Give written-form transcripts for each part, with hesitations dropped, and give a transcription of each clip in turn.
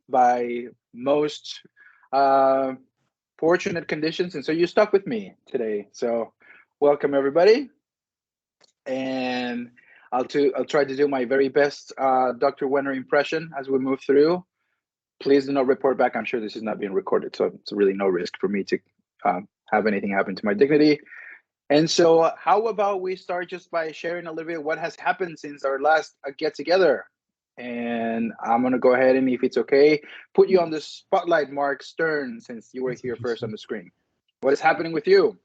by most uh, fortunate conditions, and so you stuck with me today. So, welcome everybody, and I'll try to do my very best Dr. Wenner impression as we move through. Please do not report back. I'm sure this is not being recorded, so it's really no risk for me to have anything happen to my dignity. And so, how about we start just by sharing a little bit what has happened since our last get together? And I'm gonna go ahead and, if it's okay, put you on the spotlight, Mark Stern, since you were here first on the screen. What is happening with you?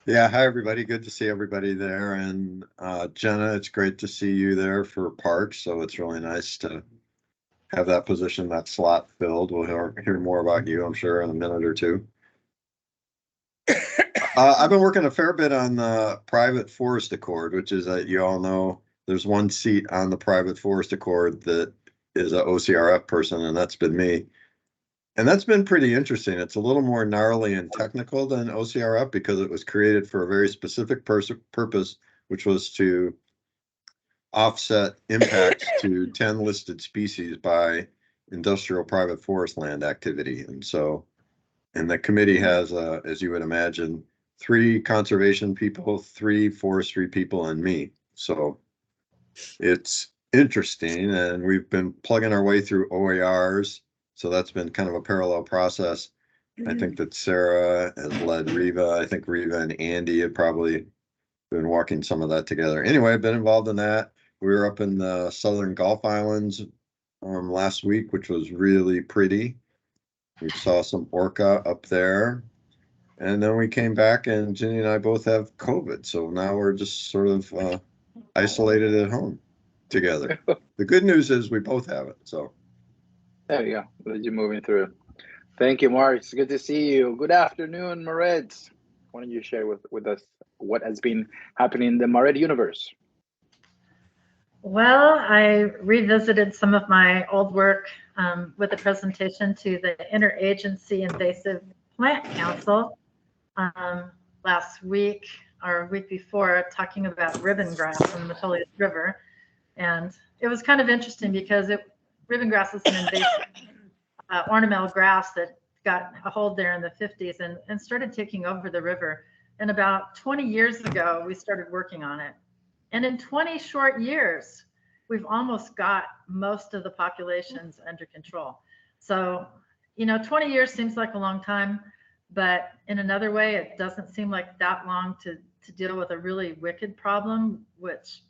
Yeah, hi everybody. Good to see everybody there. And Jenna, it's great to see you there for Parks. So it's really nice to have that position, that slot filled. We'll hear more about you, I'm sure, in a minute or two. I've been working a fair bit on the private forest accord, which is that you all know there's one seat on the private forest accord that is a OCRF person, and that's been me. And that's been pretty interesting. It's a little more gnarly and technical than OCRF because it was created for a very specific purpose, which was to offset impacts to 10 listed species by industrial private forest land activity. And the committee has, as you would imagine, 3 conservation people, 3 forestry people, and me. So it's interesting, and we've been plugging our way through OARs. So that's been kind of a parallel process. I think that Sarah has led Riva. I think Riva and Andy have probably been walking some of that together. Anyway, I've been involved in that. We were up in the Southern Gulf Islands last week, which was really pretty. We saw some orca up there. And then we came back, and Ginny and I both have COVID. So now we're just sort of isolated at home together. The good news is we both have it. So There you go. As you're moving through. Thank you, Mark. It's good to see you. Good afternoon, Mareds. Why don't you share with us what has been happening in the Mared universe? Well, I revisited some of my old work with a presentation to the Interagency Invasive Plant Council last week or week before, talking about ribbon grass in the Metolius River. And it was kind of interesting because ribbon grass is an invasive ornamental grass that got a hold there in the 50s and started taking over the river. And about 20 years ago, we started working on it. And in 20 short years, we've almost got most of the populations under control. So, 20 years seems like a long time, but in another way, it doesn't seem like that long to deal with a really wicked problem, which,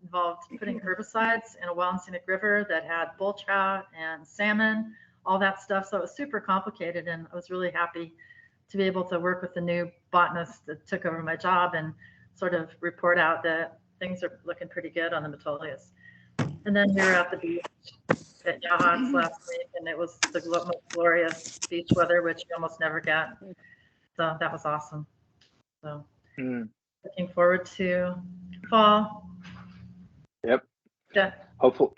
involved putting herbicides in a wild and scenic river that had bull trout and salmon, all that stuff. So it was super complicated, and I was really happy to be able to work with the new botanist that took over my job and sort of report out that things are looking pretty good on the Metolius. And then we were at the beach at Yahats last week, and it was the most glorious beach weather, which you almost never get. So that was awesome. So looking forward to fall. Yep. Yeah. Hopefully,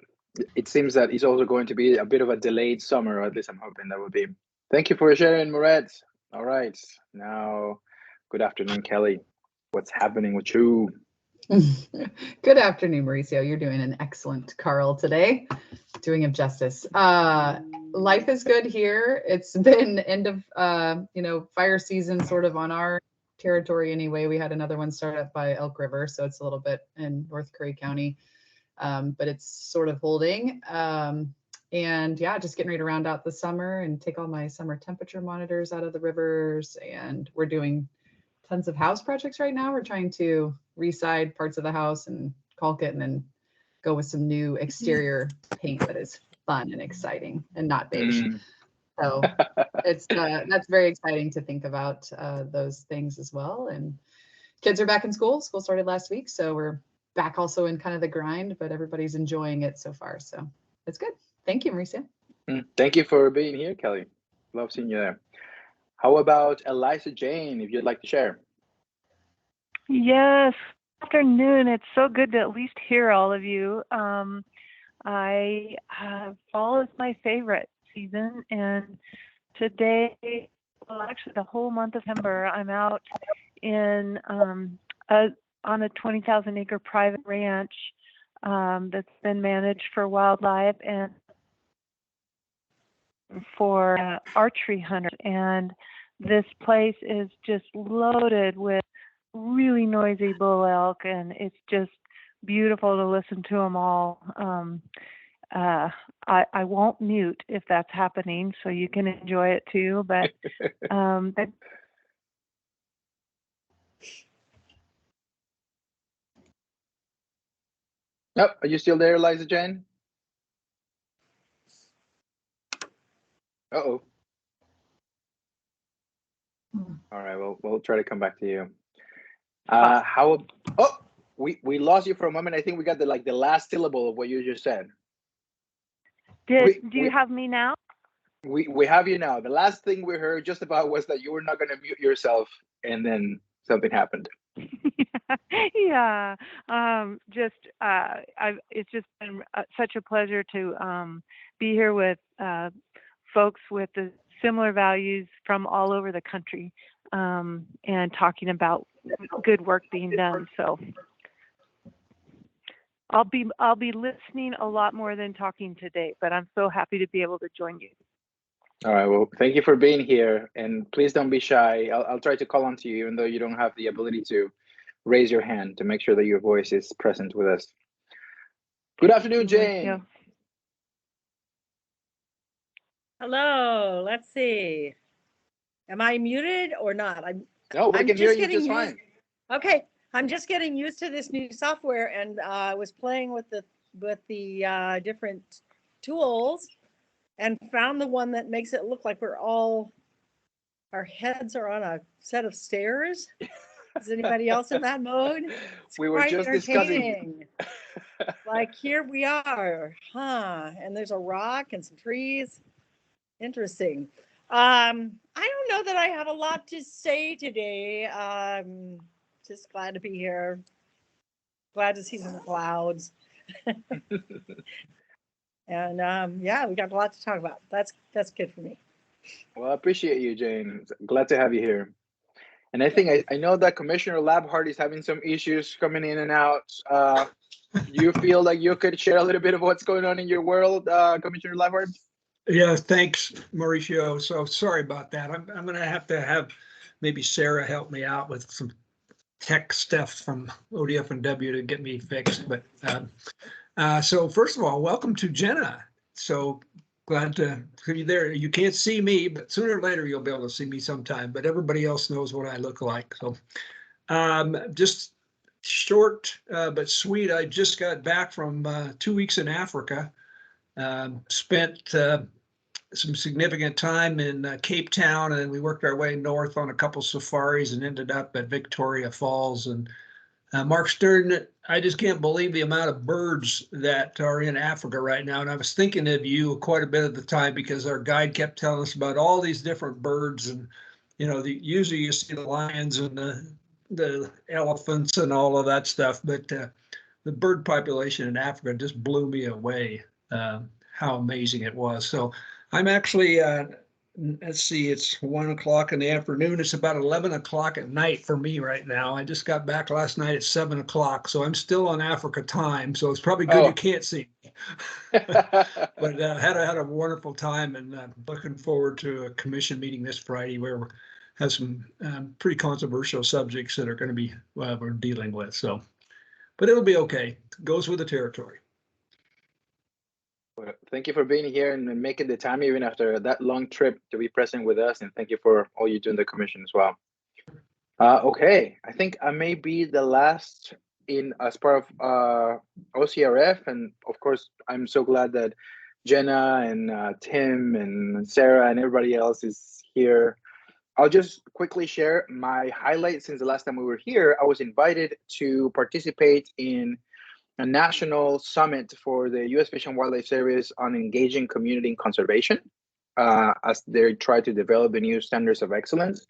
it seems that it's also going to be a bit of a delayed summer, or at least I'm hoping that will be. Thank you for sharing, Moret. All right. Now, good afternoon, Kelly. What's happening with you? Good afternoon, Mauricio. You're doing an excellent Carl today. Doing him justice. Life is good here. It's been end of fire season sort of on our territory anyway. We had another one start up by Elk River, so it's a little bit in North Curry County, but it's sort of holding. And yeah, just getting ready to round out the summer and take all my summer temperature monitors out of the rivers. And we're doing tons of house projects right now. We're trying to reside parts of the house and caulk it and then go with some new exterior paint that is fun and exciting and not beige. So it's that's very exciting to think about those things as well. And kids are back in school. School started last week, so we're back also in kind of the grind, but everybody's enjoying it so far. So it's good. Thank you, Mauricio. Thank you for being here, Kelly. Love seeing you there. How about Eliza Jane, if you'd like to share? Yes. Afternoon. It's so good to at least hear all of you. Fall is my favorite season, and today, well, actually the whole month of September, I'm out in on a 20,000 acre private ranch that's been managed for wildlife, and for archery hunters, and this place is just loaded with really noisy bull elk, and it's just beautiful to listen to them all. I won't mute if that's happening, so you can enjoy it too. But Oh, are you still there, Liza Jane? Uh-oh. All right, we'll try to come back to you. We lost you for a moment. I think we got the last syllable of what you just said. do you have me now? We have you now. The last thing we heard just about was that you were not going to mute yourself, and then something happened. Yeah, it's just been such a pleasure to be here with folks with the similar values from all over the country, and talking about good work being done. So I'll be listening a lot more than talking today, but I'm so happy to be able to join you. All right. Well, thank you for being here, and please don't be shy. I'll try to call on to you, even though you don't have the ability to raise your hand, to make sure that your voice is present with us. Good afternoon, Jane. Yeah. Hello. Let's see. Am I muted or not? No, we I'm can hear just you getting just used. fine. Okay, I'm just getting used to this new software, and I was playing with the different tools, and found the one that makes it look like our heads are on a set of stairs. Is anybody else in that mode? It's We were quite just discussing. entertaining. Like, here we are, and there's a rock and some trees. Interesting. I don't know that I have a lot to say today. Just glad to be here. Glad to see some clouds. And yeah, we got a lot to talk about. That's good for me. Well, I appreciate you, Jane. Glad to have you here. And I think I know that Commissioner Labhart is having some issues coming in and out. You feel like you could share a little bit of what's going on in your world, Commissioner Labhart? Yeah, thanks, Mauricio. So sorry about that. I'm going to have maybe Sarah help me out with some tech stuff from ODF and W to get me fixed. But so first of all, welcome to Jenna. So glad to be there. You can't see me, but sooner or later you'll be able to see me sometime. But everybody else knows what I look like. So just short but sweet. I just got back from 2 weeks in Africa. Spent some significant time in Cape Town, and we worked our way north on a couple safaris and ended up at Victoria Falls. And Mark Stern, I just can't believe the amount of birds that are in Africa right now. And I was thinking of you quite a bit at the time because our guide kept telling us about all these different birds, and usually you see the lions and the elephants and all of that stuff, but the bird population in Africa just blew me away. How amazing it was. So I'm actually, let's see, it's 1 o'clock in the afternoon. It's about 11 o'clock at night for me right now. I just got back last night at 7 o'clock. So I'm still on Africa time. So it's probably good you can't see me. But had a wonderful time, and looking forward to a commission meeting this Friday where we have some pretty controversial subjects that are going to be we're dealing with. So, but it'll be okay. It goes with the territory. Well, thank you for being here and making the time even after that long trip to be present with us, and thank you for all you do in the commission as well. Okay, I think I may be the last in as part of OCRF, and of course I'm so glad that Jenna and Tim and Sarah and everybody else is here. I'll just quickly share my highlights. Since the last time we were here, I was invited to participate in a national summit for the U.S. Fish and Wildlife Service on engaging community in conservation as they try to develop the new standards of excellence.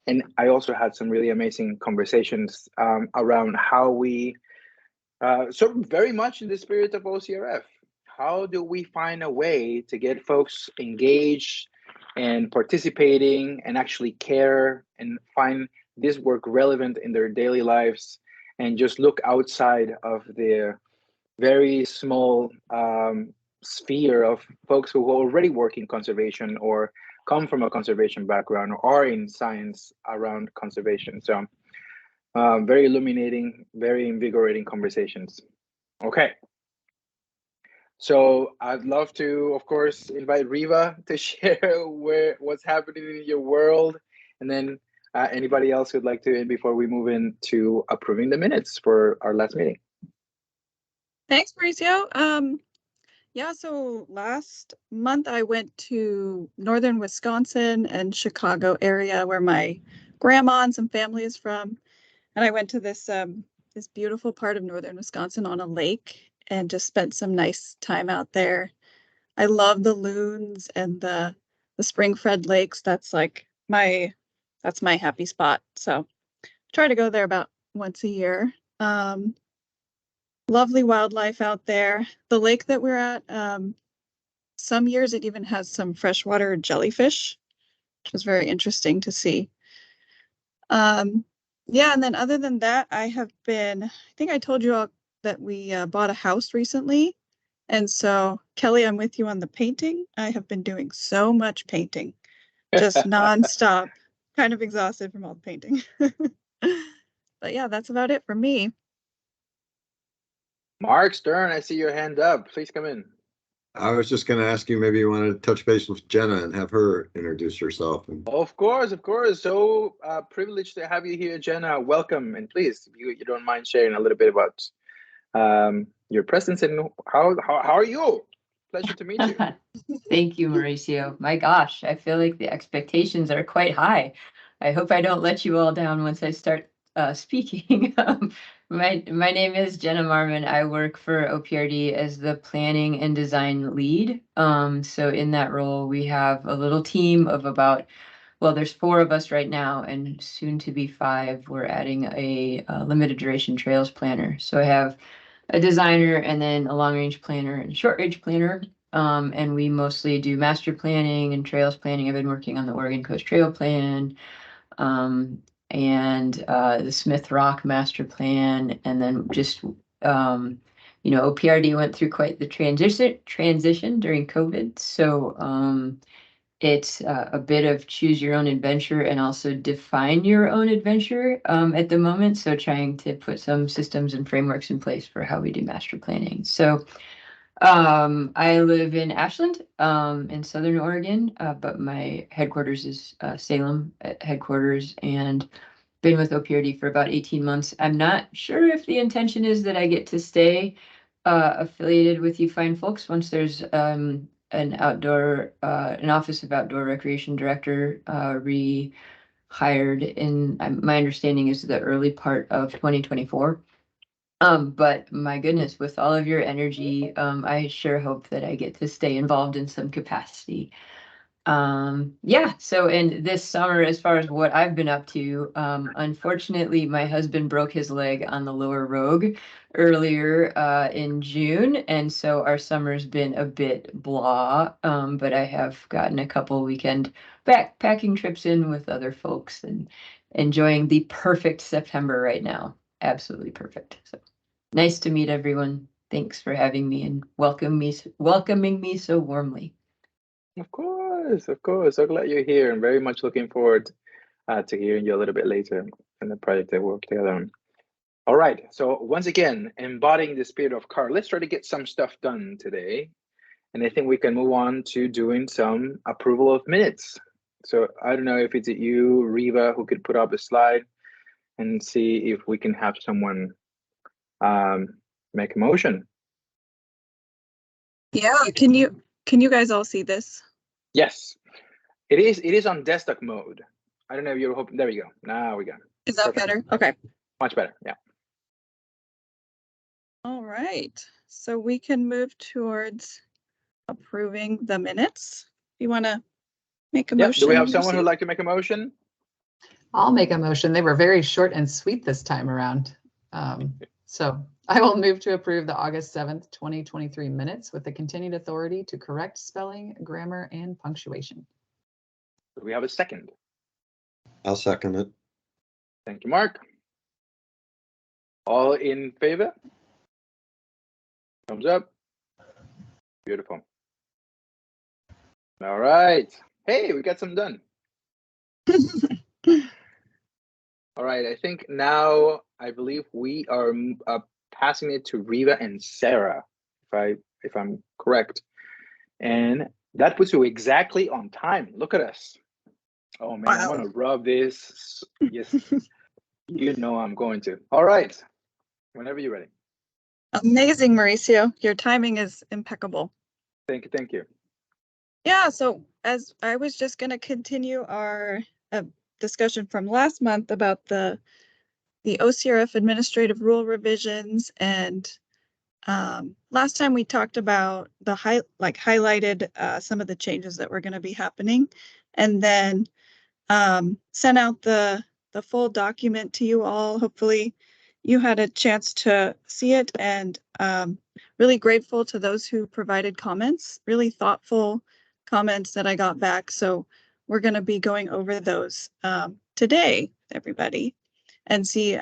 And I also had some really amazing conversations around how we, sort of very much in the spirit of OCRF, how do we find a way to get folks engaged and participating and actually care and find this work relevant in their daily lives, and just look outside of the very small sphere of folks who already work in conservation or come from a conservation background or are in science around conservation. So very illuminating, very invigorating conversations. Okay. So I'd love to, of course, invite Riva to share what's happening in your world, and then anybody else who'd like to, before we move into approving the minutes for our last meeting. Thanks, Mauricio. Yeah, so last month I went to northern Wisconsin and Chicago area where my grandma and some family is from. And I went to this this beautiful part of northern Wisconsin on a lake and just spent some nice time out there. I love the loons and the spring-fed lakes. That's like that's my happy spot. So try to go there about once a year. Lovely wildlife out there. The lake that we're at, some years it even has some freshwater jellyfish, which was very interesting to see. Yeah, and then other than that, I think I told you all that we bought a house recently. And so, Kelly, I'm with you on the painting. I have been doing so much painting, just nonstop, kind of exhausted from all the painting. But yeah, that's about it for me. Mark Stern, I see your hand up. Please come in. I was just going to ask you, maybe you wanted to touch base with Jenna and have her introduce herself. Of course, of course. So privileged to have you here, Jenna. Welcome, and please, if you don't mind sharing a little bit about your presence and how are you? Pleasure to meet you. Thank you, Mauricio. My gosh, I feel like the expectations are quite high. I hope I don't let you all down once I start speaking. My name is Jenna Marmon. I work for OPRD as the planning and design lead. So in that role, we have a little team of there's 4 of us right now, and soon to be 5. We're adding a limited duration trails planner. So I have a designer and then a long range planner and short range planner. And we mostly do master planning and trails planning. I've been working on the Oregon Coast Trail Plan, and the Smith Rock Master Plan, and then just OPRD went through quite the transition during COVID. So it's a bit of choose your own adventure and also define your own adventure at the moment. So trying to put some systems and frameworks in place for how we do master planning. So I live in Ashland in Southern Oregon, but my headquarters is Salem headquarters, and been with OPRD for about 18 months. I'm not sure if the intention is that I get to stay affiliated with you fine folks once there's an Office of Outdoor Recreation Director rehired in, my understanding is the early part of 2024. But my goodness, with all of your energy, I sure hope that I get to stay involved in some capacity. Yeah, so and this summer, as far as what I've been up to, unfortunately, my husband broke his leg on the Lower Rogue earlier in June, and so our summer's been a bit blah, but I have gotten a couple weekend backpacking trips in with other folks and enjoying the perfect September right now. Absolutely perfect. So nice to meet everyone. Thanks for having me and welcoming me so warmly. Of course, of course. So glad you're here, and very much looking forward to hearing you a little bit later in the project that we work together on. All right. So once again, embodying the spirit of CAR, let's try to get some stuff done today. And I think we can move on to doing some approval of minutes. So I don't know if it's you, Riva, who could put up a slide and see if we can have someone make a motion. Yeah, can you guys all see this? Yes, it is on desktop mode. I don't know if you're hoping. There we go. Now we go. Is that better? Okay. Much better. Yeah. All right. So we can move towards approving the minutes. You want to make a motion? Do we have someone who'd like to make a motion? I'll make a motion. They were very short and sweet this time around. So I will move to approve the August 7th, 2023 minutes with the continued authority to correct spelling, grammar, and punctuation. Do we have a second? I'll second it. Thank you, Mark. All in favor? Thumbs up. Beautiful. All right. Hey, we got some done. All right. I think now I believe we are passing it to Riva and Sarah, if I'm correct. And that puts you exactly on time. Look at us. Oh man, I'm Wow. gonna rub this. Yes, you know I'm going to. All right. Whenever you're ready. Amazing, Mauricio. Your timing is impeccable. Thank you. Thank you. Yeah, so as I was just going to continue our discussion from last month about the OCRF administrative rule revisions, and last time we talked about the highlighted some of the changes that were going to be happening, and then sent out the full document to you all. Hopefully you had a chance to see it, and really grateful to those who provided comments, really thoughtful comments that I got back. So we're going to be going over those today, everybody, and see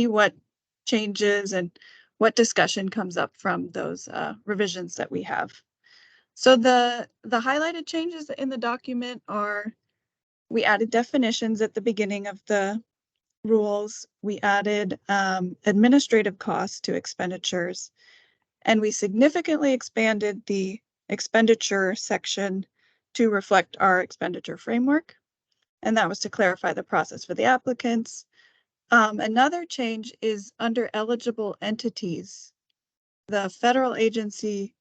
what changes and what discussion comes up from those revisions that we have. So the highlighted changes in the document are: we added definitions at the beginning of the rules. We added administrative costs to expenditures, and we significantly expanded the expenditure section to reflect our expenditure framework. And that was to clarify the process for the applicants. Another change is under eligible entities. The federal agency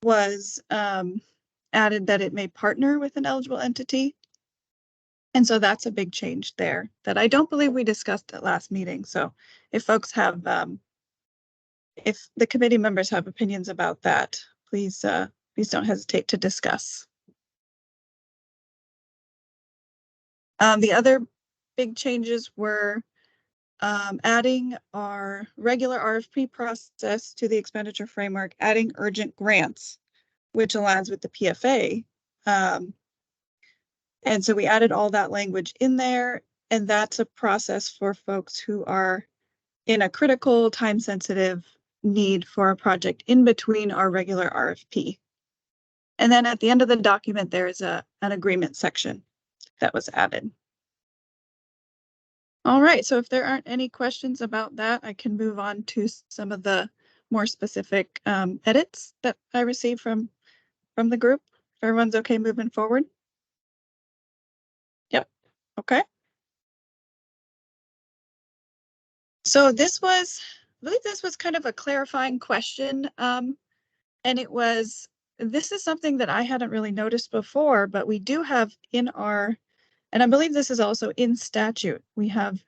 was added that it may partner with an eligible entity. And so that's a big change there that I don't believe we discussed at last meeting. So if folks have, if the committee members have opinions about that, please don't hesitate to discuss. The other big changes were adding our regular RFP process to the expenditure framework, adding urgent grants, which aligns with the PFA. And so we added all that language in there, and that's a process for folks who are in a critical, time-sensitive need for a project in between our regular RFP. And then at the end of the document, there is an agreement section that was added. All right, so if there aren't any questions about that, I can move on to some of the more specific edits that I received from the group. If everyone's okay moving forward. Yep, okay. So I believe this was kind of a clarifying question. And this is something that I hadn't really noticed before, but we do have in our, and I believe this is also in statute, we have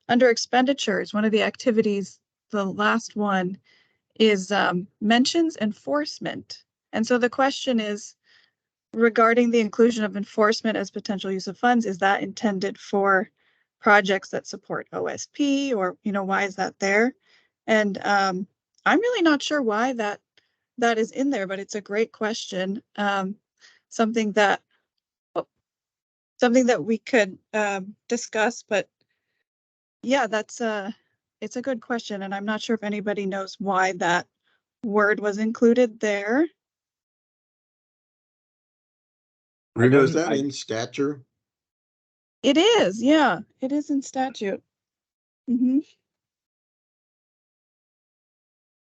under expenditures, one of the activities, the last one is mentions enforcement. And so the question is, regarding the inclusion of enforcement as potential use of funds, is that intended for projects that support OSP, or why is that there? And I'm really not sure why that is in there, but it's a great question. Something that we could discuss, but yeah, it's a good question, and I'm not sure if anybody knows why that word was included there. Riva, is that in stature? It is, yeah, it is in statute. Mm-hmm.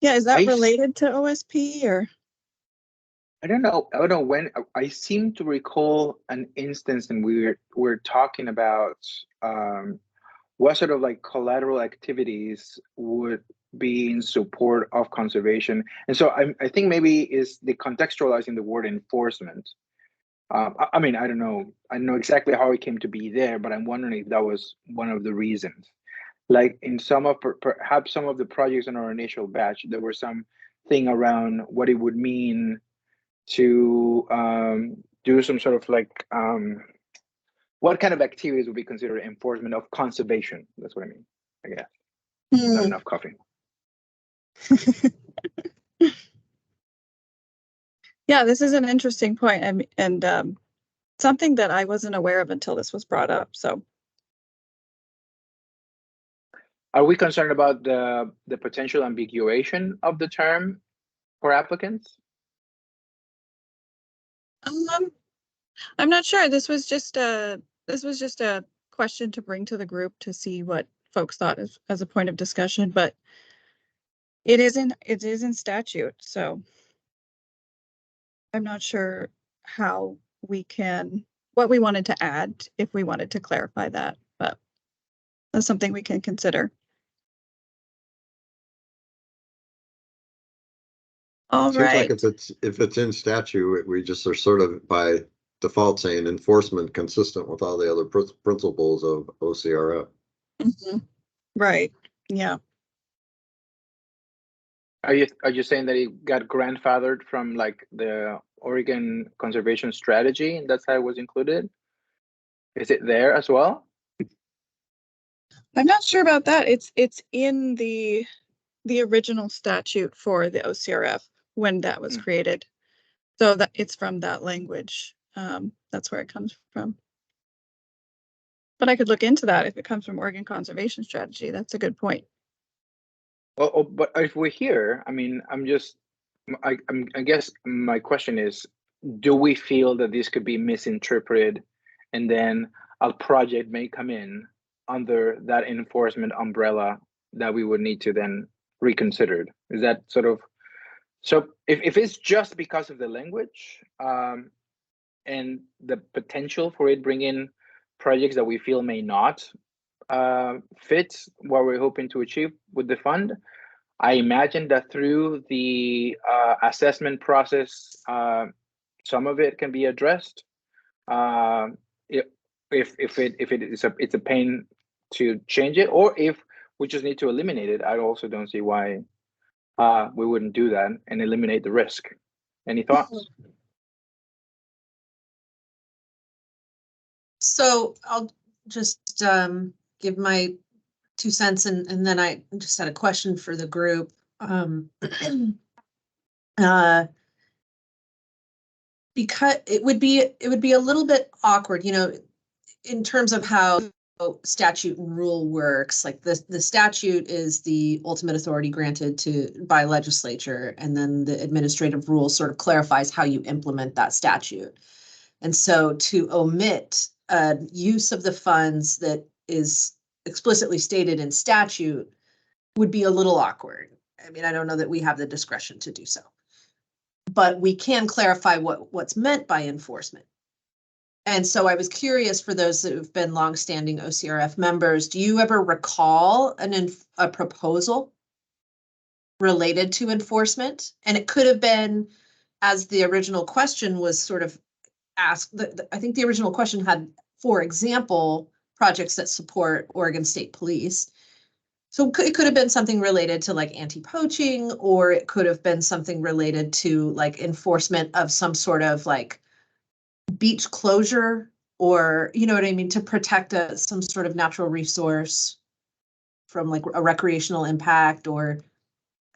Yeah, is that related to OSP or? I don't know when. I seem to recall an instance, and we're talking about what sort of like collateral activities would be in support of conservation. And so I think maybe is the contextualizing the word enforcement. I mean, I don't know exactly how it came to be there, but I'm wondering if that was one of the reasons. Like in some of perhaps some of the projects in our initial batch, there were some thing around what it would mean to do some sort of like what kind of activities would be considered enforcement of conservation. That's what I mean, I guess. Not enough coffee. Yeah, this is an interesting point, and something that I wasn't aware of until this was brought up. So, are we concerned about the potential ambiguation of the term for applicants? I'm not sure. This was just a question to bring to the group to see what folks thought as a point of discussion, but it is in statute, so I'm not sure how what we wanted to add if we wanted to clarify that, but that's something we can consider. All Seems right. like if it's in statute, we just are sort of by default saying enforcement consistent with all the other principles of OCRF. Mhm. Right. Yeah. Are you saying that it got grandfathered from like the Oregon Conservation Strategy, and that's how it was included? Is it there as well? I'm not sure about that. It's in the original statute for the OCRF when that was created. So that it's from that language. That's where it comes from. But I could look into that if it comes from Oregon Conservation Strategy. That's a good point. Well, but if we're here, I mean, I guess my question is, do we feel that this could be misinterpreted, and then a project may come in under that enforcement umbrella that we would need to then reconsider? Is that sort of, so if it's just because of the language and the potential for it bringing projects that we feel may not fit what we're hoping to achieve with the fund, I imagine that through the assessment process, some of it can be addressed. If it's a pain to change it, or if we just need to eliminate it, I also don't see why we wouldn't do that and eliminate the risk. Any thoughts? So I'll just give my 2 cents, and then I just had a question for the group. Because it would be a little bit awkward, you know, in terms of how statute and rule works. Like the statute is the ultimate authority granted by legislature, and then the administrative rule sort of clarifies how you implement that statute. And so to omit use of the funds that is explicitly stated in statute would be a little awkward. I mean, I don't know that we have the discretion to do so, but we can clarify what's meant by enforcement. And so I was curious, for those that have been longstanding OCRF members, do you ever recall a proposal related to enforcement? And it could have been, as the original question was sort of asked, I think the original question had, for example, projects that support Oregon State Police. So it could have been something related to like anti-poaching, or it could have been something related to like enforcement of some sort of like beach closure, or, you know what I mean, to protect some sort of natural resource from like a recreational impact. Or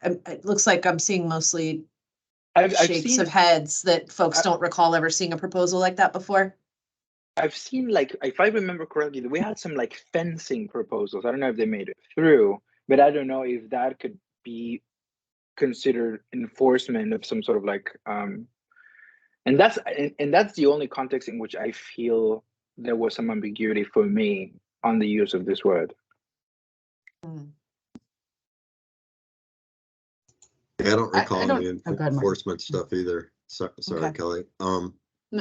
it looks like I'm seeing mostly shakes of heads that folks don't recall ever seeing a proposal like that before. I've seen, like, if I remember correctly, we had some like fencing proposals. I don't know if they made it through, but I don't know if that could be considered enforcement of some sort of like, and that's the only context in which I feel there was some ambiguity for me on the use of this word. Yeah, I don't recall I any enforcement stuff either. Sorry, Okay. Kelly.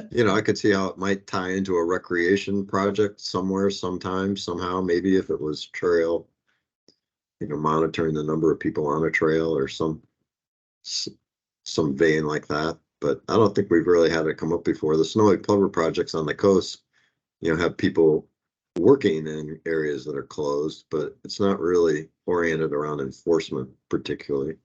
You know, I could see how it might tie into a recreation project somewhere, sometime, somehow. Maybe if it was trail, you know, monitoring the number of people on a trail or some vein like that. But I don't think we've really had it come up before. The Snowy Plover projects on the coast, you know, have people working in areas that are closed, but it's not really oriented around enforcement particularly.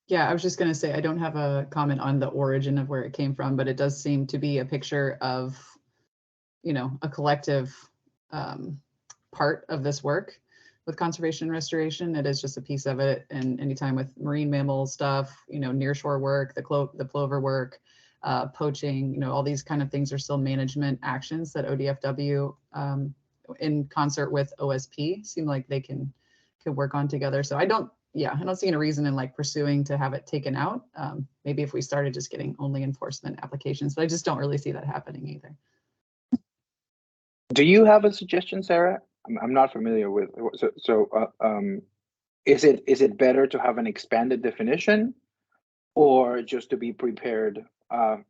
Yeah, I was just going to say, I don't have a comment on the origin of where it came from, but it does seem to be a picture of, you know, a collective part of this work with conservation and restoration. It is just a piece of it. And anytime with marine mammal stuff, you know, nearshore work, the plover work, poaching, you know, all these kind of things are still management actions that ODFW in concert with OSP seem like they can work on together. So I don't yeah, I don't see any reason in like pursuing to have it taken out. Maybe if we started just getting only enforcement applications, but I just don't really see that happening either. Do you have a suggestion, Sarah? I'm not familiar with, is it better to have an expanded definition, or just to be prepared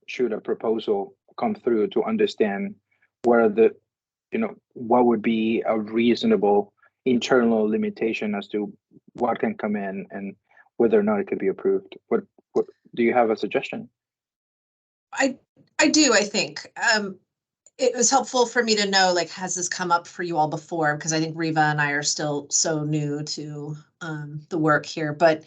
should a proposal come through to understand where what would be a reasonable internal limitation as to what can come in and whether or not it could be approved? What do you have a suggestion? I do, I think. It was helpful for me to know, like, has this come up for you all before? Because I think Riva and I are still so new to the work here. But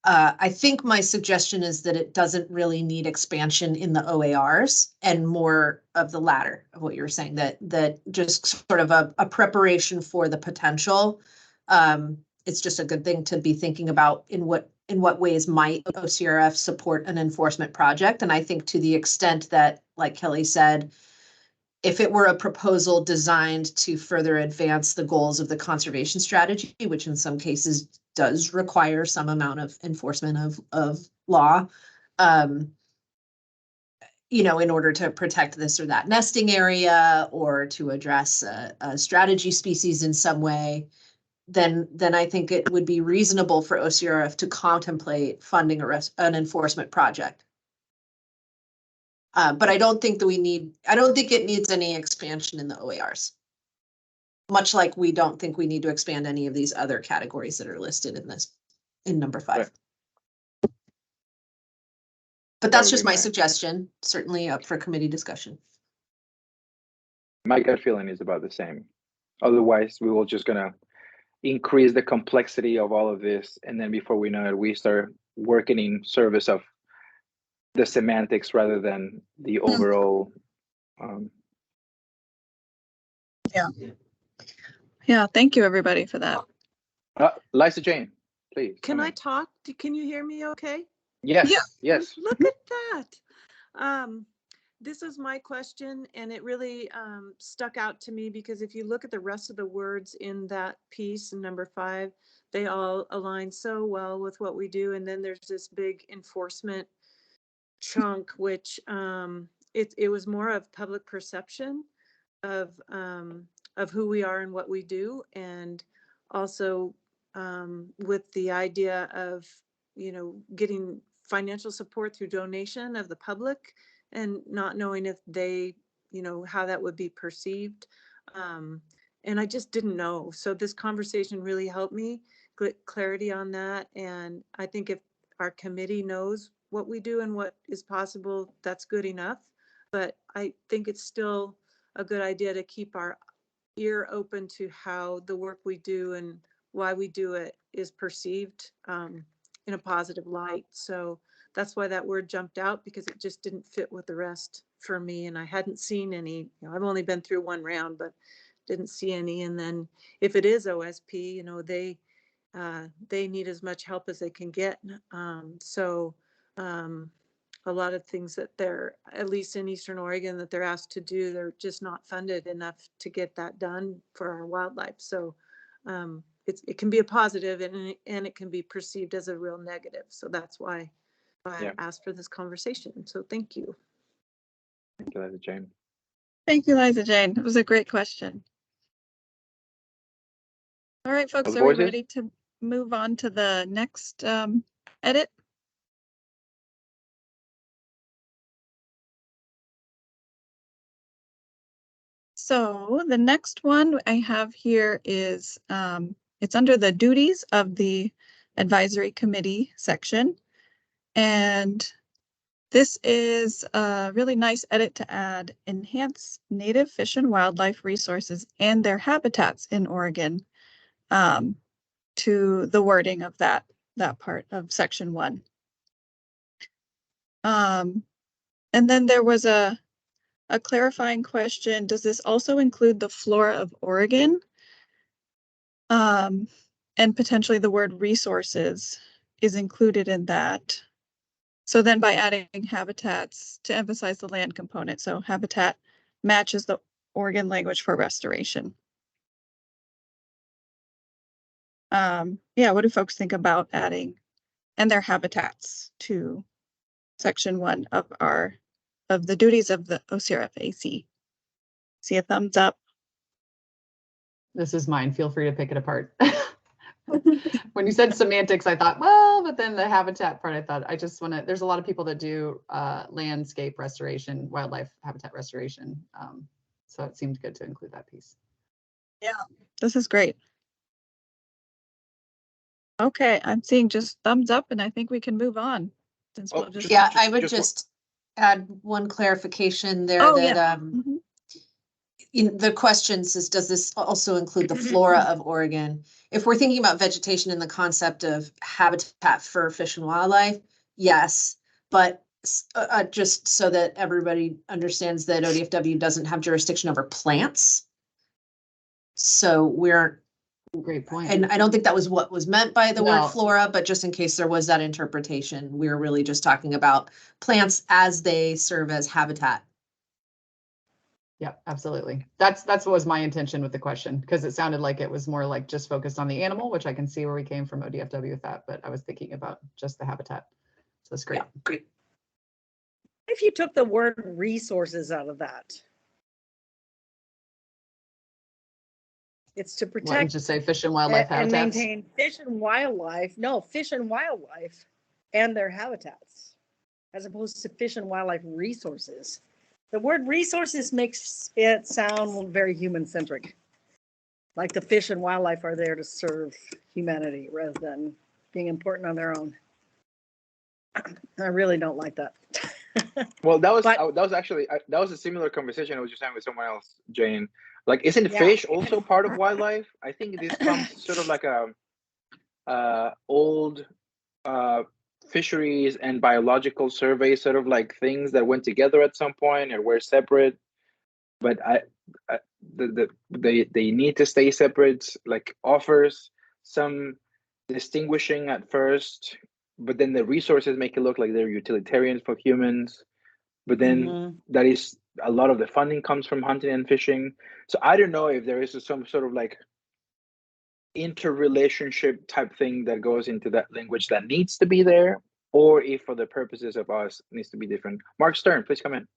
I think my suggestion is that it doesn't really need expansion in the OARs, and more of the latter of what you were saying, that just sort of a preparation for the potential. It's just a good thing to be thinking about in what ways might OCRF support an enforcement project. And I think to the extent that, like Kelly said, if it were a proposal designed to further advance the goals of the conservation strategy, which in some cases does require some amount of enforcement of law, in order to protect this or that nesting area, or to address a strategy species in some way, then I think it would be reasonable for OCRF to contemplate funding an enforcement project. But I don't think it needs any expansion in the OARs. Much like we don't think we need to expand any of these other categories that are listed in number 5. Right. But that's just my suggestion, certainly up for committee discussion. My gut feeling is about the same. Otherwise, we will just gonna increase the complexity of all of this, and then before we know it, we start working in service of the semantics rather than the overall. Yeah, thank you everybody for that. Liza Jane, please. Can I talk? Can you hear me okay? Yes, Yeah. yes. Look at that. This is my question, and it really stuck out to me because if you look at the rest of the words in that piece in number 5, they all align so well with what we do. And then there's this big enforcement chunk, which it was more of public perception of who we are and what we do, and also with the idea of getting financial support through donation of the public, and not knowing if they how that would be perceived, and I just didn't know. So this conversation really helped me get clarity on that, and I think if our committee knows what we do and what is possible, that's good enough. But I think it's still a good idea to keep our ear open to how the work we do and why we do it is perceived in a positive light. So that's why that word jumped out, because it just didn't fit with the rest for me. And I hadn't seen any, I've only been through one round, but didn't see any. And then if it is OSP, they need as much help as they can get. A lot of things that they're, at least in Eastern Oregon, that they're asked to do, they're just not funded enough to get that done for our wildlife. So it can be a positive, and it can be perceived as a real negative. So that's why I asked for this conversation. So thank you. Thank you, Liza Jane. Thank you, Liza Jane. It was a great question. All right, folks, are we ready to move on to the next edit? So the next one I have here is, it's under the duties of the advisory committee section. And this is a really nice edit to add enhance native fish and wildlife resources and their habitats in Oregon to the wording of that part of section 1. And then there was a clarifying question. Does this also include the flora of Oregon? And potentially the word resources is included in that. So then by adding habitats to emphasize the land component. So habitat matches the Oregon language for restoration. Yeah, what do folks think about adding and their habitats to section 1 of the duties of the OCRF AC? See a thumbs up. This is mine. Feel free to pick it apart. When you said semantics, I thought, well, but then the habitat part, I thought, I just want to, there's a lot of people that do landscape restoration, wildlife habitat restoration. So it seemed good to include that piece. Yeah, this is great. Okay, I'm seeing just thumbs up and I think we can move on. Since we'll just, Yeah, I would just just add one clarification there Oh, that, yeah. Mhm. in the question says, does this also include the flora of Oregon? If we're thinking about vegetation in the concept of habitat for fish and wildlife, yes, but just so that everybody understands that ODFW doesn't have jurisdiction over plants. So we're, Great point. and I don't think that was what was meant by the word No. flora, but just in case there was that interpretation, we're really just talking about plants as they serve as habitat. Yeah, absolutely. That's what was my intention with the question, because it sounded like it was more like just focused on the animal, which I can see where we came from ODFW with that, but I was thinking about just the habitat. So that's great. Yeah, great. If you took the word resources out of that, it's to What, and protect just say fish and wildlife and habitats? maintain fish and wildlife. No, fish and wildlife and their habitats, as opposed to fish and wildlife resources. The word resources makes it sound very human-centric. Like the fish and wildlife are there to serve humanity rather than being important on their own. I really don't like that. Well, that was But- that was actually that was a similar conversation I was just having with someone else, Jane. Like, isn't Yeah. fish also part of wildlife? I think this comes sort of like a old fisheries and biological survey, sort of like things that went together at some point and were separate. But they need to stay separate. Like, offers some distinguishing at first, but then the resources make it look like they're utilitarian for humans. But then that is a lot of the funding comes from hunting and fishing. So I don't know if there is some sort of like interrelationship type thing that goes into that language that needs to be there, or if for the purposes of us needs to be different. Mark Stern, please come in.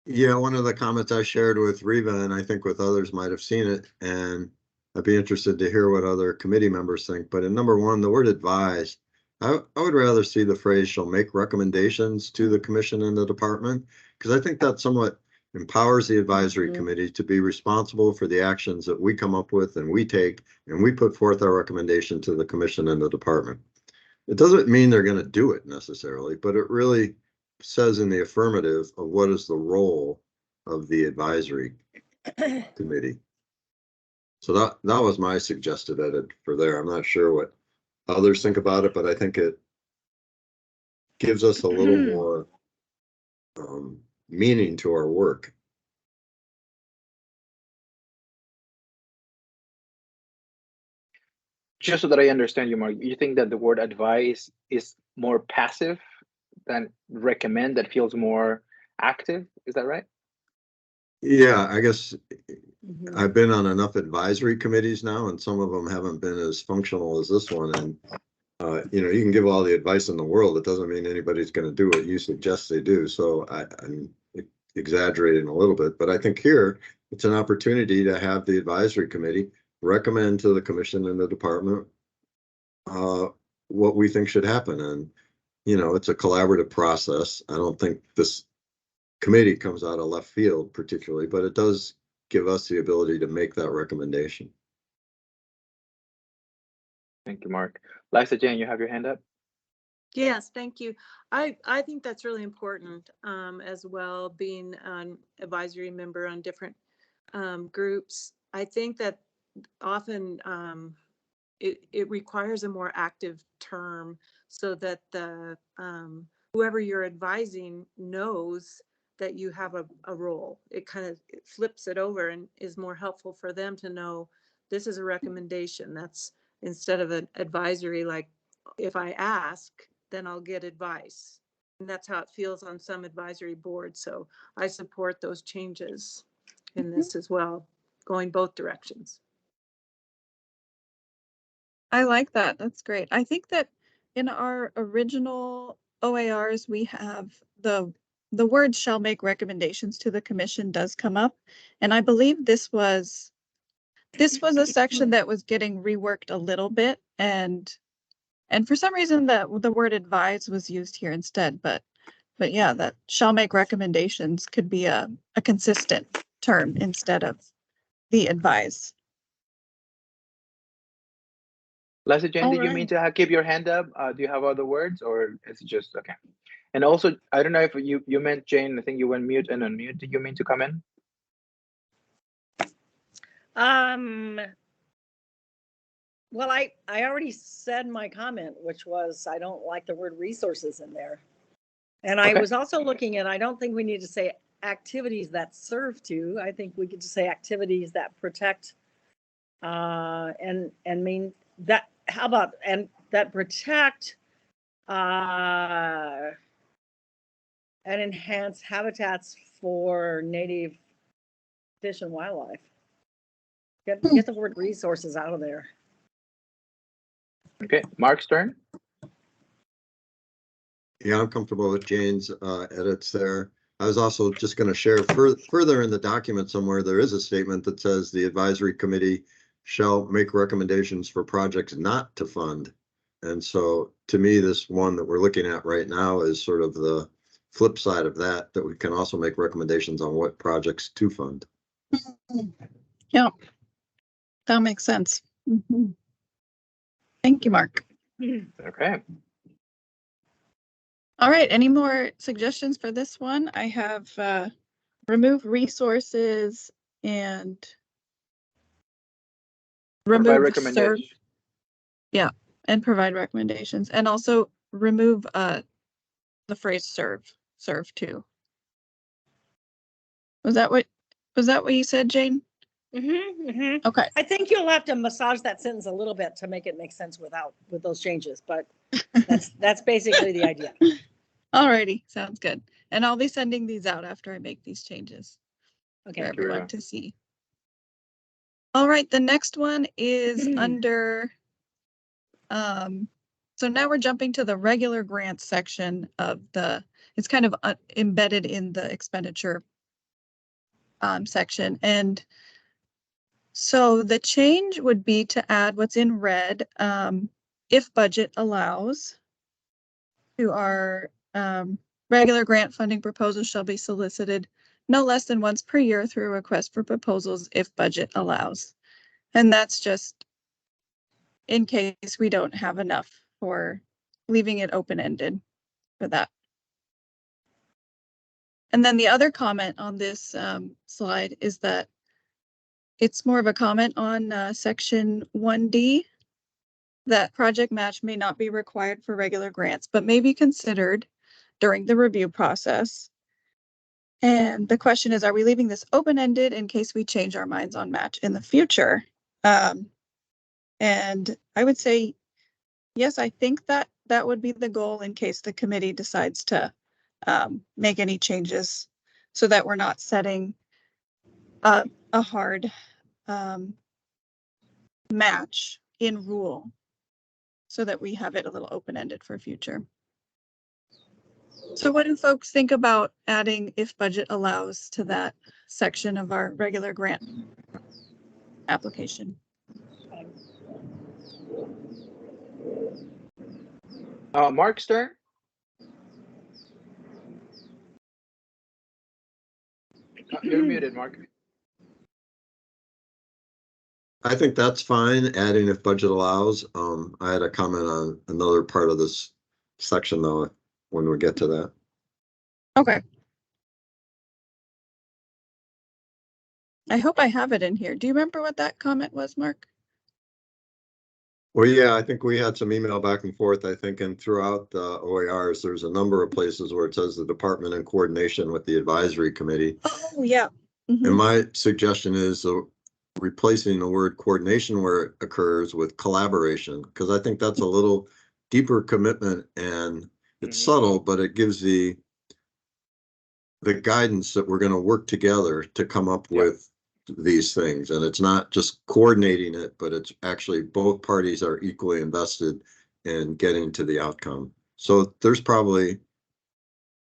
Yeah, one of the comments I shared with Riva, and I think with others might have seen it, and I'd be interested to hear what other committee members think. But in number 1, the word advise, I would rather see the phrase shall make recommendations to the commission and the department, because I think that somewhat empowers the advisory committee to be responsible for the actions that we come up with and we take, and we put forth our recommendation to the commission and the department. It doesn't mean they're going to do it necessarily, but it really says in the affirmative of what is the role of the advisory committee. So that was my suggested edit for there. I'm not sure what others think about it, but I think it gives us a little more meaning to our work. Just so that I understand you, Mark, you think that the word advise is more passive than recommend, that feels more active? Is that right? Yeah, I guess I've been on enough advisory committees now, and some of them haven't been as functional as this one. And you can give all the advice in the world. It doesn't mean anybody's going to do what you suggest they do. So I'm exaggerating a little bit, but I think here it's an opportunity to have the advisory committee recommend to the commission and the department what we think should happen. And, it's a collaborative process. I don't think this committee comes out of left field particularly, but it does give us the ability to make that recommendation. Thank you, Mark. Liza Jane, you have your hand up. Yes, thank you. I think that's really important as well, being an advisory member on different groups. I think that often it requires a more active term so that the whoever you're advising knows that you have a role. It kind of flips it over and is more helpful for them to know this is a recommendation. That's instead of an advisory, like if I ask, then I'll get advice. And that's how it feels on some advisory boards. So I support those changes in this as well, going both directions. I like that. That's great. I think that in our original OARs, we have the word shall make recommendations to the commission does come up. And I believe this was a section that was getting reworked a little bit, and for some reason the word advise was used here instead, but yeah, that shall make recommendations could be a consistent term instead of the advise. Leslie Jane, All did you mean to keep your hand up? Do you have other words, or is it just okay? And also, I don't know if you meant, Jane, I think you went mute and unmute. Did you mean to come in? Well, I already said my comment, which was I don't like the word resources in there. And I was also looking at, I don't think we need to say activities that serve to. I think we could just say activities that protect and mean that, how about, and that protect and enhance habitats for native fish and wildlife. Get the word resources out of there. Okay, Mark's turn. Yeah, I'm comfortable with Jane's edits there. I was also just going to share further in the document somewhere, there is a statement that says the advisory committee shall make recommendations for projects not to fund. And so to me, this one that we're looking at right now is sort of the flip side of that we can also make recommendations on what projects to fund. Yeah, that makes sense. Mm-hmm. Thank you, Mark. Okay. All right, any more suggestions for this one? I have remove resources and remove serve. Yeah, and provide recommendations, and also remove the phrase serve too. Was that what you said, Jane? Okay. I think you'll have to massage that sentence a little bit to make it make sense with those changes, but that's basically the idea. Alrighty, sounds good. And I'll be sending these out after I make these changes for everyone to see. All right, the next one is under, so now we're jumping to the regular grants section of it's kind of embedded in the expenditure section. And so the change would be to add what's in red, if budget allows, to our regular grant funding proposals shall be solicited no less than once per year through a request for proposals if budget allows. And that's just in case we don't have enough, for leaving it open-ended for that. And then the other comment on this slide is that it's more of a comment on section 1D, that project match may not be required for regular grants, but may be considered during the review process. And the question is, are we leaving this open-ended in case we change our minds on match in the future? And I would say, yes, I think that would be the goal in case the committee decides to make any changes, so that we're not setting a hard match in rule, so that we have it a little open-ended for future. So what do folks think about adding if budget allows to that section of our regular grant application? Mark's turn. You're muted, Mark. I think that's fine, adding if budget allows. I had a comment on another part of this section though, when we get to that. Okay. I hope I have it in here. Do you remember what that comment was, Mark? Well, yeah, I think we had some email back and forth, I think, and throughout the OARs, there's a number of places where it says the department in coordination with the advisory committee. Oh, yeah. Mm-hmm. And my suggestion is replacing the word coordination where it occurs with collaboration, because I think that's a little deeper commitment, and it's subtle, but it gives the guidance that we're going to work together to come up with these things. And it's not just coordinating it, but it's actually both parties are equally invested in getting to the outcome. So there's probably,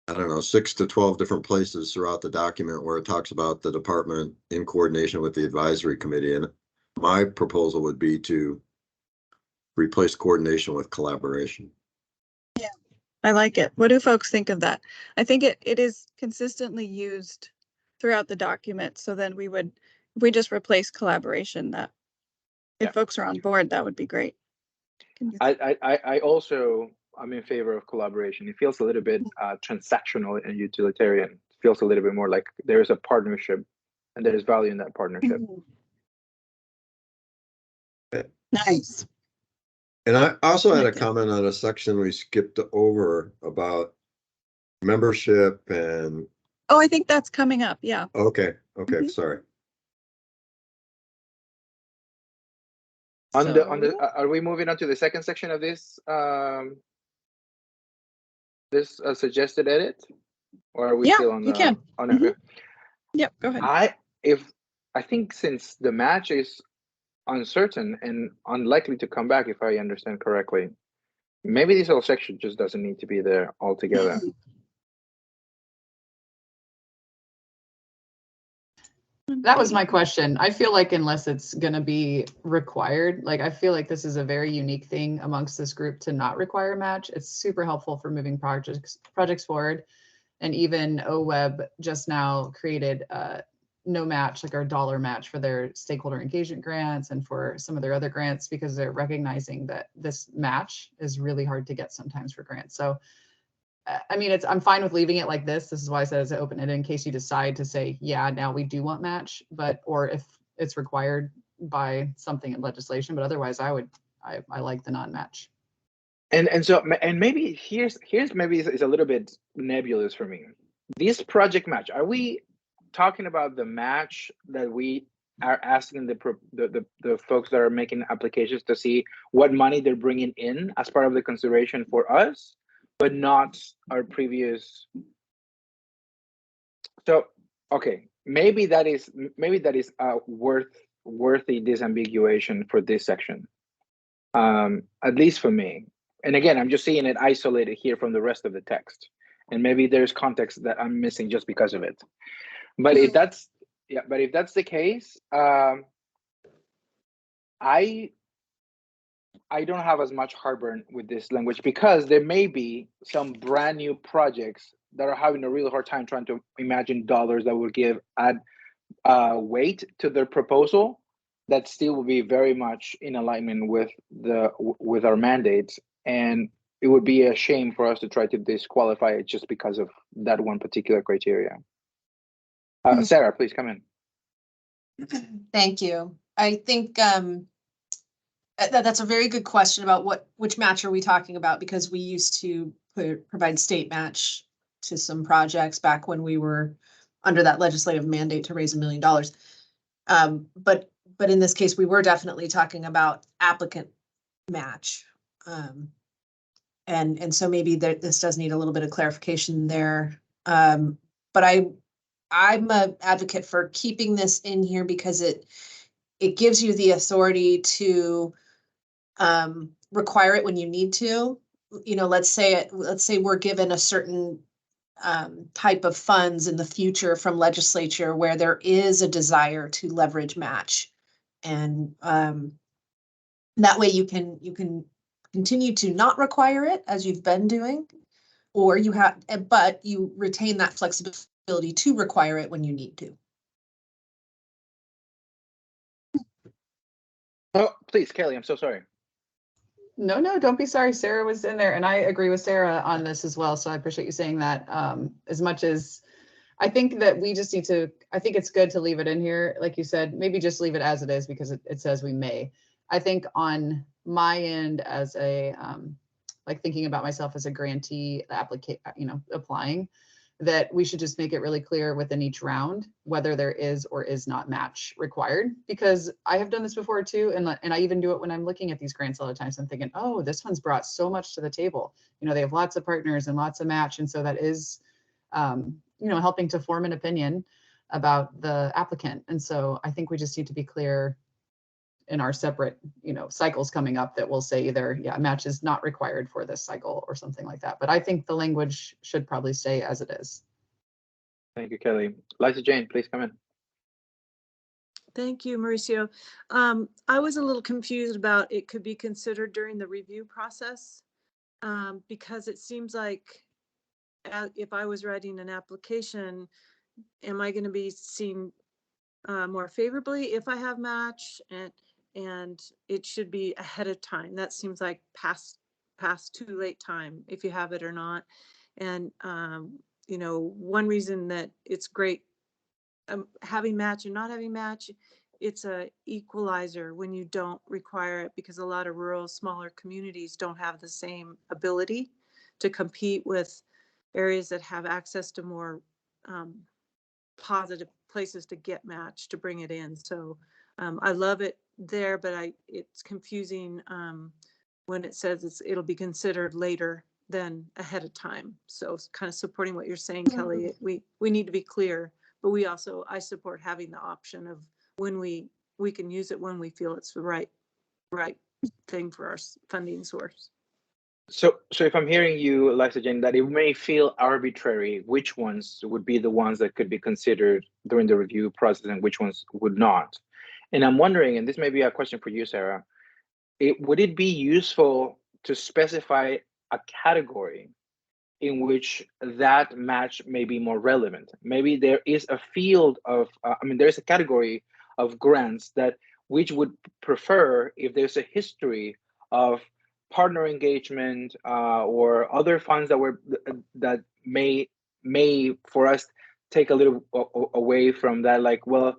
I don't know, 6 to 12 different places throughout the document where it talks about the department in coordination with the advisory committee. And my proposal would be to replace coordination with collaboration. I like it. What do folks think of that? I think it is consistently used throughout the document. So then if we just replace collaboration, that if folks are on board, that would be great. I also, I'm in favor of collaboration. It feels a little bit transactional and utilitarian. It feels a little bit more like there is a partnership and there is value in that partnership. Nice. And I also had a comment on a section we skipped over about membership and. Oh, I think that's coming up. Yeah. Okay. Sorry. Are we moving on to the second section of this suggested edit, or are we still on the? You can. On Yep. Go ahead. I think since the match is uncertain and unlikely to come back, if I understand correctly, maybe this whole section just doesn't need to be there altogether. That was my question. I feel like unless it's going to be required, like I feel like this is a very unique thing amongst this group to not require a match. It's super helpful for moving projects forward. And even OWEB just now created no match, like our dollar match for their stakeholder engagement grants and for some of their other grants, because they're recognizing that this match is really hard to get sometimes for grants. So I mean, I'm fine with leaving it like this. This is why I said it's open-ended in case you decide to say, yeah, now we do want match, or if it's required by something in legislation, but otherwise I like the non-match. And maybe here's maybe it's a little bit nebulous for me. This project match, are we talking about the match that we are asking the folks that are making applications to see what money they're bringing in as part of the consideration for us, but not our previous? So okay, maybe that is worthy disambiguation for this section, at least for me. And again, I'm just seeing it isolated here from the rest of the text, and maybe there's context that I'm missing just because of it. But if that's the case, I don't have as much heartburn with this language, because there may be some brand new projects that are having a really hard time trying to imagine dollars that would add weight to their proposal that still will be very much in alignment with our mandates, and it would be a shame for us to try to disqualify it just because of that one particular criteria. Sarah, please come in. Thank you. I think that's a very good question about which match are we talking about, because we used to provide state match to some projects back when we were under that legislative mandate to raise $1 million. But in this case, we were definitely talking about applicant match. And so maybe this does need a little bit of clarification there. But I'm an advocate for keeping this in here because it gives you the authority to require it when you need to. You know, let's say we're given a certain type of funds in the future from legislature where there is a desire to leverage match, and that way you can continue to not require it as you've been doing, or but you retain that flexibility to require it when you need to. Oh, please, Kelly, I'm so sorry. No, don't be sorry. Sarah was in there, and I agree with Sarah on this as well. So I appreciate you saying that. As much as I think that we just need to, I think it's good to leave it in here. Like you said, maybe just leave it as it is because it says we may. I think on my end as a, like thinking about myself as a grantee applying, that we should just make it really clear within each round whether there is or is not match required, because I have done this before too, and I even do it when I'm looking at these grants all the time. So I'm thinking, oh, this one's brought so much to the table. You know, they have lots of partners and lots of match, and so that is, helping to form an opinion. about the applicant. And so I think we just need to be clear in our separate, cycles coming up that will say either, yeah, match is not required for this cycle or something like that. But I think the language should probably stay as it is. Thank you, Kelly. Liza Jane, please come in. Thank you, Mauricio. I was a little confused about it could be considered during the review process because it seems like if I was writing an application, am I going to be seen more favorably if I have match, and it should be ahead of time? That seems like past too late time if you have it or not. And one reason that it's great having match and not having match, it's a equalizer when you don't require it, because a lot of rural smaller communities don't have the same ability to compete with areas that have access to more positive places to get match, to bring it in. So I love it there, but it's confusing when it says it'll be considered later than ahead of time. So it's kind of supporting what you're saying, Kelly. We need to be clear, but I support having the option of when we can use it when we feel it's the right thing for our funding source. So if I'm hearing you, Liza Jane, that it may feel arbitrary which ones would be the ones that could be considered during the review process and which ones would not. And I'm wondering, and this may be a question for you, Sarah, would it be useful to specify a category in which that match may be more relevant? Maybe there is a field of, there's a category of grants which would prefer if there's a history of partner engagement or other funds that may for us take a little away from that, like, well,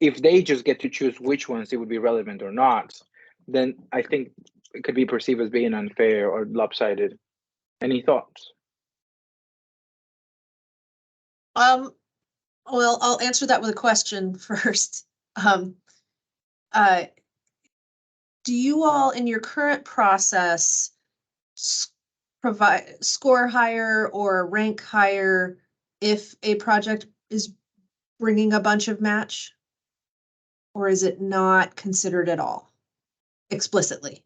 if they just get to choose which ones it would be relevant or not, then I think it could be perceived as being unfair or lopsided. Any thoughts? Well, I'll answer that with a question first. Do you all in your current process provide score higher or rank higher if a project is bringing a bunch of match? Or is it not considered at all explicitly?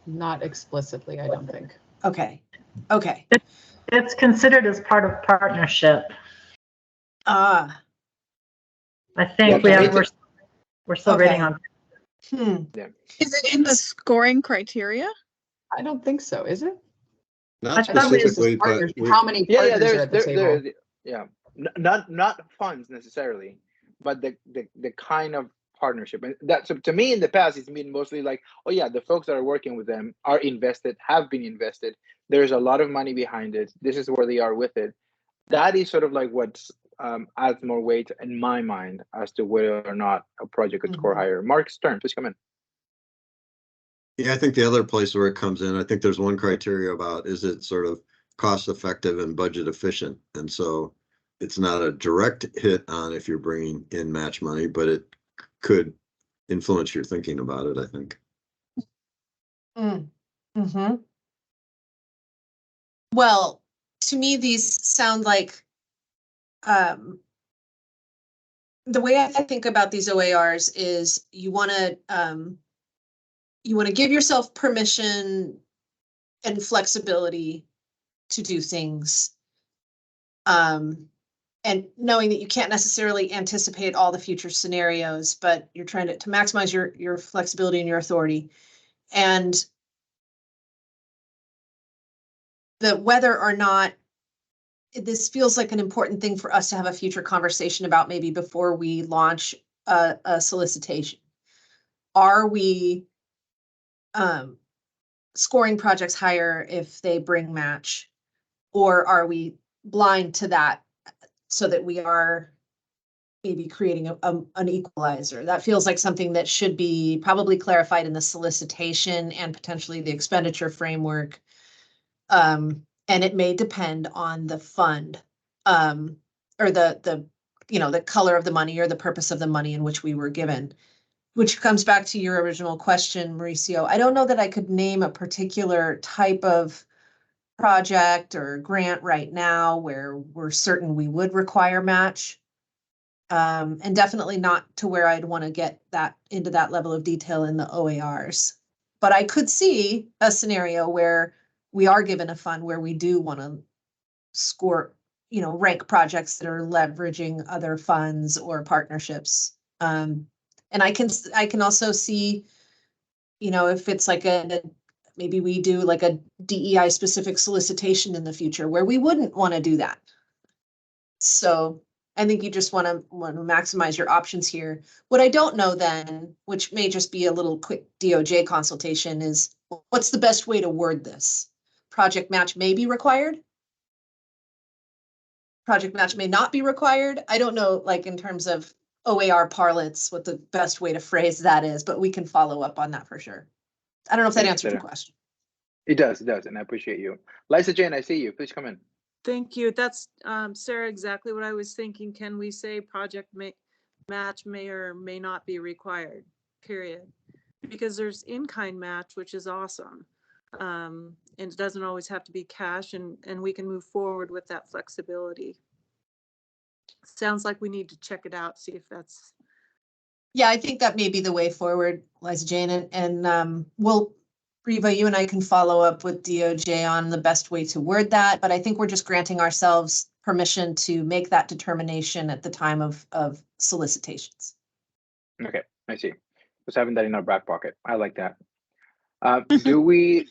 Not explicitly, I don't think. Okay. It's considered as part of partnership. I think we're still reading on. Yeah. Is it in the scoring criteria? I don't think so, is it? Not I thought we just specifically, but How many partners are at the table? Not funds necessarily, but the kind of partnership. And that, so to me in the past, it's been mostly like, oh yeah, the folks that are working with them are invested, have been invested. There's a lot of money behind it. This is where they are with it. That is sort of like what adds more weight in my mind as to whether or not a project could score higher. Mark Stern, please come in. yeah, I think the other place where it comes in, I think there's one criteria about, is it sort of cost effective and budget efficient? And so it's not a direct hit on if you're bringing in match money, but it could influence your thinking about it, I think. Well, to me, these sound like the way I think about these OARs is you want to give yourself permission and flexibility to do things. And knowing that you can't necessarily anticipate all the future scenarios, but you're trying to maximize your flexibility and your authority. And whether or not this feels like an important thing for us to have a future conversation about, maybe before we launch a solicitation. Are we scoring projects higher if they bring match, or are we blind to that so that we are maybe creating an equalizer? That feels like something that should be probably clarified in the solicitation and potentially the expenditure framework. And it may depend on the fund, or the color of the money or the purpose of the money in which we were given, which comes back to your original question, Mauricio. I don't know that I could name a particular type of project or grant right now where we're certain we would require match. And definitely not to where I'd want to get that into that level of detail in the OARs. But I could see a scenario where we are given a fund where we do want to score, rank projects that are leveraging other funds or partnerships. And I can also see, if it's like maybe we do like a DEI specific solicitation in the future where we wouldn't want to do that. So I think you just want to maximize your options here. What I don't know then, which may just be a little quick DOJ consultation, is what's the best way to word this? Project match may be required. Project match may not be required. I don't know, like in terms of OAR parlance, what the best way to phrase that is, but we can follow up on that for sure. I don't know if that answered your question. It does, and I appreciate you. Liza Jane, I see you. Please come in. Thank you. That's, Sarah, exactly what I was thinking. Can we say project match may or may not be required, period? Because there's in-kind match, which is awesome. And it doesn't always have to be cash, and we can move forward with that flexibility. Sounds like we need to check it out, see if that's. Yeah, I think that may be the way forward, Liza Jane, and Riva, you and I can follow up with DOJ on the best way to word that, but I think we're just granting ourselves permission to make that determination at the time of solicitations. Okay, I see. Just having that in our back pocket. I like that. So we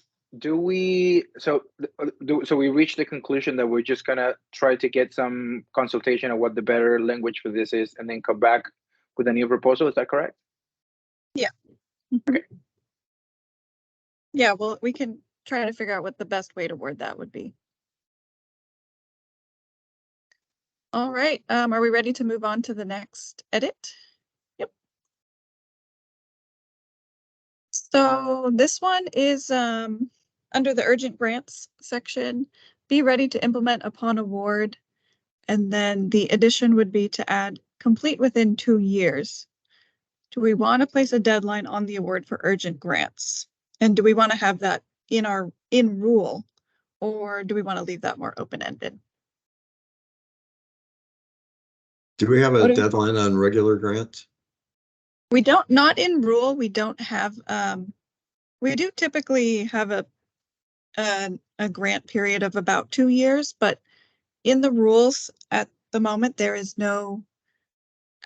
reached the conclusion that we're just gonna try to get some consultation on what the better language for this is, and then come back with a new proposal. Is that correct? Yeah. Okay. Yeah, well, we can try to figure out what the best way to word that would be. All right, are we ready to move on to the next edit? Yep. So this one is under the urgent grants section, be ready to implement upon award. And then the addition would be to add complete within 2 years. Do we want to place a deadline on the award for urgent grants? And do we want to have that in rule, or do we want to leave that more open-ended? Do we have a deadline on regular grants? We don't, not in rule. We don't have, we do typically have a grant period of about 2 years, but in the rules at the moment, there is no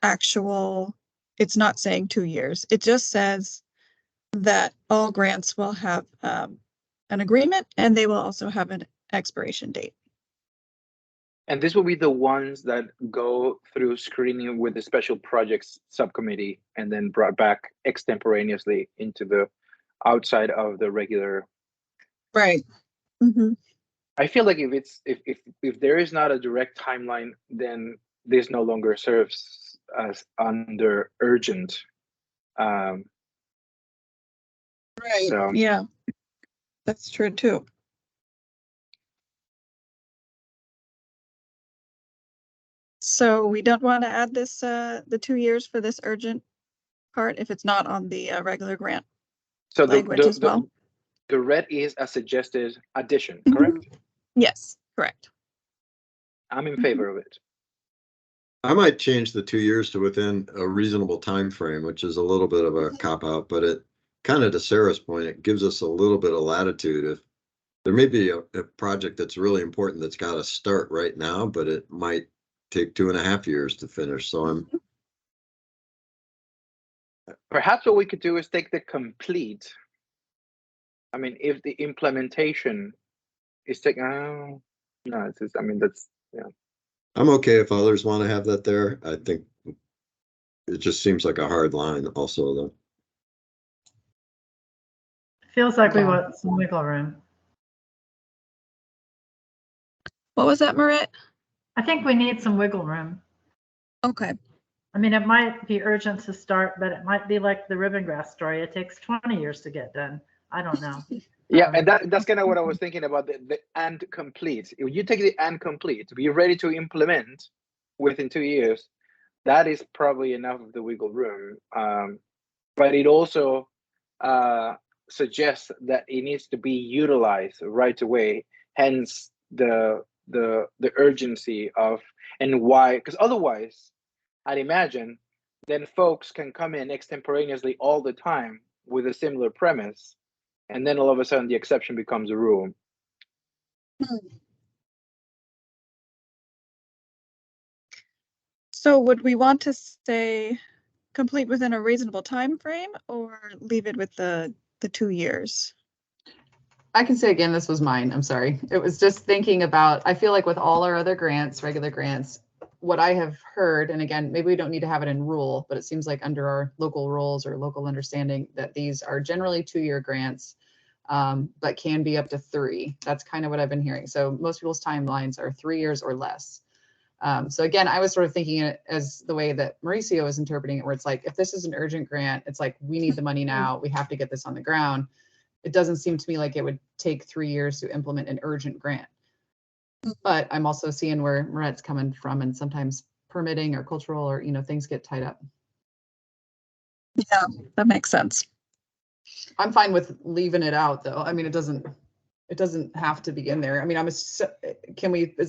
actual, it's not saying 2 years. It just says that all grants will have an agreement, and they will also have an expiration date. And this will be the ones that go through screening with the special projects subcommittee and then brought back extemporaneously into the outside of the regular. Right. Mm-hmm. I feel like if there is not a direct timeline, then this no longer serves as under urgent. Right. So. Yeah, that's true too. So we don't want to add this, the 2 years for this urgent part if it's not on the regular grant So language as well. The red is a suggested addition, Mm-hmm. correct? Yes, correct. I'm in favor of it. I might change the 2 years to within a reasonable time frame, which is a little bit of a cop out, but it kind of, to Sarah's point, it gives us a little bit of latitude. If there may be a project that's really important that's got to start right now, but it might take 2.5 years to finish. So Perhaps what we could do is take the complete. I mean, if the implementation is taking, no, it's just, I mean, that's, yeah. I'm okay if others want to have that there. I think it just seems like a hard line also, though. Feels like we want some wiggle room. What was that, Marit? I think we need some wiggle room. Okay. I mean, it might be urgent to start, but it might be like the ribbon grass story. It takes 20 years to get done. I don't know. Yeah, and that's kind of what I was thinking about, the and complete. If you take the and complete, to be ready to implement within 2 years, that is probably enough of the wiggle room. But it also suggests that it needs to be utilized right away. hence the urgency of, and why, because otherwise I'd imagine then folks can come in extemporaneously all the time with a similar premise, and then all of a sudden the exception becomes a rule. So would we want to say complete within a reasonable time frame, or leave it with the 2 years? I can say again, this was mine. I'm sorry. It was just thinking about, I feel like with all our other grants, regular grants, what I have heard, and again, maybe we don't need to have it in rule, but it seems like under our local rules or local understanding that these are generally 2-year grants, but can be up to 3. That's kind of what I've been hearing. So most people's timelines are 3 years or less. So again, I was sort of thinking it as the way that Mauricio is interpreting it, where it's like, if this is an urgent grant, it's like, we need the money now, we have to get this on the ground. It doesn't seem to me like it would take 3 years to implement an urgent grant. But I'm also seeing where Marette's coming from, and sometimes permitting or cultural or, things get tied up. Yeah, that makes sense. I'm fine with leaving it out though. I mean, it doesn't have to be in there. I mean, is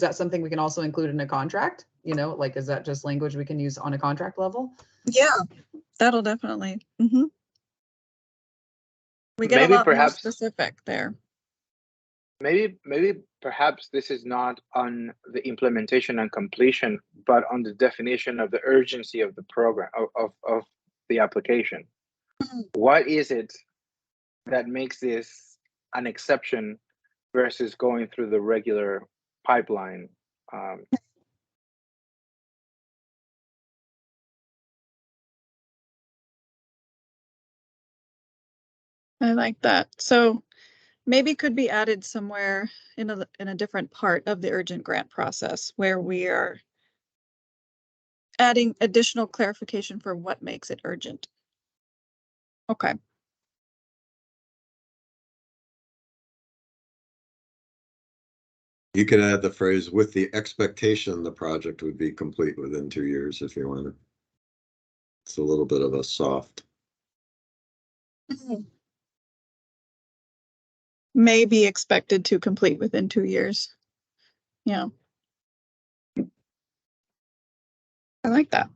that something we can also include in a contract? Like, is that just language we can use on a contract level? Yeah, that'll definitely. Mm-hmm. We get Maybe a lot more perhaps specific there. Maybe perhaps this is not on the implementation and completion, but on the definition of the urgency of the program, of the application. What is it that makes this an exception versus going through the regular pipeline? I like that. So maybe could be added somewhere in a different part of the urgent grant process, where we are adding additional clarification for what makes it urgent. Okay. You could add the phrase with the expectation the project would be complete within 2 years if you wanted. It's a little bit of a soft. May be expected to complete within 2 years. Yeah. I like that.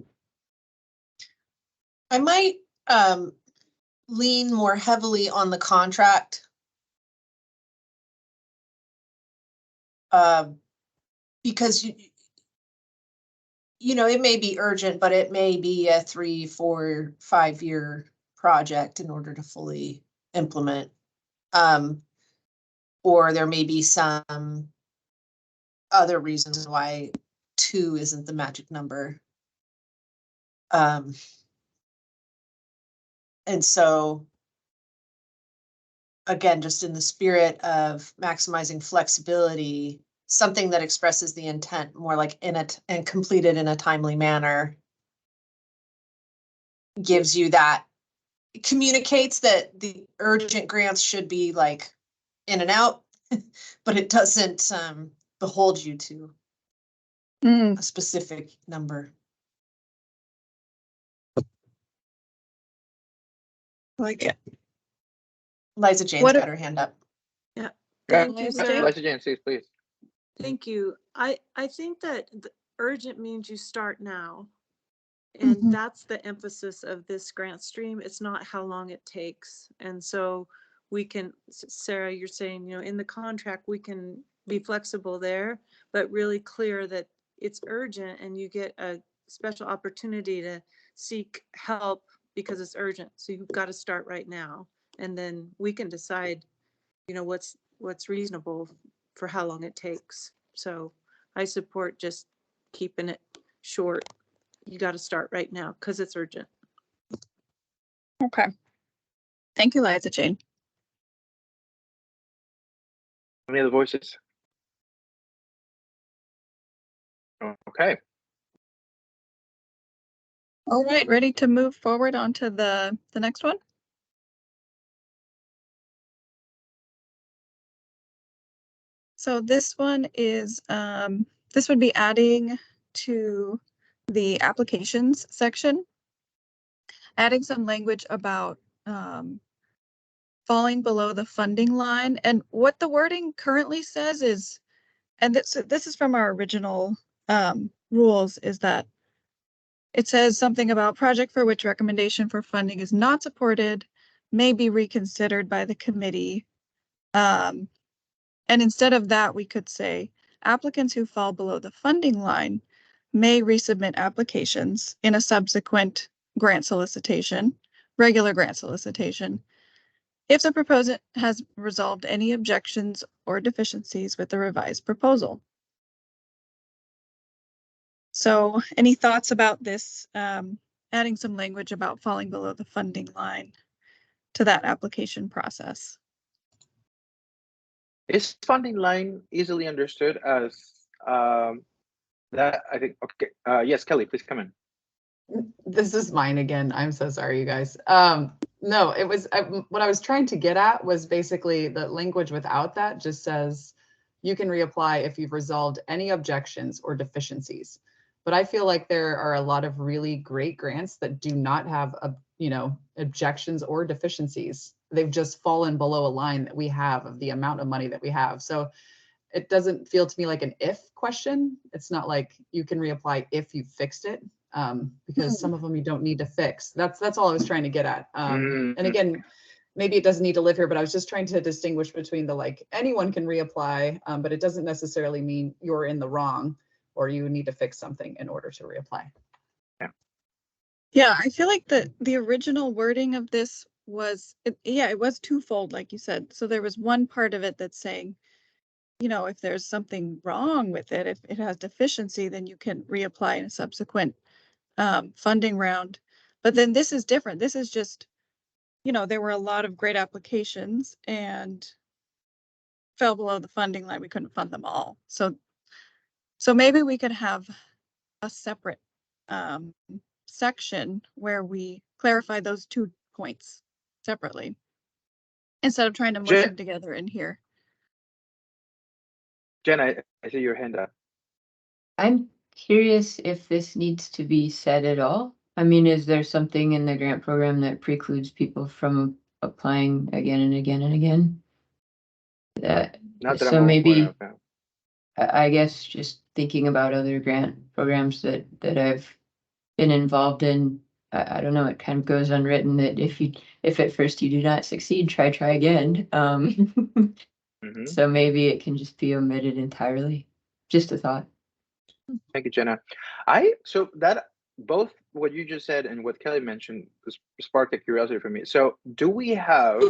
I might lean more heavily on the contract. Because it may be urgent, but it may be a 3, 4, 5-year project in order to fully implement. Or there may be some other reasons why 2 isn't the magic number. And so, again, just in the spirit of maximizing flexibility, something that expresses the intent more like and completed in a timely manner gives you that, communicates that the urgent grants should be like in and out, but it doesn't behold you to a specific number. Like it. Liza Jane's got her hand up. Yeah. Thank you, Liza Jane, please. Thank you. I think that the urgent means you start now. And that's the emphasis of this grant stream. It's not how long it takes. And so we can, Sarah, you're saying, in the contract, we can be flexible there, but really clear that it's urgent and you get a special opportunity to seek help because it's urgent. So you've got to start right now. And then we can decide, what's reasonable for how long it takes. So I support just keeping it short. You got to start right now because it's urgent. Okay. Thank you, Liza Jane. Any other voices? Okay. All right, ready to move forward onto the next one? So this one is, this would be adding to the applications section, adding some language about falling below the funding line. And what the wording currently says is, and this is from our original rules, is that it says something about project for which recommendation for funding is not supported may be reconsidered by the committee. And instead of that, we could say applicants who fall below the funding line may resubmit applications in a subsequent grant solicitation, regular grant solicitation, if the proposant has resolved any objections or deficiencies with the revised proposal. So any thoughts about this, adding some language about falling below the funding line to that application process? Is funding line easily understood as that? I think, okay. Yes, Kelly, please come in. This is mine again. I'm so sorry, you guys. No, it was what I was trying to get at was basically the language without that just says you can reapply if you've resolved any objections or deficiencies. But I feel like there are a lot of really great grants that do not have objections or deficiencies. They've just fallen below a line that we have of the amount of money that we have. So it doesn't feel to me like an if question. It's not like you can reapply if you fixed it. Because some of them you don't need to fix. That's all I was trying to get at. And again, maybe it doesn't need to live here, but I was just trying to distinguish between the like anyone can reapply, but it doesn't necessarily mean you're in the wrong or you need to fix something in order to reapply. Yeah, I feel like the original wording of this was, it was twofold, like you said. So there was one part of it that's saying, if there's something wrong with it, if it has deficiency, then you can reapply in a subsequent funding round. But then this is different. This is just, there were a lot of great applications and fell below the funding line. We couldn't fund them all. So maybe we could have a separate section where we clarify those 2 points separately instead of trying to mush them together in here. Jen, I see your hand up. I'm curious if this needs to be said at all. I mean, is there something in the grant program that precludes people from applying again and again and again? Not that So I'm maybe, aware of, no. I guess just thinking about other grant programs that I've been involved in, I don't know, it kind of goes unwritten that if at first you do not succeed, try again. So maybe it can just be omitted entirely. Just a thought. Thank you, Jenna. So that both what you just said and what Kelly mentioned sparked a curiosity for me. So do we have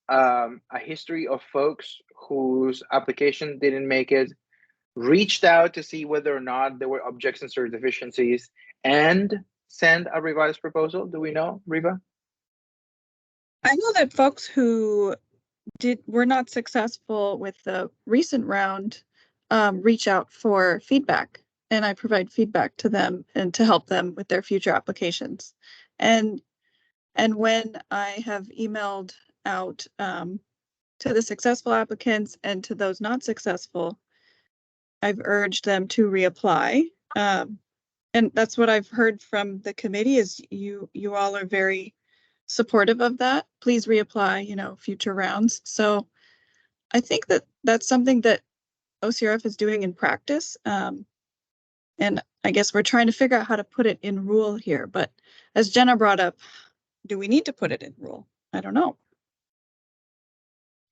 a history of folks whose application didn't make it, reached out to see whether or not there were objections or deficiencies, and send a revised proposal? Do we know, Reva? I know that folks who were not successful with the recent round reach out for feedback, and I provide feedback to them and to help them with their future applications. And when I have emailed out to the successful applicants and to those not successful, I've urged them to reapply. And that's what I've heard from the committee is you all are very supportive of that. Please reapply, future rounds. So I think that that's something that OCRF is doing in practice. And I guess we're trying to figure out how to put it in rule here. But as Jenna brought up, do we need to put it in rule? I don't know.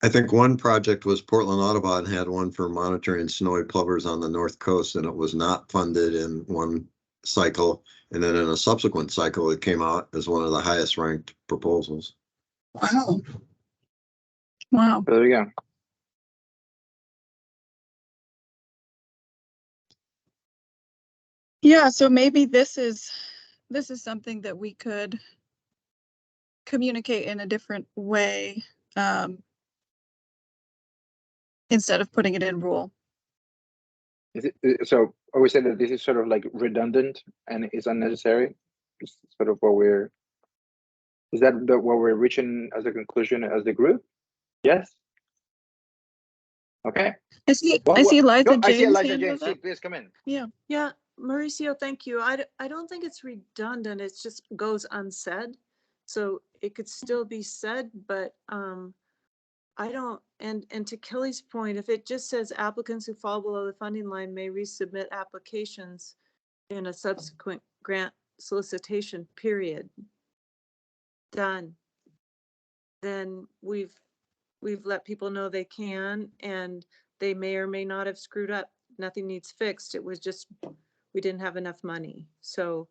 I think one project was Portland Audubon had one for monitoring snowy plovers on the North Coast, and it was not funded in one cycle. And then in a subsequent cycle, it came out as one of the highest ranked proposals. Wow. Wow. There we go. Yeah, so maybe this is something that we could communicate in a different way instead of putting it in rule. So are we saying that this is sort of like redundant and is unnecessary? It's sort of is that what we're reaching as a conclusion as the group? Yes. Okay. I see Eliza James. I see Eliza James. Please come in. Yeah. Yeah, Mauricio, thank you. I don't think it's redundant. It just goes unsaid. So it could still be said, but I don't, and to Kelly's point, if it just says applicants who fall below the funding line may resubmit applications in a subsequent grant solicitation period, done. Then we've let people know they can, and they may or may not have screwed up. Nothing needs fixed. It was just, we didn't have enough money. So,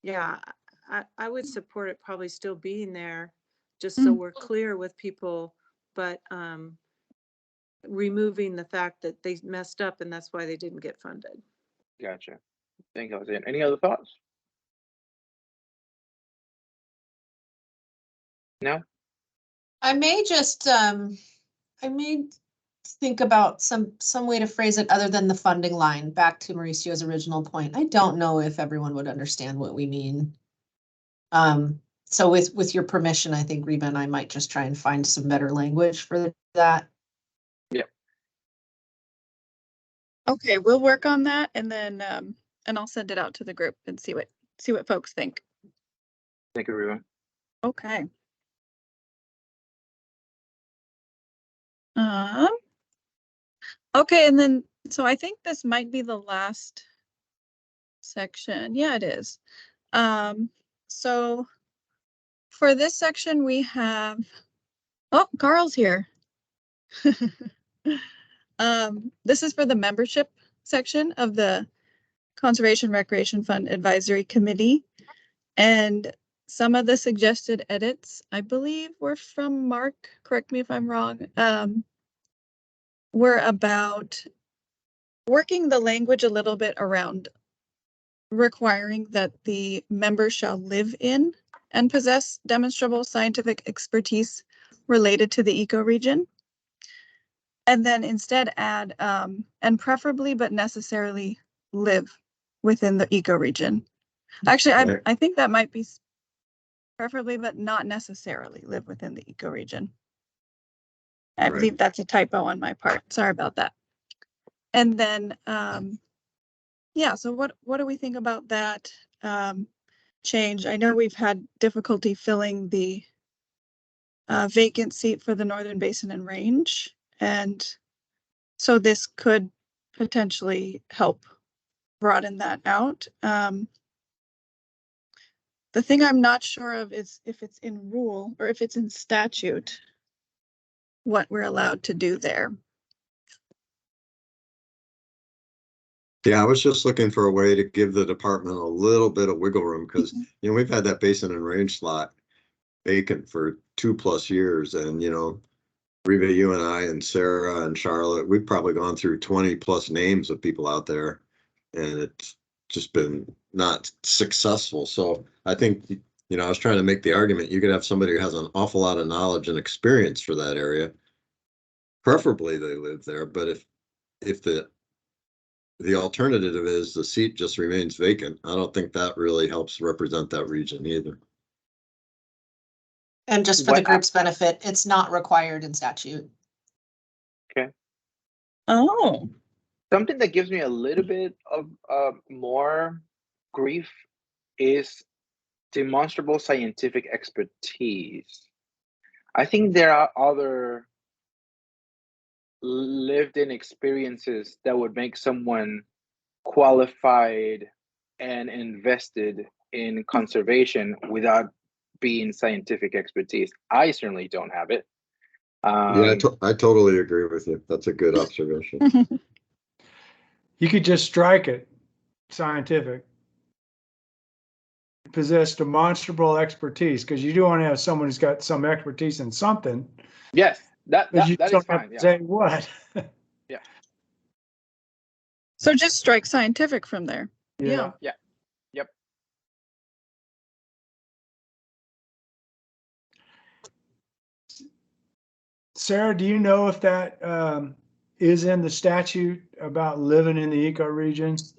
yeah, I would support it probably still being there, just so we're clear with people, but removing the fact that they messed up and that's why they didn't get funded. Gotcha. Thank you, Jose. Any other thoughts? No? I may just, I may think about some way to phrase it other than the funding line, back to Mauricio's original point. I don't know if everyone would understand what we mean. So with your permission, I think Reba and I might just try and find some better language for that. Yep. Okay, we'll work on that, and then and I'll send it out to the group and see what folks think. Thank you, Reba. Okay. Okay, and then so I think this might be the last section. Yeah, it is. So for this section we have, oh, Carl's here. This is for the membership section of the Conservation Recreation Fund Advisory Committee. And some of the suggested edits, I believe, were from Mark, correct me if I'm wrong, were about working the language a little bit around requiring that the members shall live in and possess demonstrable scientific expertise related to the ecoregion. And then instead add, and preferably but necessarily live within the ecoregion. Actually, I think that might be preferably but not necessarily live within the ecoregion. I believe that's a typo on my part. Sorry about that. And then, yeah, so what do we think about that change? I know we've had difficulty filling the vacant seat for the Northern Basin and Range. And so this could potentially help broaden that out. The thing I'm not sure of is if it's in rule or if it's in statute, what we're allowed to do there. Yeah, I was just looking for a way to give the department a little bit of wiggle room because, you know, we've had that Basin and Range slot vacant for 2+ years. And, you know, Reba, you and I and Sarah and Charlotte, we've probably gone through 20+ names of people out there, and it's just been not successful. So I think, you know, I was trying to make the argument you could have somebody who has an awful lot of knowledge and experience for that area. Preferably they live there, but if the alternative is the seat just remains vacant, I don't think that really helps represent that region either. And just for the group's benefit, it's not required in statute. Okay. Oh. Something that gives me a little bit of more grief is demonstrable scientific expertise. I think there are other lived-in experiences that would make someone qualified and invested in conservation without being scientific expertise. I certainly don't have it. Yeah, I totally agree with you. That's a good observation. You could just strike it, scientific. Possess demonstrable expertise, because you do want to have someone who's got some expertise in something. Yes, that is fine. Yeah. Say what? Yeah. So just strike scientific from there. Yeah. Yeah. Yep. Sarah, do you know if that is in the statute about living in the ecoregions?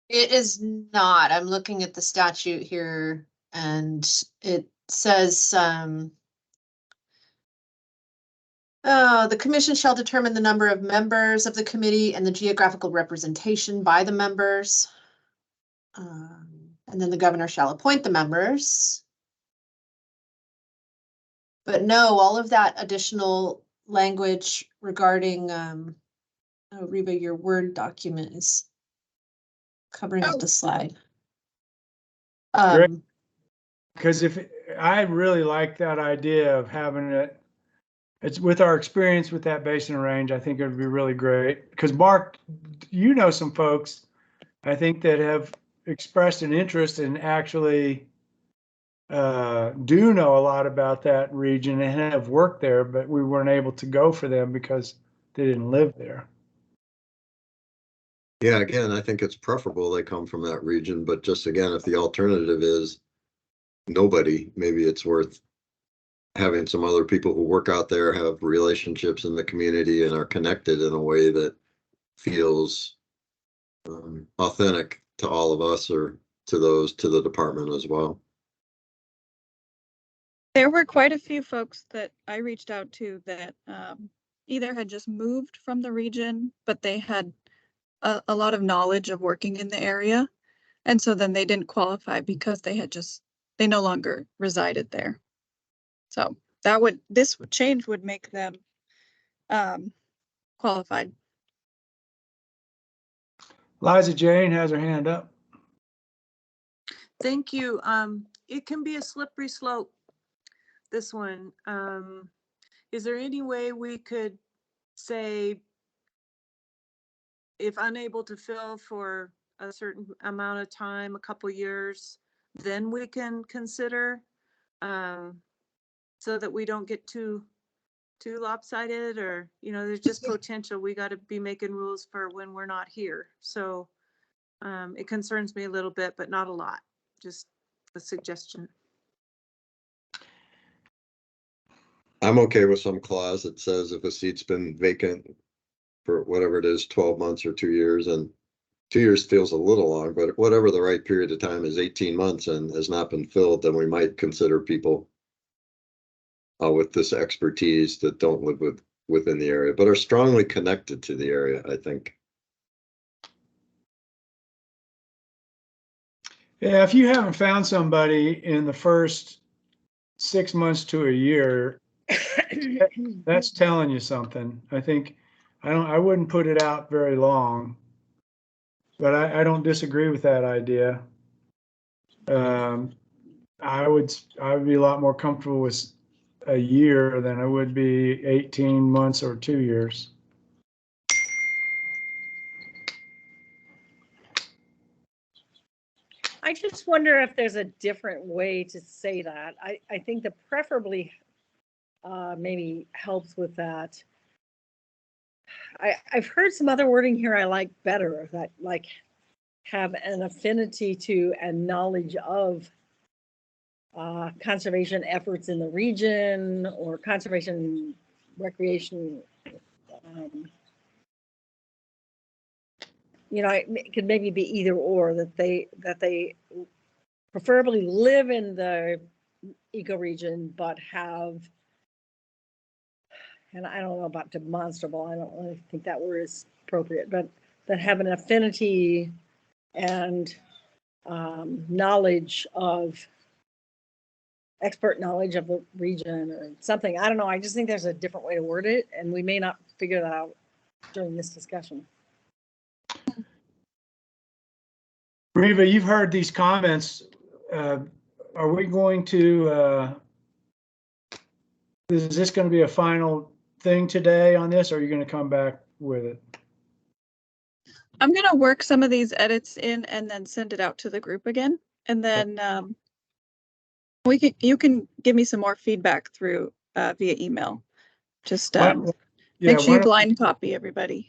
It is not. I'm looking at the statute here and it says, the commission shall determine the number of members of the committee and the geographical representation by the members. And then the governor shall appoint the members. But no, all of that additional language regarding, oh, Reba, your Word document is covering up the slide. Great. Because if I really like that idea of having it, it's with our experience with that basin range, I think it would be really great. Because Mark, you know some folks, I think, that have expressed an interest in actually do know a lot about that region and have worked there, but we weren't able to go for them because they didn't live there. Yeah, again, I think it's preferable they come from that region, but just again, if the alternative is nobody, maybe it's worth having some other people who work out there, have relationships in the community, and are connected in a way that feels authentic to all of us, or to the department as well. There were quite a few folks that I reached out to that either had just moved from the region, but they had a lot of knowledge of working in the area. And so then they didn't qualify because they no longer resided there. So this change would make them qualified. Liza Jane has her hand up. Thank you. It can be a slippery slope, this one. Is there any way we could say, if unable to fill for a certain amount of time, a couple years, then we can consider, so that we don't get too lopsided, or, there's just potential. We got to be making rules for when we're not here. So it concerns me a little bit, but not a lot. Just a suggestion. I'm okay with some clause that says if a seat's been vacant for whatever it is, 12 months or 2 years, and 2 years feels a little long, but whatever the right period of time is, 18 months, and has not been filled, then we might consider people with this expertise that don't live within the area, but are strongly connected to the area, I think. Yeah, if you haven't found somebody in the first 6 months to a year, that's telling you something. I think I wouldn't put it out very long, but I don't disagree with that idea. I would be a lot more comfortable with a year than I would be 18 months or 2 years. I just wonder if there's a different way to say that. I think the preferably maybe helps with that. I've heard some other wording here I like better, that like have an affinity to and knowledge of conservation efforts in the region, or conservation recreation. It could maybe be either or, that they preferably live in the ecoregion, but have, and I don't know about demonstrable, I don't really think that word is appropriate, but that have an affinity and expert knowledge of the region or something. I don't know. I just think there's a different way to word it, and we may not figure that out during this discussion. Reva, you've heard these comments. Are we going to, is this going to be a final thing today on this, or are you going to come back with it? I'm going to work some of these edits in and then send it out to the group again. And then you can give me some more feedback through via email. Just make sure you blind copy everybody.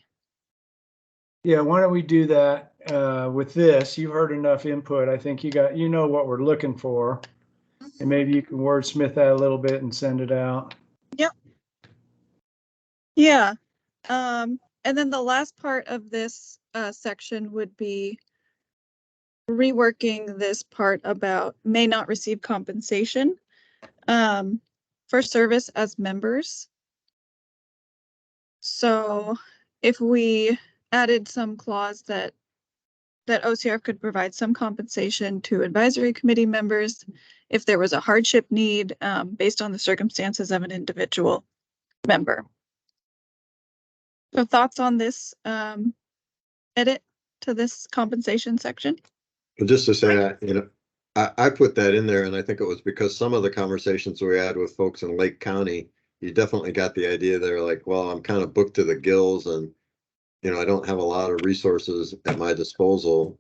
Yeah, why don't we do that with this? You've heard enough input. I think you know what we're looking for. And maybe you can wordsmith that a little bit and send it out. Yep. Yeah. And then the last part of this section would be reworking this part about may not receive compensation for service as members. So if we added some clause that that OCRF could provide some compensation to advisory committee members if there was a hardship need based on the circumstances of an individual member. So thoughts on this edit to this compensation section? Well, just to say, I put that in there, and I think it was because some of the conversations we had with folks in Lake County, you definitely got the idea they're like, well, I'm kind of booked to the gills, and I don't have a lot of resources at my disposal.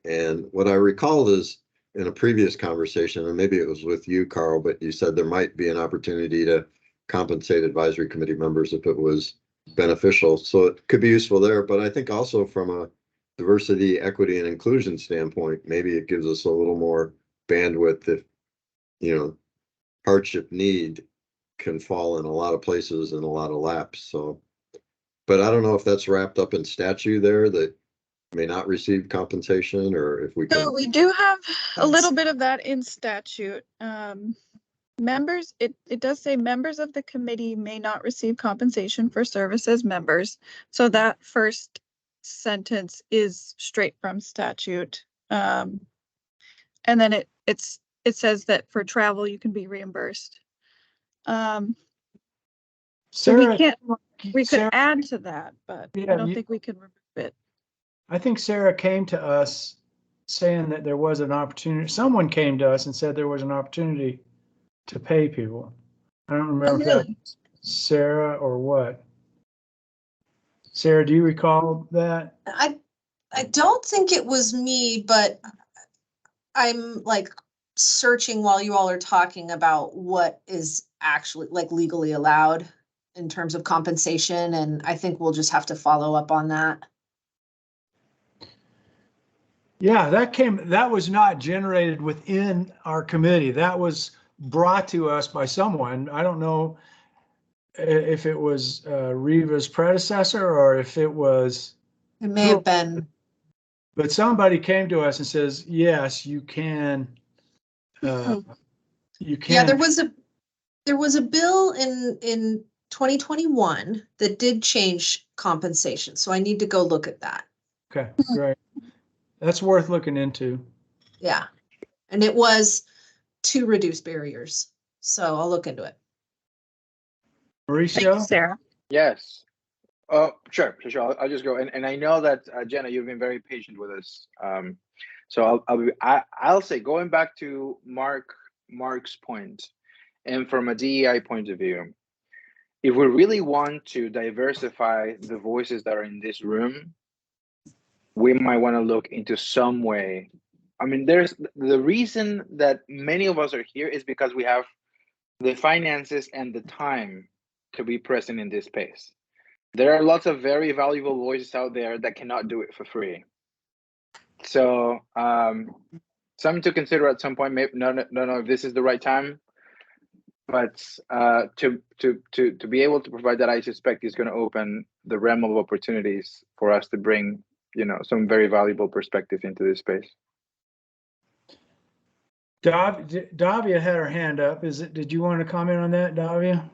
And what I recalled is in a previous conversation, and maybe it was with you, Carl, but you said there might be an opportunity to compensate advisory committee members if it was beneficial. So it could be useful there. But I think also from a diversity, equity, and inclusion standpoint, maybe it gives us a little more bandwidth if, hardship need can fall in a lot of places and a lot of laps. So, but I don't know if that's wrapped up in statute there that may not receive compensation, or if we can. So we do have a little bit of that in statute. Members, it does say members of the committee may not receive compensation for service as members. So that first sentence is straight from statute. And then it says that for travel you can be reimbursed. So Sarah, we could Sarah, add to that, but Yeah, I don't think we can remove it. I think Sarah came to us saying that there was an opportunity. Someone came to us and said there was an opportunity to pay people. I don't remember if that's Sarah or what. Sarah, do you recall that? I don't think it was me, but I'm like searching while you all are talking about what is actually like legally allowed in terms of compensation, and I think we'll just have to follow up on that. Yeah, that was not generated within our committee. That was brought to us by someone. I don't know if it was Reva's predecessor or if it was. It may have been. But somebody came to us and says, yes, you can. You can. Yeah, there was a bill in 2021 that did change compensation. So I need to go look at that. Okay, great. That's worth looking into. Yeah. And it was to reduce barriers. So I'll look into it. Mauricio? Sarah. Yes. Sure. I'll just go. And I know that Jenna, you've been very patient with us. So I'll say, going back to Mark's point, and from a DEI point of view, if we really want to diversify the voices that are in this room, we might want to look into some way. I mean, there's the reason that many of us are here is because we have the finances and the time to be present in this space. There are lots of very valuable voices out there that cannot do it for free. So something to consider at some point. Maybe no, if this is the right time, but to be able to provide that, I suspect is going to open the realm of opportunities for us to bring some very valuable perspective into this space. Davia had her hand up. Did you want to comment on that, Davia?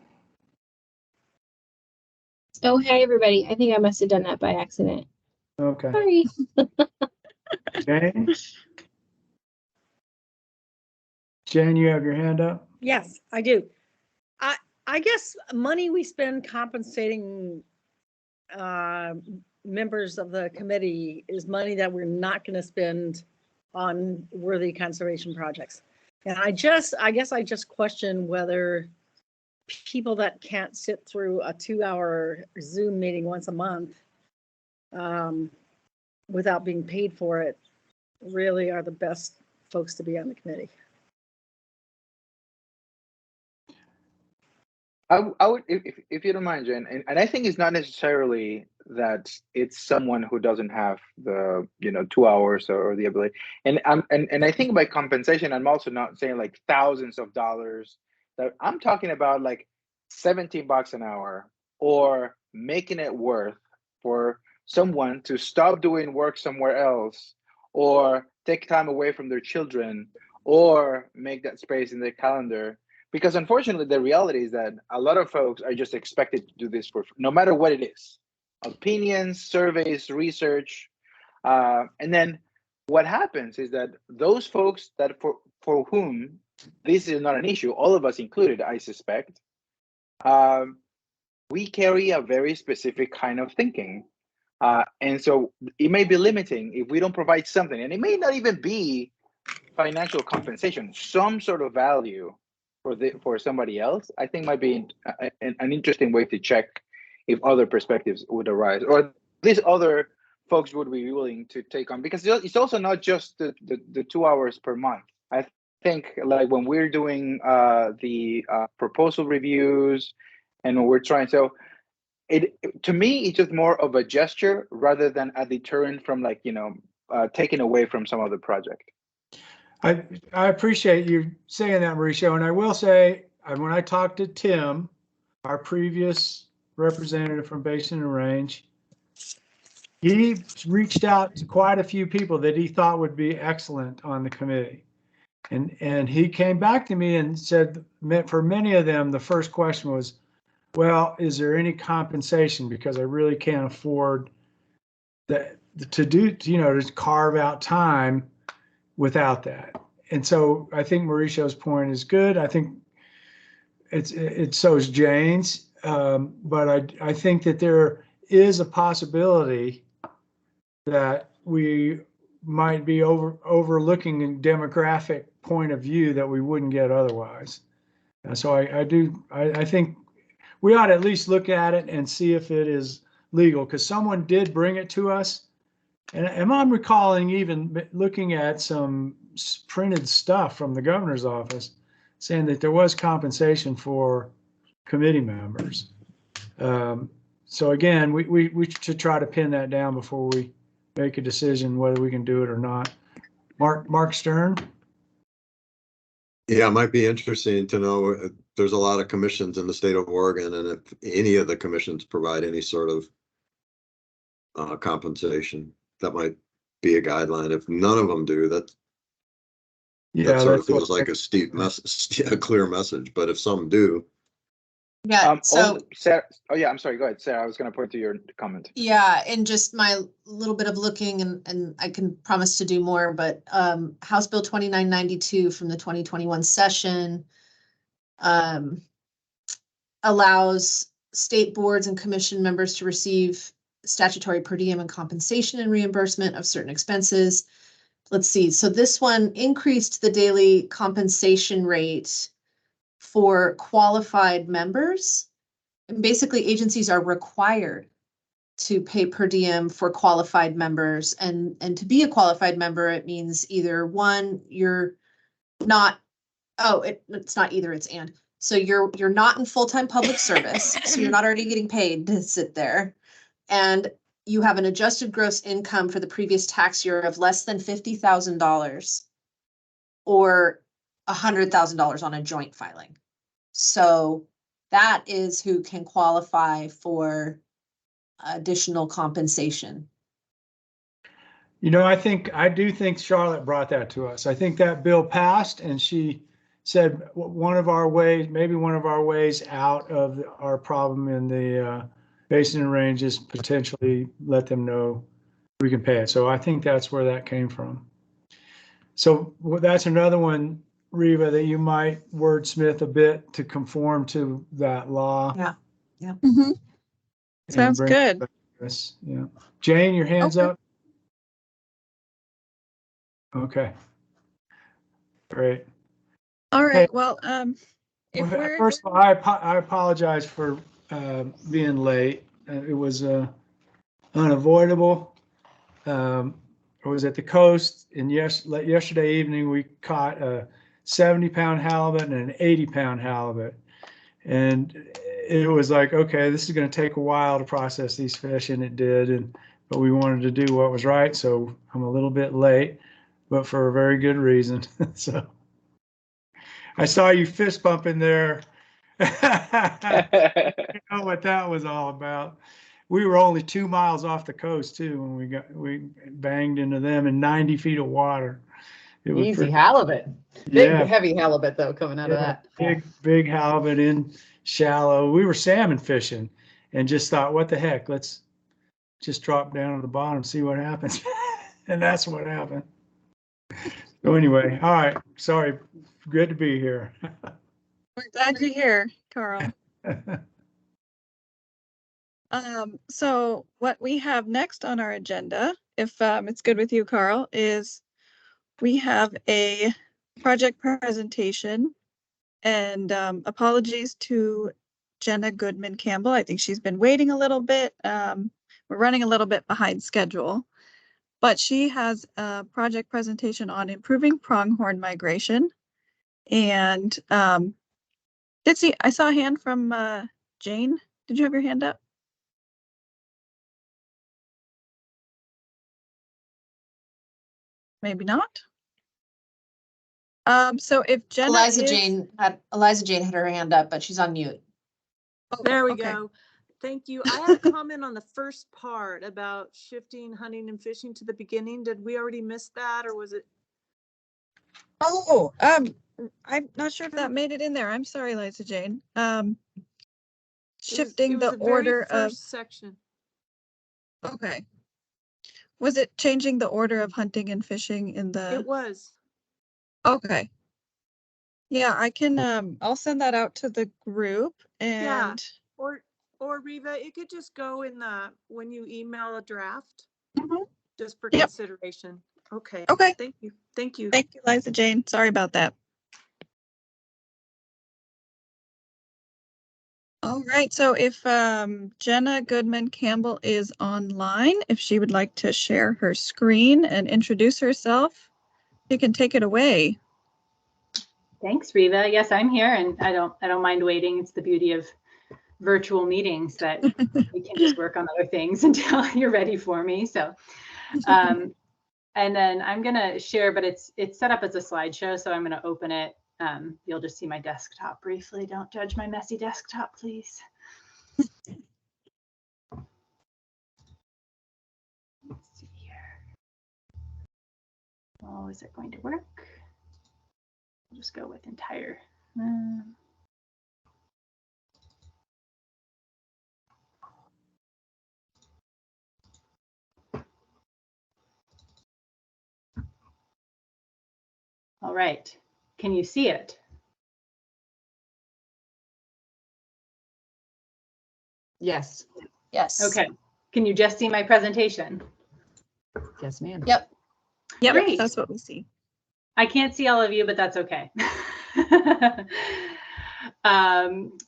Oh, hey, everybody. I think I must have done that by accident. Okay. Sorry. Jen, you have your hand up? Yes, I do. I guess money we spend compensating members of the committee is money that we're not going to spend on worthy conservation projects. And I guess I just question whether people that can't sit through a 2-hour Zoom meeting once a month without being paid for it really are the best folks to be on the committee. I would, if you don't mind, Jen, and I think it's not necessarily that it's someone who doesn't have the 2 hours or the ability. And I think by compensation, I'm also not saying like thousands of dollars. That I'm talking about like $17 an hour, or making it worth for someone to stop doing work somewhere else, or take time away from their children, or make that space in their calendar. Because unfortunately, the reality is that a lot of folks are just expected to do this for no matter what it is. Opinions, surveys, research. And then what happens is that those folks that for whom this is not an issue, all of us included, I suspect, we carry a very specific kind of thinking. And so it may be limiting if we don't provide something, and it may not even be financial compensation, some sort of value for somebody else. I think might be an interesting way to check if other perspectives would arise, or at least other folks would be willing to take on, because it's also not just the 2 hours per month. I think like when we're doing the proposal reviews and when we're trying, so to me, it's just more of a gesture rather than a deterrent from like, taking away from some other project. I appreciate you saying that, Mauricio. And I will say, when I talked to Tim, our previous representative from Basin and Range, he reached out to quite a few people that he thought would be excellent on the committee. And he came back to me and said, for many of them, the first question was, well, is there any compensation? Because I really can't afford to carve out time without that. And so I think Mauricio's point is good. I think it's so is Jane's. But I think that there is a possibility that we might be overlooking a demographic point of view that we wouldn't get otherwise. And so I think we ought to at least look at it and see if it is legal, because someone did bring it to us. And I'm recalling even looking at some printed stuff from the governor's office saying that there was compensation for committee members. So again, we should try to pin that down before we make a decision whether we can do it or not. Mark Stern? Yeah, it might be interesting to know. There's a lot of commissions in the state of Oregon, and if any of the commissions provide any sort of compensation, that might be a guideline. If none of them do, that sort of feels like a clear message. But if some do, Yeah. So, Sarah, I'm sorry. Go ahead, Sarah. I was going to point to your comment. yeah, and just my little bit of looking, and I can promise to do more, but House Bill 2992 from the 2021 session allows state boards and commission members to receive statutory per diem and compensation and reimbursement of certain expenses. Let's see. So this one increased the daily compensation rate for qualified members. And basically, agencies are required to pay per diem for qualified members. And to be a qualified member, it means either one, you're not, it's not either, it's and. So you're not in full-time public service, so you're not already getting paid to sit there. And you have an adjusted gross income for the previous tax year of less than $50,000 or $100,000 on a joint filing. So that is who can qualify for additional compensation. I do think Charlotte brought that to us. I think that bill passed, and she said one of our ways out of our problem in the Basin and Range is potentially let them know we can pay it. So I think that's where that came from. So that's another one, Reva, that you might wordsmith a bit to conform to that law. Yeah. Mm-hmm. Sounds good. Yeah. Jane, your hand's up. Okay. Great. All right. Hey, well, first of all, I apologize for being late. It was unavoidable. I was at the coast, and yesterday evening we caught a 70-pound halibut and an 80-pound halibut, and it was like, okay, this is going to take a while to process these fish, and it did. But we wanted to do what was right, so I'm a little bit late, but for a very good reason. So I saw you fist bumping there. You know what that was all about. We were only 2 miles off the coast too when we banged into them in 90 feet of water. It was Easy halibut. Big, Yeah. heavy halibut though coming out of that. Big halibut in shallow. We were salmon fishing and just thought, what the heck? Let's just drop down to the bottom, see what happens. And that's what happened. So anyway, all right, sorry, good to be here. We're glad you're here, Carl. So what we have next on our agenda, if it's good with you, Carl, is we have a project presentation, and apologies to Jenna Goodman Campbell. I think she's been waiting a little bit. We're running a little bit behind schedule, but she has a project presentation on improving pronghorn migration. And I saw a hand from Jane. Did you have your hand up? Maybe not. So if Jenna Eliza Jane had her hand up, but she's on mute. Oh, There we okay. go. Thank you. I had a comment on the first part about shifting hunting and fishing to the beginning. Did we already miss that, or was it? Oh, I'm not sure if that made it in there. I'm sorry, Liza Jane. Shifting it was the the very order of. first section. Okay. Was it changing the order of hunting and fishing in the? It was. Okay. Yeah, I can, I'll send that out to the group Yeah. and. Or Reva, it could just go in the, when you email a draft, Mhm. just for Yep. consideration. Okay. Okay. Thank you. Thank you. Thank you, Liza Jane. Sorry about that. All right, so if Jenna Goodman Campbell is online, if she would like to share her screen and introduce herself, you can take it away. Thanks, Reva. Yes, I'm here, and I don't mind waiting. It's the beauty of virtual meetings that we can just work on other things until you're ready for me. So, and then I'm gonna share, but it's set up as a slideshow, so I'm gonna open it. You'll just see my desktop briefly. Don't judge my messy desktop, please. Let's see here. Oh, is it going to work? I'll just go with entire. All right. Can you see it? Yes. Yes. Okay. Can you just see my presentation? Yes, ma'am. Yep. Yep, Great. that's what we see. I can't see all of you, but that's okay.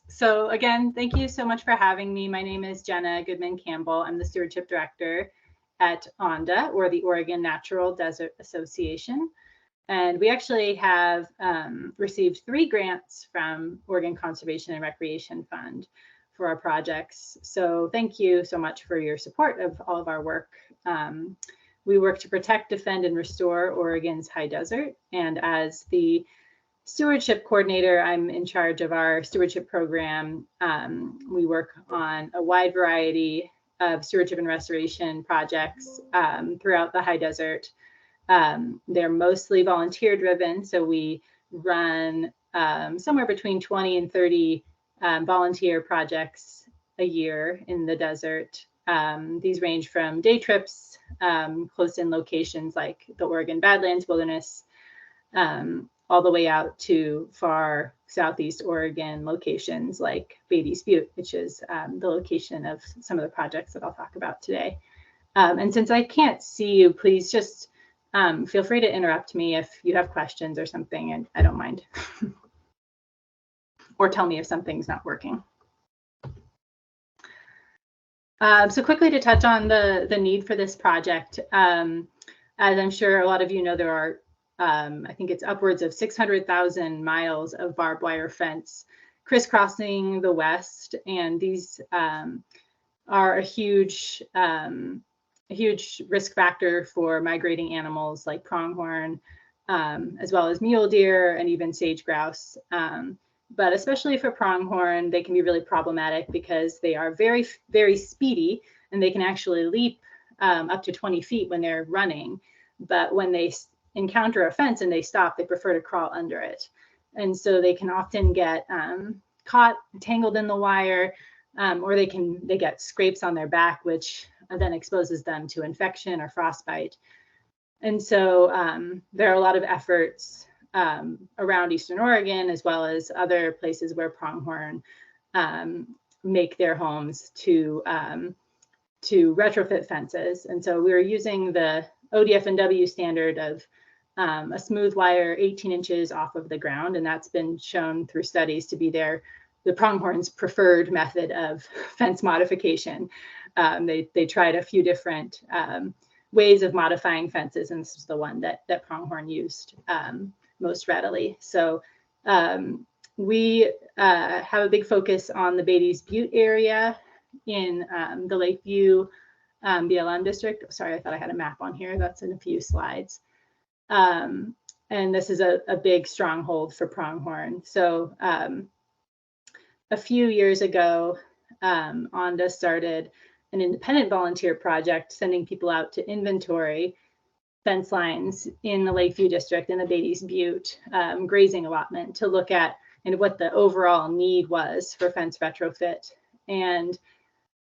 So again, thank you so much for having me. My name is Jenna Goodman Campbell. I'm the Stewardship Director at ONDA, or the Oregon Natural Desert Association. And we actually have received 3 grants from Oregon Conservation and Recreation Fund for our projects. So thank you so much for your support of all of our work. We work to protect, defend, and restore Oregon's high desert. And as the stewardship coordinator, I'm in charge of our stewardship program. We work on a wide variety of stewardship and restoration projects throughout the high desert. They're mostly volunteer driven, so we run somewhere between 20 and 30 volunteer projects a year in the desert. These range from day trips, close-in locations like the Oregon Badlands Wilderness, all the way out to far southeast Oregon locations like Beatty's Butte, which is the location of some of the projects that I'll talk about today. And since I can't see you, please just feel free to interrupt me if you have questions or something, and I don't mind. Or tell me if something's not working. So quickly to touch on the need for this project, as I'm sure a lot of you know, there are, I think it's upwards of 600,000 miles of barbed wire fence crisscrossing the West, and these are a huge risk factor for migrating animals like pronghorn, as well as mule deer and even sage grouse. But especially for pronghorn, they can be really problematic because they are very, very speedy, and they can actually leap up to 20 feet when they're running. But when they encounter a fence and they stop, they prefer to crawl under it. And so they can often get caught, tangled in the wire, or they get scrapes on their back, which then exposes them to infection or frostbite. And so there are a lot of efforts around Eastern Oregon, as well as other places where pronghorn make their homes to retrofit fences. And so we were using the ODF&W standard of a smooth wire 18 inches off of the ground, and that's been shown through studies to be the pronghorn's preferred method of fence modification. They tried a few different ways of modifying fences, and this is the one that pronghorn used most readily. So we have a big focus on the Beatty's Butte area in the Lakeview BLM district. Sorry, I thought I had a map on here. That's in a few slides. And this is a big stronghold for pronghorn. So a few years ago, ONDA started an independent volunteer project sending people out to inventory fence lines in the Lakeview district in the Beatty's Butte grazing allotment to look at what the overall need was for fence retrofit. And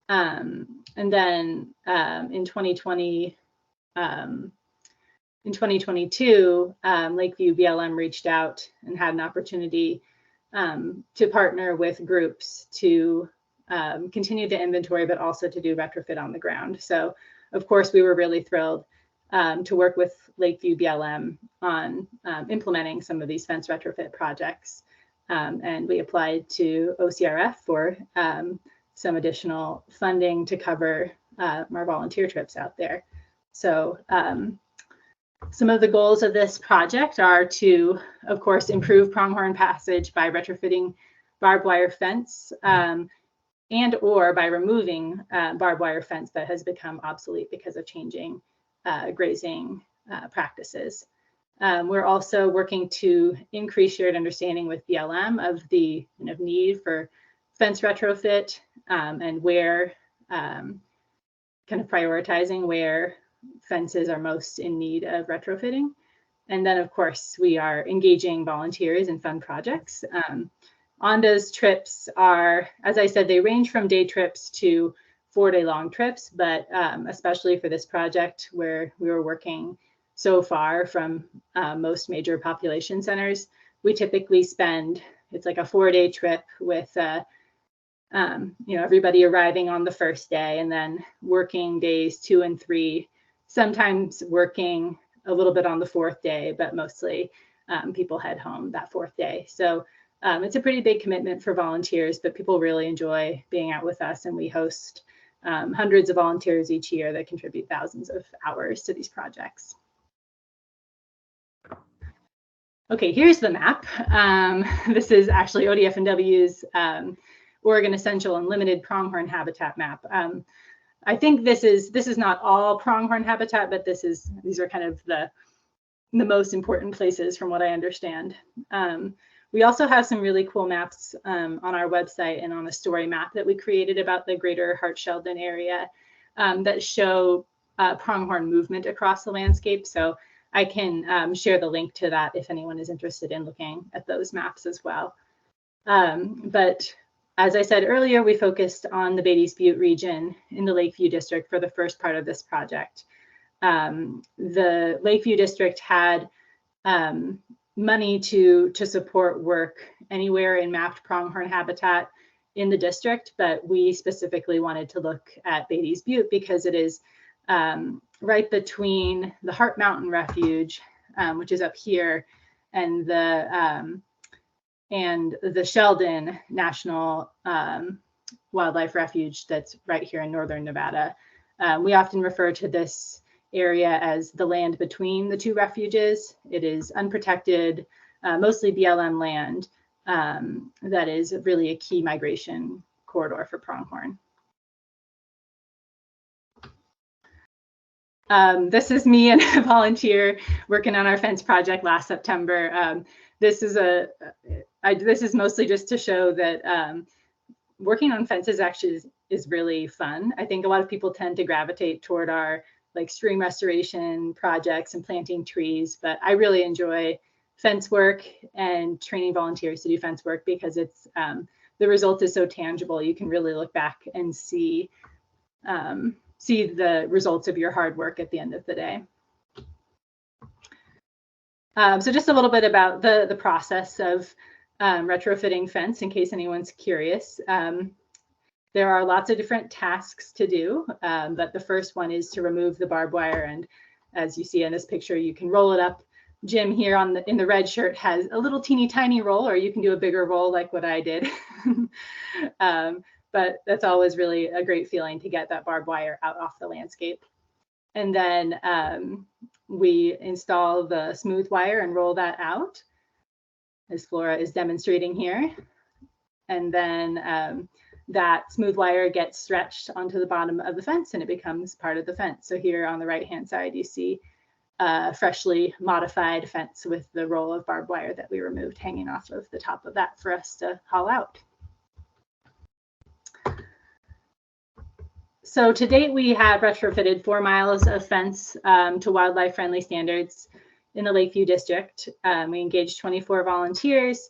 then in 2020, in 2022, Lakeview BLM reached out and had an opportunity to partner with groups to continue the inventory, but also to do retrofit on the ground. So, of course, we were really thrilled to work with Lakeview BLM on implementing some of these fence retrofit projects. And we applied to OCRF for some additional funding to cover our volunteer trips out there. So some of the goals of this project are to, of course, improve pronghorn passage by retrofitting barbed wire fence and or by removing barbed wire fence that has become obsolete because of changing grazing practices. We're also working to increase shared understanding with BLM of the need for fence retrofit and where kind of prioritizing where fences are most in need of retrofitting. And then, of course, we are engaging volunteers in fun projects. ONDA's trips are, as I said, they range from day trips to 4-day-long trips, but especially for this project where we were working so far from most major population centers, we typically spend, it's like a 4-day trip with everybody arriving on the first day and then working days 2 and 3, sometimes working a little bit on the 4th day, but mostly people head home that 4th day. So it's a pretty big commitment for volunteers, but people really enjoy being out with us, and we host hundreds of volunteers each year that contribute thousands of hours to these projects. Okay, here's the map. This is actually ODF&W's Oregon Essential and Limited Pronghorn Habitat map. I think this is not all pronghorn habitat, but these are kind of the most important places from what I understand. We also have some really cool maps on our website and on a story map that we created about the greater Hart-Sheldon area that show pronghorn movement across the landscape. So I can share the link to that if anyone is interested in looking at those maps as well. But as I said earlier, we focused on the Beatty's Butte region in the Lakeview district for the first part of this project. The Lakeview district had money to support work anywhere in mapped pronghorn habitat in the district, but we specifically wanted to look at Beatty's Butte because it is right between the Hart Mountain Refuge, which is up here, and the Sheldon National Wildlife Refuge that's right here in northern Nevada. We often refer to this area as the land between the two refuges. It is unprotected, mostly BLM land that is really a key migration corridor for pronghorn. This is me and a volunteer working on our fence project last September. This is mostly just to show that working on fences actually is really fun. I think a lot of people tend to gravitate toward our stream restoration projects and planting trees, but I really enjoy fence work and training volunteers to do fence work because it's the result is so tangible. You can really look back and see the results of your hard work at the end of the day. So just a little bit about the process of retrofitting fence, in case anyone's curious. There are lots of different tasks to do, but the first one is to remove the barbed wire. And as you see in this picture, you can roll it up. Jim here in the red shirt has a little teeny tiny roll, or you can do a bigger roll like what I did. But that's always really a great feeling to get that barbed wire out off the landscape. And then we install the smooth wire and roll that out, as Flora is demonstrating here. And then that smooth wire gets stretched onto the bottom of the fence and it becomes part of the fence. So here on the right-hand side, you see a freshly modified fence with the roll of barbed wire that we removed hanging off of the top of that for us to haul out. So to date, we have retrofitted 4 miles of fence to wildlife friendly standards in the Lakeview district. We engaged 24 volunteers.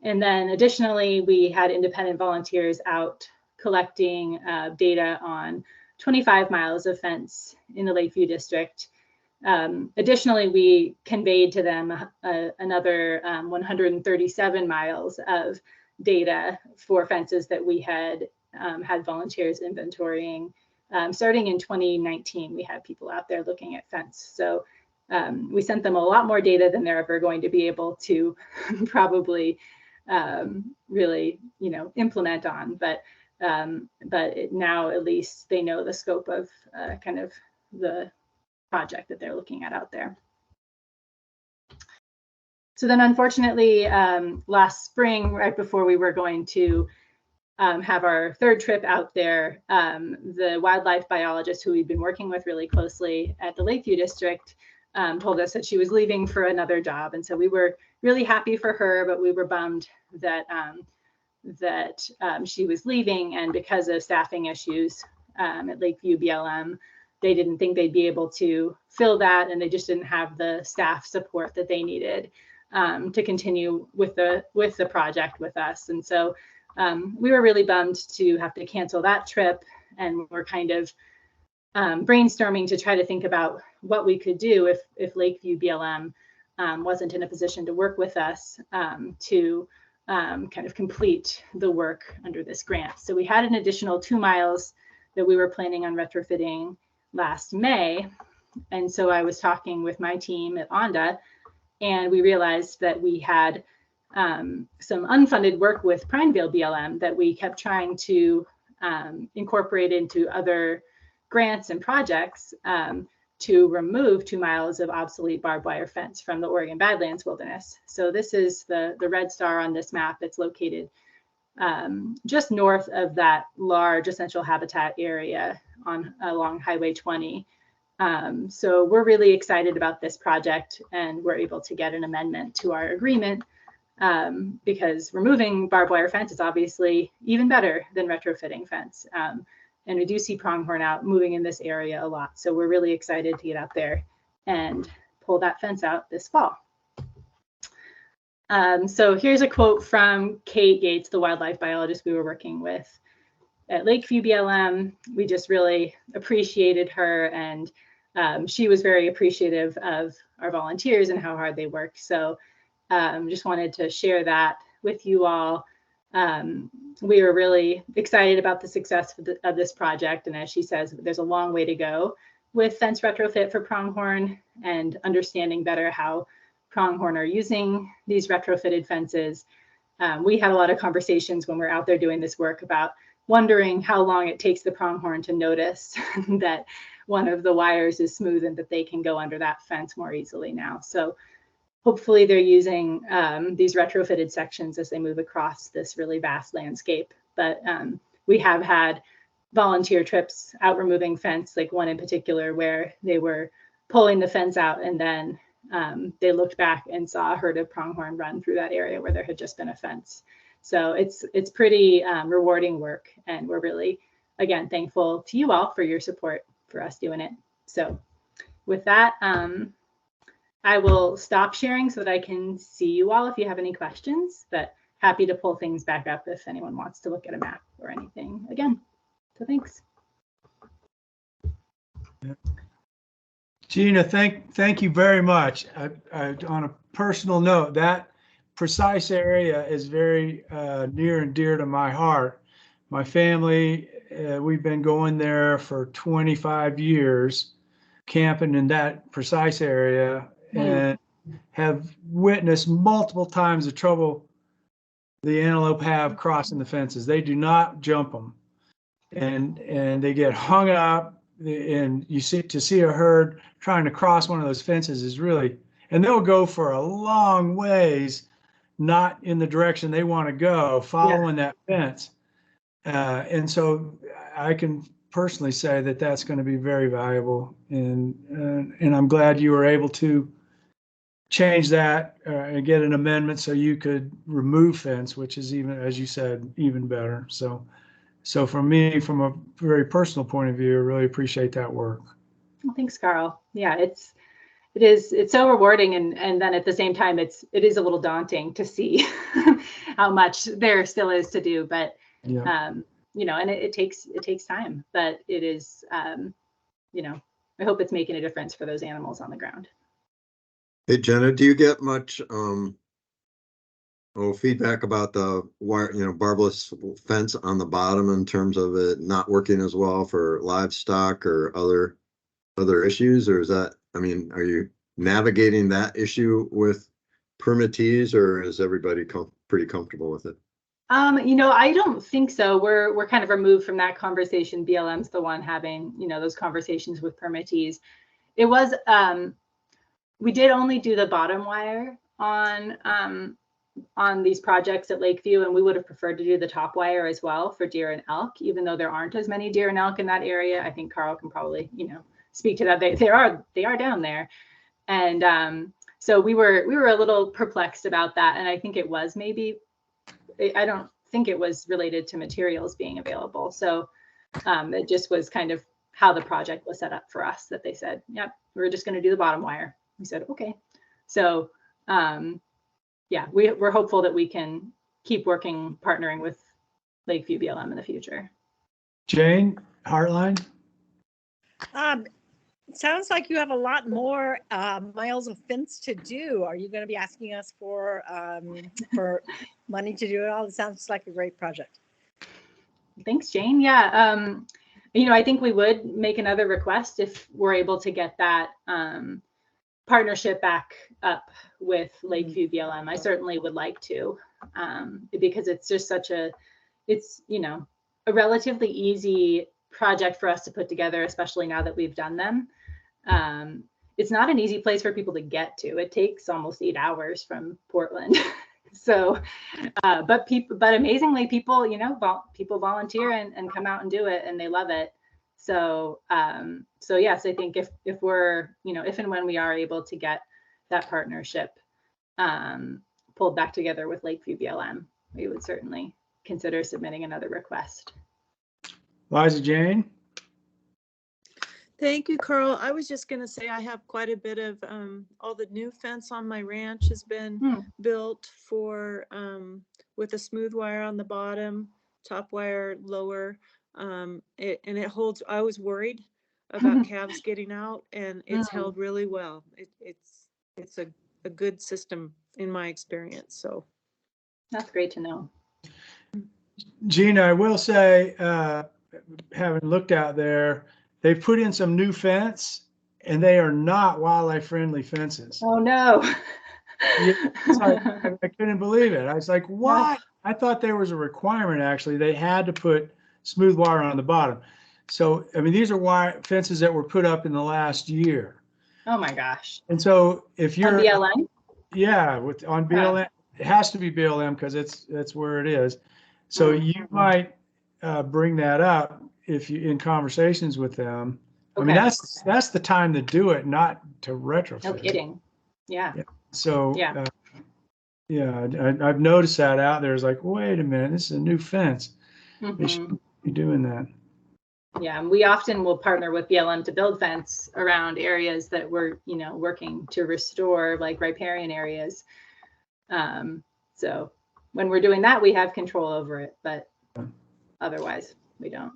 And then additionally, we had independent volunteers out collecting data on 25 miles of fence in the Lakeview district. Additionally, we conveyed to them another 137 miles of data for fences that we had had volunteers inventorying. Starting in 2019, we had people out there looking at fence. So we sent them a lot more data than they're ever going to be able to probably really, implement on. But now at least they know the scope of kind of the project that they're looking at out there. So then unfortunately, last spring, right before we were going to have our third trip out there, the wildlife biologist who we've been working with really closely at the Lakeview district told us that she was leaving for another job. And so we were really happy for her, but we were bummed that she was leaving. And because of staffing issues at Lakeview BLM, they didn't think they'd be able to fill that, and they just didn't have the staff support that they needed to continue with the project with us. And so we were really bummed to have to cancel that trip, and we're kind of brainstorming to try to think about what we could do if Lakeview BLM wasn't in a position to work with us to kind of complete the work under this grant. So we had an additional 2 miles that we were planning on retrofitting last May. And so I was talking with my team at ONDA, and we realized that we had some unfunded work with Prineville BLM that we kept trying to incorporate into other grants and projects to remove 2 miles of obsolete barbed wire fence from the Oregon Badlands Wilderness. So this is the red star on this map. It's located just north of that large essential habitat area along Highway 20. So we're really excited about this project, and we're able to get an amendment to our agreement because removing barbed wire fence is obviously even better than retrofitting fence. And we do see pronghorn out moving in this area a lot. So we're really excited to get out there and pull that fence out this fall. So here's a quote from Kate Gates, the wildlife biologist we were working with at Lakeview BLM. We just really appreciated her, and she was very appreciative of our volunteers and how hard they work. So just wanted to share that with you all. We are really excited about the success of this project. And as she says, there's a long way to go with fence retrofit for pronghorn and understanding better how pronghorn are using these retrofitted fences. We had a lot of conversations when we're out there doing this work about wondering how long it takes the pronghorn to notice that one of the wires is smooth and that they can go under that fence more easily now. So hopefully they're using these retrofitted sections as they move across this really vast landscape. But we have had volunteer trips out removing fence, like one in particular where they were pulling the fence out and then they looked back and saw a herd of pronghorn run through that area where there had just been a fence. So it's pretty rewarding work, and we're really, again, thankful to you all for your support for us doing it. So with that, I will stop sharing so that I can see you all if you have any questions, but happy to pull things back up if anyone wants to look at a map or anything again. So thanks. Gina, thank you very much. On a personal note, that precise area is very near and dear to my heart. My family, we've been going there for 25 years, camping in that precise area, and have witnessed multiple times the trouble the antelope have crossing the fences. They do not jump them, and they get hung up. And you see a herd trying to cross one of those fences is really, and they'll go for a long ways, not in the direction they want to go, following that fence. And so I can personally say that that's going to be very valuable, and I'm glad you were able to change that and get an amendment so you could remove fence, which is, even, as you said, even better. So for me, from a very personal point of view, I really appreciate that work. Well, thanks, Carl. Yeah, it's so rewarding, and then at the same time, it is a little daunting to see how much there still is to do. But yeah. You know, and it takes time, but it is, you know, I hope it's making a difference for those animals on the ground. Hey, Jenna, do you get much feedback about the wire, barbless fence on the bottom in terms of it not working as well for livestock or other issues? Or is that, I mean, are you navigating that issue with permittees, or is everybody pretty comfortable with it? You know, I don't think so. We're kind of removed from that conversation. BLM's the one having, you know, those conversations with permittees. It was, we did only do the bottom wire on these projects at Lakeview, and we would have preferred to do the top wire as well for deer and elk, even though there aren't as many deer and elk in that area. I think Carl can probably, you know, speak to that. They are down there. And so we were a little perplexed about that. And I think it was maybe, I don't think it was related to materials being available. So it just was kind of how the project was set up for us, that they said, yep, we're just going to do the bottom wire. We said, okay. So yeah, we're hopeful that we can keep working, partnering with Lakeview BLM in the future. Jane, Heartline? Sounds like you have a lot more miles of fence to do. Are you going to be asking us for money to do it all? It sounds like a great project. Thanks, Jane. Yeah, you know, I think we would make another request if we're able to get that partnership back up with Lakeview BLM. I certainly would like to, because it's just it's, you know, a relatively easy project for us to put together, especially now that we've done them. It's not an easy place for people to get to. It takes almost 8 hours from Portland. So, but amazingly, people, you know, people volunteer and come out and do it, and they love it. So, so yes, I think if we're, you know, if and when we are able to get that partnership pulled back together with Lakeview BLM, we would certainly consider submitting another request. Liza Jane? Thank you, Carl. I was just going to say I have quite a bit of all the new fence on my ranch has been built for with a smooth wire on the bottom, top wire lower. It holds. I was worried about calves getting out, and it's held really well. It's a good system in my experience. So that's great to know. Gina, I will say, having looked out there, they've put in some new fence, and they are not wildlife friendly fences. Oh no. I couldn't believe it. I was like, what? I thought there was a requirement, actually. They had to put smooth wire on the bottom. So, I mean, these are fences that were put up in the last year. Oh my gosh. And so if you're on BLM? Yeah, on BLM, it has to be BLM because that's where it is. So you might bring that up if you in conversations with them. Okay. I mean, that's the time to do it, not to retrofit. No kidding. Yeah. So I've noticed that out there. It's like, wait a minute, this is a new fence. They shouldn't be doing that. Yeah, and we often will partner with BLM to build fence around areas that we're, you know, working to restore, like riparian areas. So when we're doing that, we have control over it, but otherwise we don't.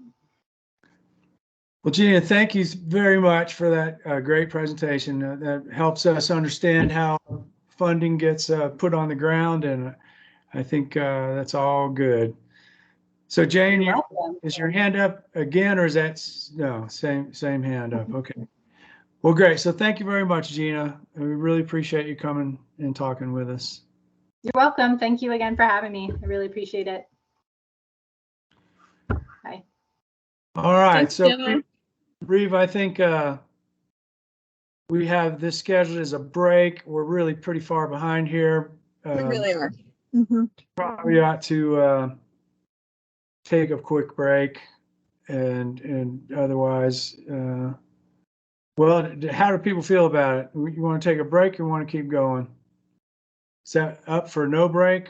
Well, Gina, thank you very much for that great presentation. That helps us understand how funding gets put on the ground, and I think that's all good. So Jane, is your hand up again, or is that no same hand up? Okay. Well, great. So thank you very much, Gina. We really appreciate you coming and talking with us. You're welcome. Thank you again for having me. I really appreciate it. Bye. All right. Thanks, So Jenna. Reeve, I think we have this scheduled as a break. We're really pretty far behind here. We really are. Mm-hmm. Probably ought to take a quick break, and otherwise, well, how do people feel about it? You want to take a break or want to keep going? Is that up for no break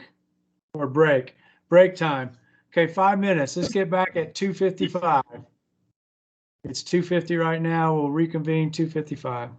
or break? Break time. Okay, 5 minutes. Let's get back at 2:55. It's 2:50 right now. We'll reconvene 2:55.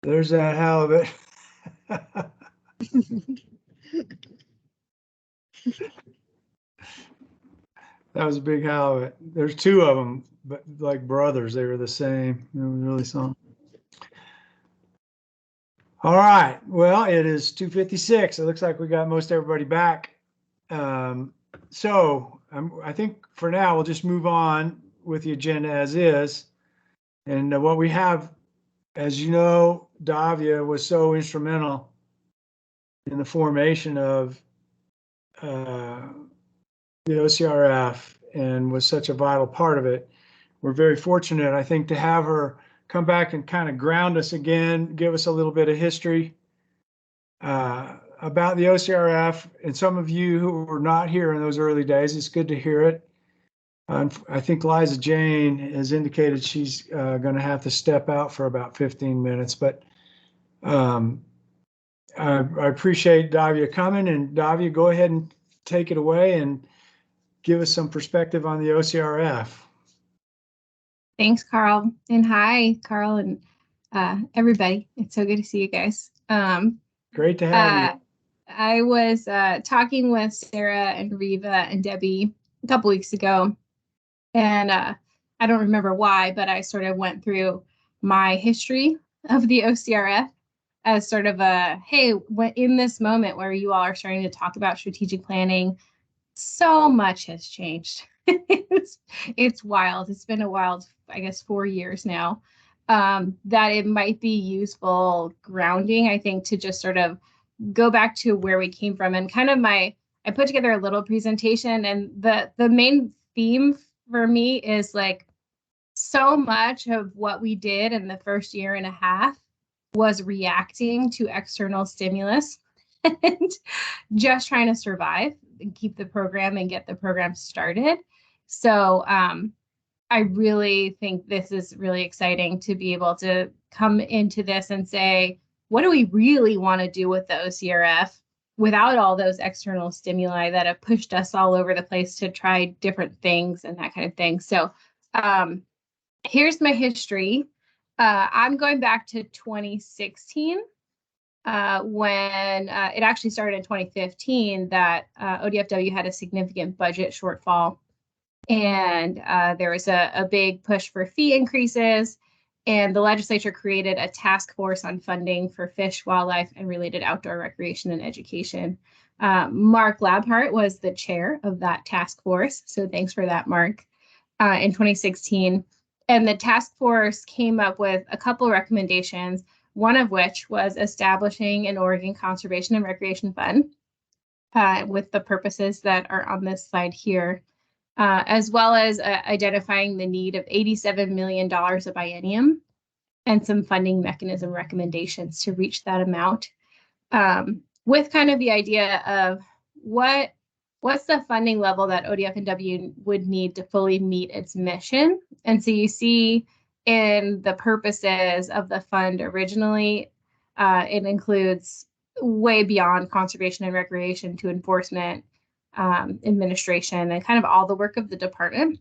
There's that halibut. That was a big halibut. There's two of them, but like brothers, they were the same. It was really something. All right. Well, it is 2:56. It looks like we got most everybody back. I think for now we'll just move on with the agenda as is. And what we have, as you know, Davia was so instrumental in the formation of the OCRF and was such a vital part of it. We're very fortunate, I think, to have her come back and kind of ground us again, give us a little bit of history about the OCRF. And some of you who were not here in those early days, it's good to hear it. I think Liza Jane has indicated she's going to have to step out for about 15 minutes, but I appreciate Davia coming, and Davia, go ahead and take it away and give us some perspective on the OCRF. Thanks, Carl. And hi, Carl and everybody. It's so good to see you guys. Great to have you. I was talking with Sarah and Riva and Debbie a couple weeks ago, and I don't remember why, but I sort of went through my history of the OCRF as sort of a, hey, in this moment where you all are starting to talk about strategic planning, so much has changed. It's wild. It's been a wild, I guess, 4 years now, that it might be useful grounding, I think, to just sort of go back to where we came from. And kind of I put together a little presentation, and the main theme for me is like, so much of what we did in the first year and a half was reacting to external stimulus and just trying to survive and keep the program and get the program started. So I really think this is really exciting to be able to come into this and say, what do we really want to do with the OCRF without all those external stimuli that have pushed us all over the place to try different things and that kind of thing. So here's my history. I'm going back to 2016 when it actually started in 2015 that ODFW had a significant budget shortfall. And there was a big push for fee increases, and the legislature created a task force on funding for fish, wildlife, and related outdoor recreation and education. Mark Labhart was the chair of that task force. So thanks for that, Mark, in 2016. And the task force came up with a couple recommendations, one of which was establishing an Oregon Conservation and Recreation Fund with the purposes that are on this slide here, as well as identifying the need of $87 million a biennium and some funding mechanism recommendations to reach that amount, with kind of the idea of what's the funding level that ODF&W would need to fully meet its mission. And so you see in the purposes of the fund originally, it includes way beyond conservation and recreation to enforcement, administration, and kind of all the work of the department.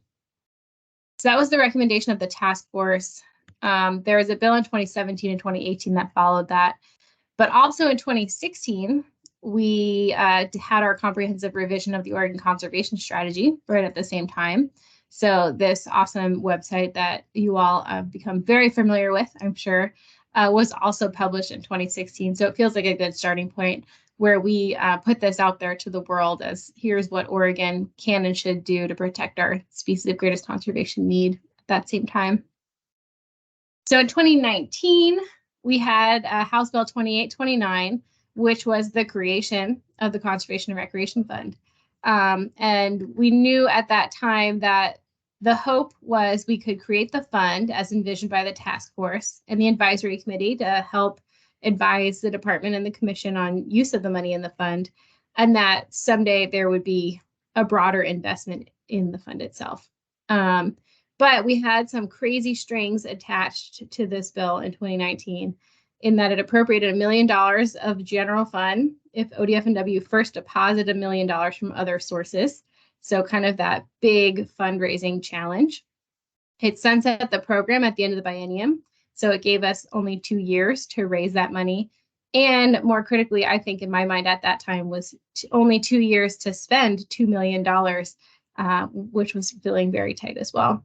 So that was the recommendation of the task force. There was a bill in 2017 and 2018 that followed that. But also in 2016, we had our comprehensive revision of the Oregon Conservation Strategy right at the same time. So this awesome website that you all have become very familiar with, I'm sure, was also published in 2016. So it feels like a good starting point where we put this out there to the world as here's what Oregon can and should do to protect our species of greatest conservation need at that same time. So in 2019, we had House Bill 2829, which was the creation of the Conservation and Recreation Fund. And we knew at that time that the hope was we could create the fund as envisioned by the task force and the advisory committee to help advise the department and the commission on use of the money in the fund, and that someday there would be a broader investment in the fund itself. But we had some crazy strings attached to this bill in 2019 in that it appropriated $1 million of general fund if ODF&W first deposited $1 million from other sources. So kind of that big fundraising challenge. It sunset the program at the end of the biennium. So it gave us only 2 years to raise that money. And more critically, I think in my mind at that time was only 2 years to spend $2 million, which was feeling very tight as well.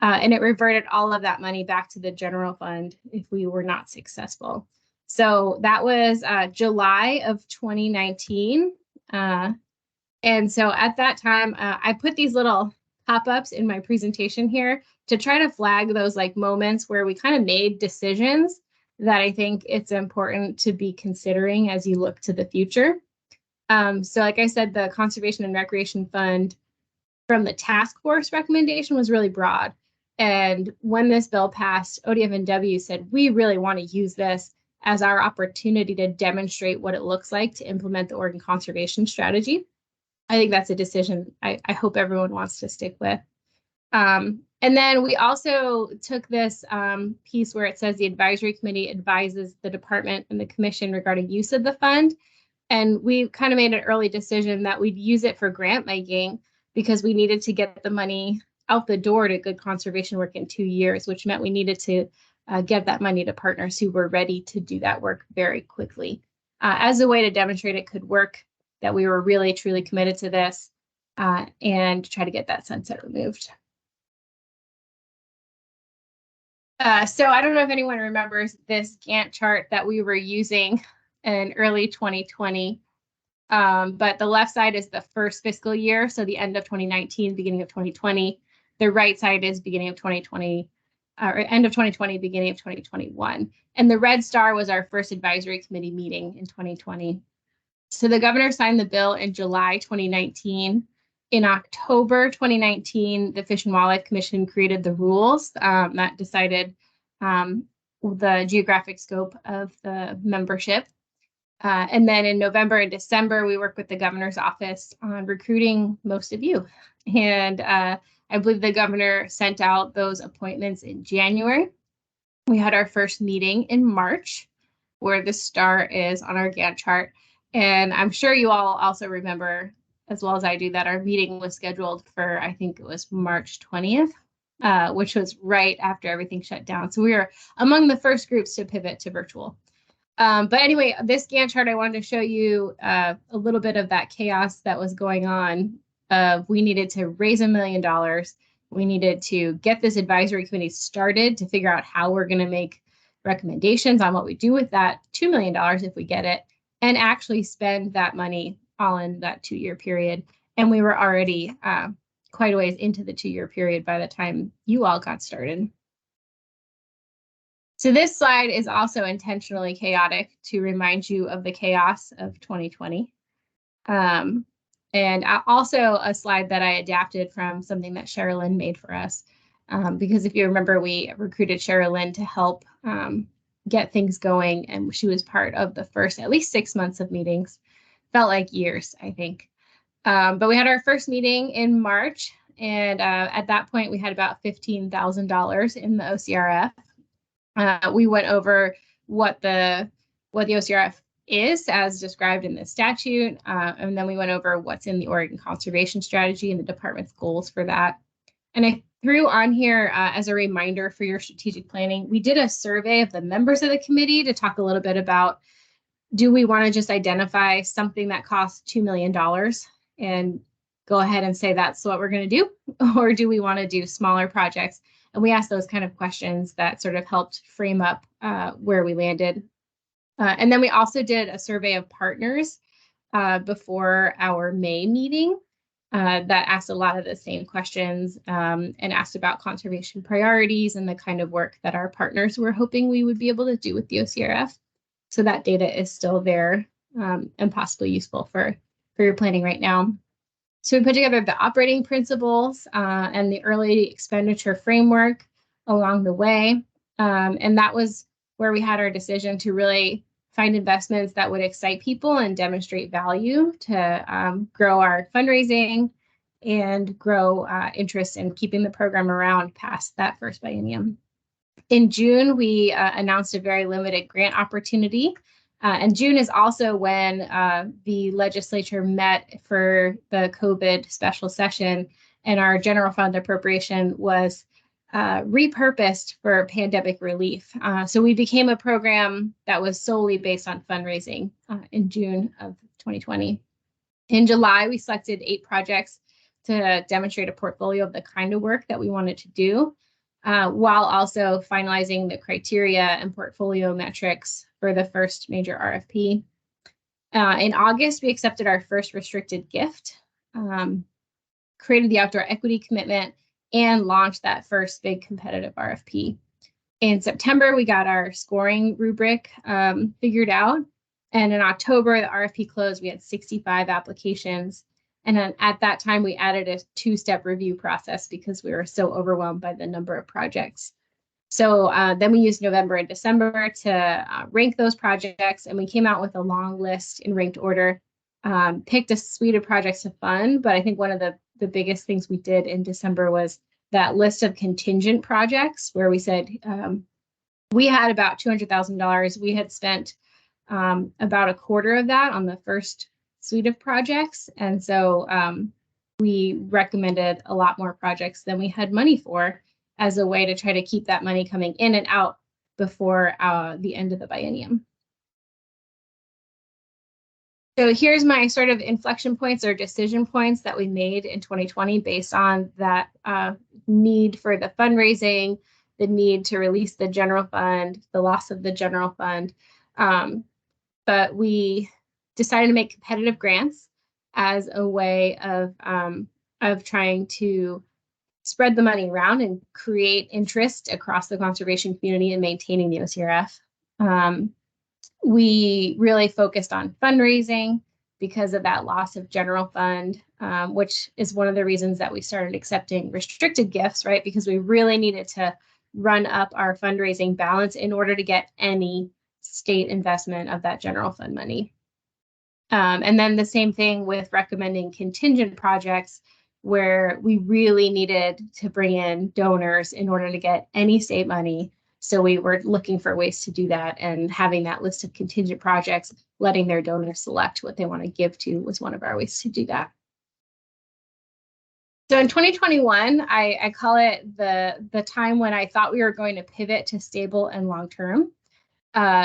And it reverted all of that money back to the general fund if we were not successful. So that was July of 2019. And so at that time, I put these little pop-ups in my presentation here to try to flag those like moments where we kind of made decisions that I think it's important to be considering as you look to the future. So like I said, the Conservation and Recreation Fund from the task force recommendation was really broad. And when this bill passed, ODF&W said, we really want to use this as our opportunity to demonstrate what it looks like to implement the Oregon Conservation Strategy. I think that's a decision I hope everyone wants to stick with. And then we also took this piece where it says the advisory committee advises the department and the commission regarding use of the fund. And we kind of made an early decision that we'd use it for grant making because we needed to get the money out the door to good conservation work in 2 years, which meant we needed to get that money to partners who were ready to do that work very quickly as a way to demonstrate it could work, that we were really truly committed to this and try to get that sunset removed. So I don't know if anyone remembers this Gantt chart that we were using in early 2020, but the left side is the first fiscal year, so the end of 2019, beginning of 2020. The right side is beginning of 2020, or end of 2020, beginning of 2021. And the red star was our first advisory committee meeting in 2020. So the governor signed the bill in July 2019. In October 2019, the Fish and Wildlife Commission created the rules that decided the geographic scope of the membership. And then in November and December, we worked with the governor's office on recruiting most of you. And I believe the governor sent out those appointments in January. We had our first meeting in March, where the star is on our Gantt chart. And I'm sure you all also remember, as well as I do, that our meeting was scheduled for, I think it was March 20th, which was right after everything shut down. So we were among the first groups to pivot to virtual. But anyway, this Gantt chart, I wanted to show you a little bit of that chaos that was going on. We needed to raise $1 million. We needed to get this advisory committee started to figure out how we're going to make recommendations on what we do with that $2 million if we get it, and actually spend that money all in that 2-year period. And we were already quite a ways into the 2-year period by the time you all got started. So this slide is also intentionally chaotic to remind you of the chaos of 2020. And also a slide that I adapted from something that Sherilyn made for us. Because if you remember, we recruited Sherilyn to help get things going. And she was part of the first at least 6 months of meetings. Felt like years, I think. But we had our first meeting in March. And at that point, we had about $15,000 in the OCRF. We went over what the OCRF is as described in the statute. And then we went over what's in the Oregon Conservation Strategy and the department's goals for that. And I threw on here as a reminder for your strategic planning, we did a survey of the members of the committee to talk a little bit about, do we want to just identify something that costs $2 million and go ahead and say that's what we're going to do? Or do we want to do smaller projects? And we asked those kind of questions that sort of helped frame up where we landed. And then we also did a survey of partners before our May meeting that asked a lot of the same questions and asked about conservation priorities and the kind of work that our partners were hoping we would be able to do with the OCRF. So that data is still there and possibly useful for your planning right now. So we put together the operating principles and the early expenditure framework along the way. And that was where we had our decision to really find investments that would excite people and demonstrate value to grow our fundraising and grow interest in keeping the program around past that first biennium. In June, we announced a very limited grant opportunity. And June is also when the legislature met for the COVID special session, and our general fund appropriation was repurposed for pandemic relief. So we became a program that was solely based on fundraising in June of 2020. In July, we selected 8 projects to demonstrate a portfolio of the kind of work that we wanted to do, while also finalizing the criteria and portfolio metrics for the first major RFP. In August, we accepted our first restricted gift, created the outdoor equity commitment, and launched that first big competitive RFP. In September, we got our scoring rubric figured out. And in October, the RFP closed, we had 65 applications. And then at that time, we added a 2-step review process because we were so overwhelmed by the number of projects. So then we used November and December to rank those projects, and we came out with a long list in ranked order, picked a suite of projects to fund. But I think one of the biggest things we did in December was that list of contingent projects where we said we had about $200,000. We had spent about a quarter of that on the first suite of projects. And so we recommended a lot more projects than we had money for as a way to try to keep that money coming in and out before the end of the biennium. So here's my sort of inflection points or decision points that we made in 2020 based on that need for the fundraising, the need to release the general fund, the loss of the general fund. But we decided to make competitive grants as a way of trying to spread the money around and create interest across the conservation community in maintaining the OCRF. We really focused on fundraising because of that loss of general fund, which is one of the reasons that we started accepting restricted gifts, right? Because we really needed to run up our fundraising balance in order to get any state investment of that general fund money. And then the same thing with recommending contingent projects where we really needed to bring in donors in order to get any state money. So we were looking for ways to do that, and having that list of contingent projects, letting their donors select what they want to give to was one of our ways to do that. So in 2021, I call it the time when I thought we were going to pivot to stable and long-term.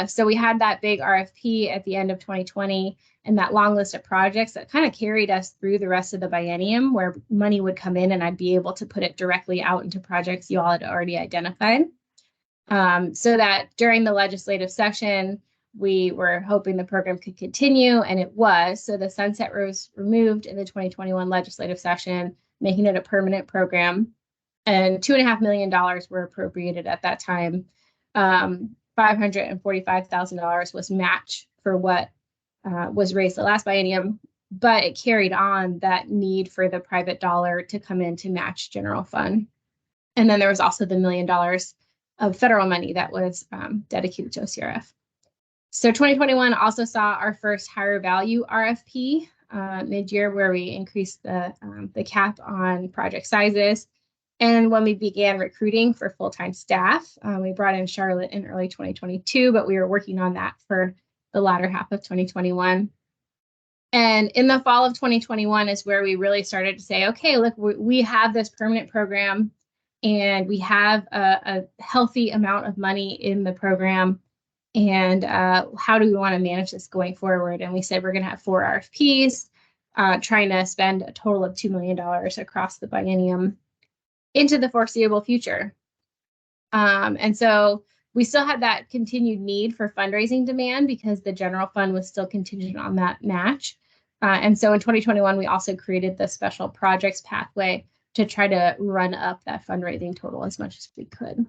So we had that big RFP at the end of 2020 and that long list of projects that kind of carried us through the rest of the biennium, where money would come in and I'd be able to put it directly out into projects you all had already identified. So that during the legislative session, we were hoping the program could continue, and it was. So the sunset was removed in the 2021 legislative session, making it a permanent program, and $2.5 million were appropriated at that time. $545,000 was match for what was raised the last biennium, but it carried on that need for the private dollar to come in to match general fund. And then there was also the $1 million of federal money that was dedicated to OCRF. So 2021 also saw our first higher value RFP mid-year, where we increased the cap on project sizes. And when we began recruiting for full-time staff, we brought in Charlotte in early 2022, but we were working on that for the latter half of 2021. And in the fall of 2021 is where we really started to say, okay, look, we have this permanent program and we have a healthy amount of money in the program. And how do we want to manage this going forward? And we said we're going to have 4 RFPs, trying to spend a total of $2 million across the biennium into the foreseeable future. And so we still had that continued need for fundraising demand because the general fund was still contingent on that match. And so in 2021, we also created the special projects pathway to try to run up that fundraising total as much as we could.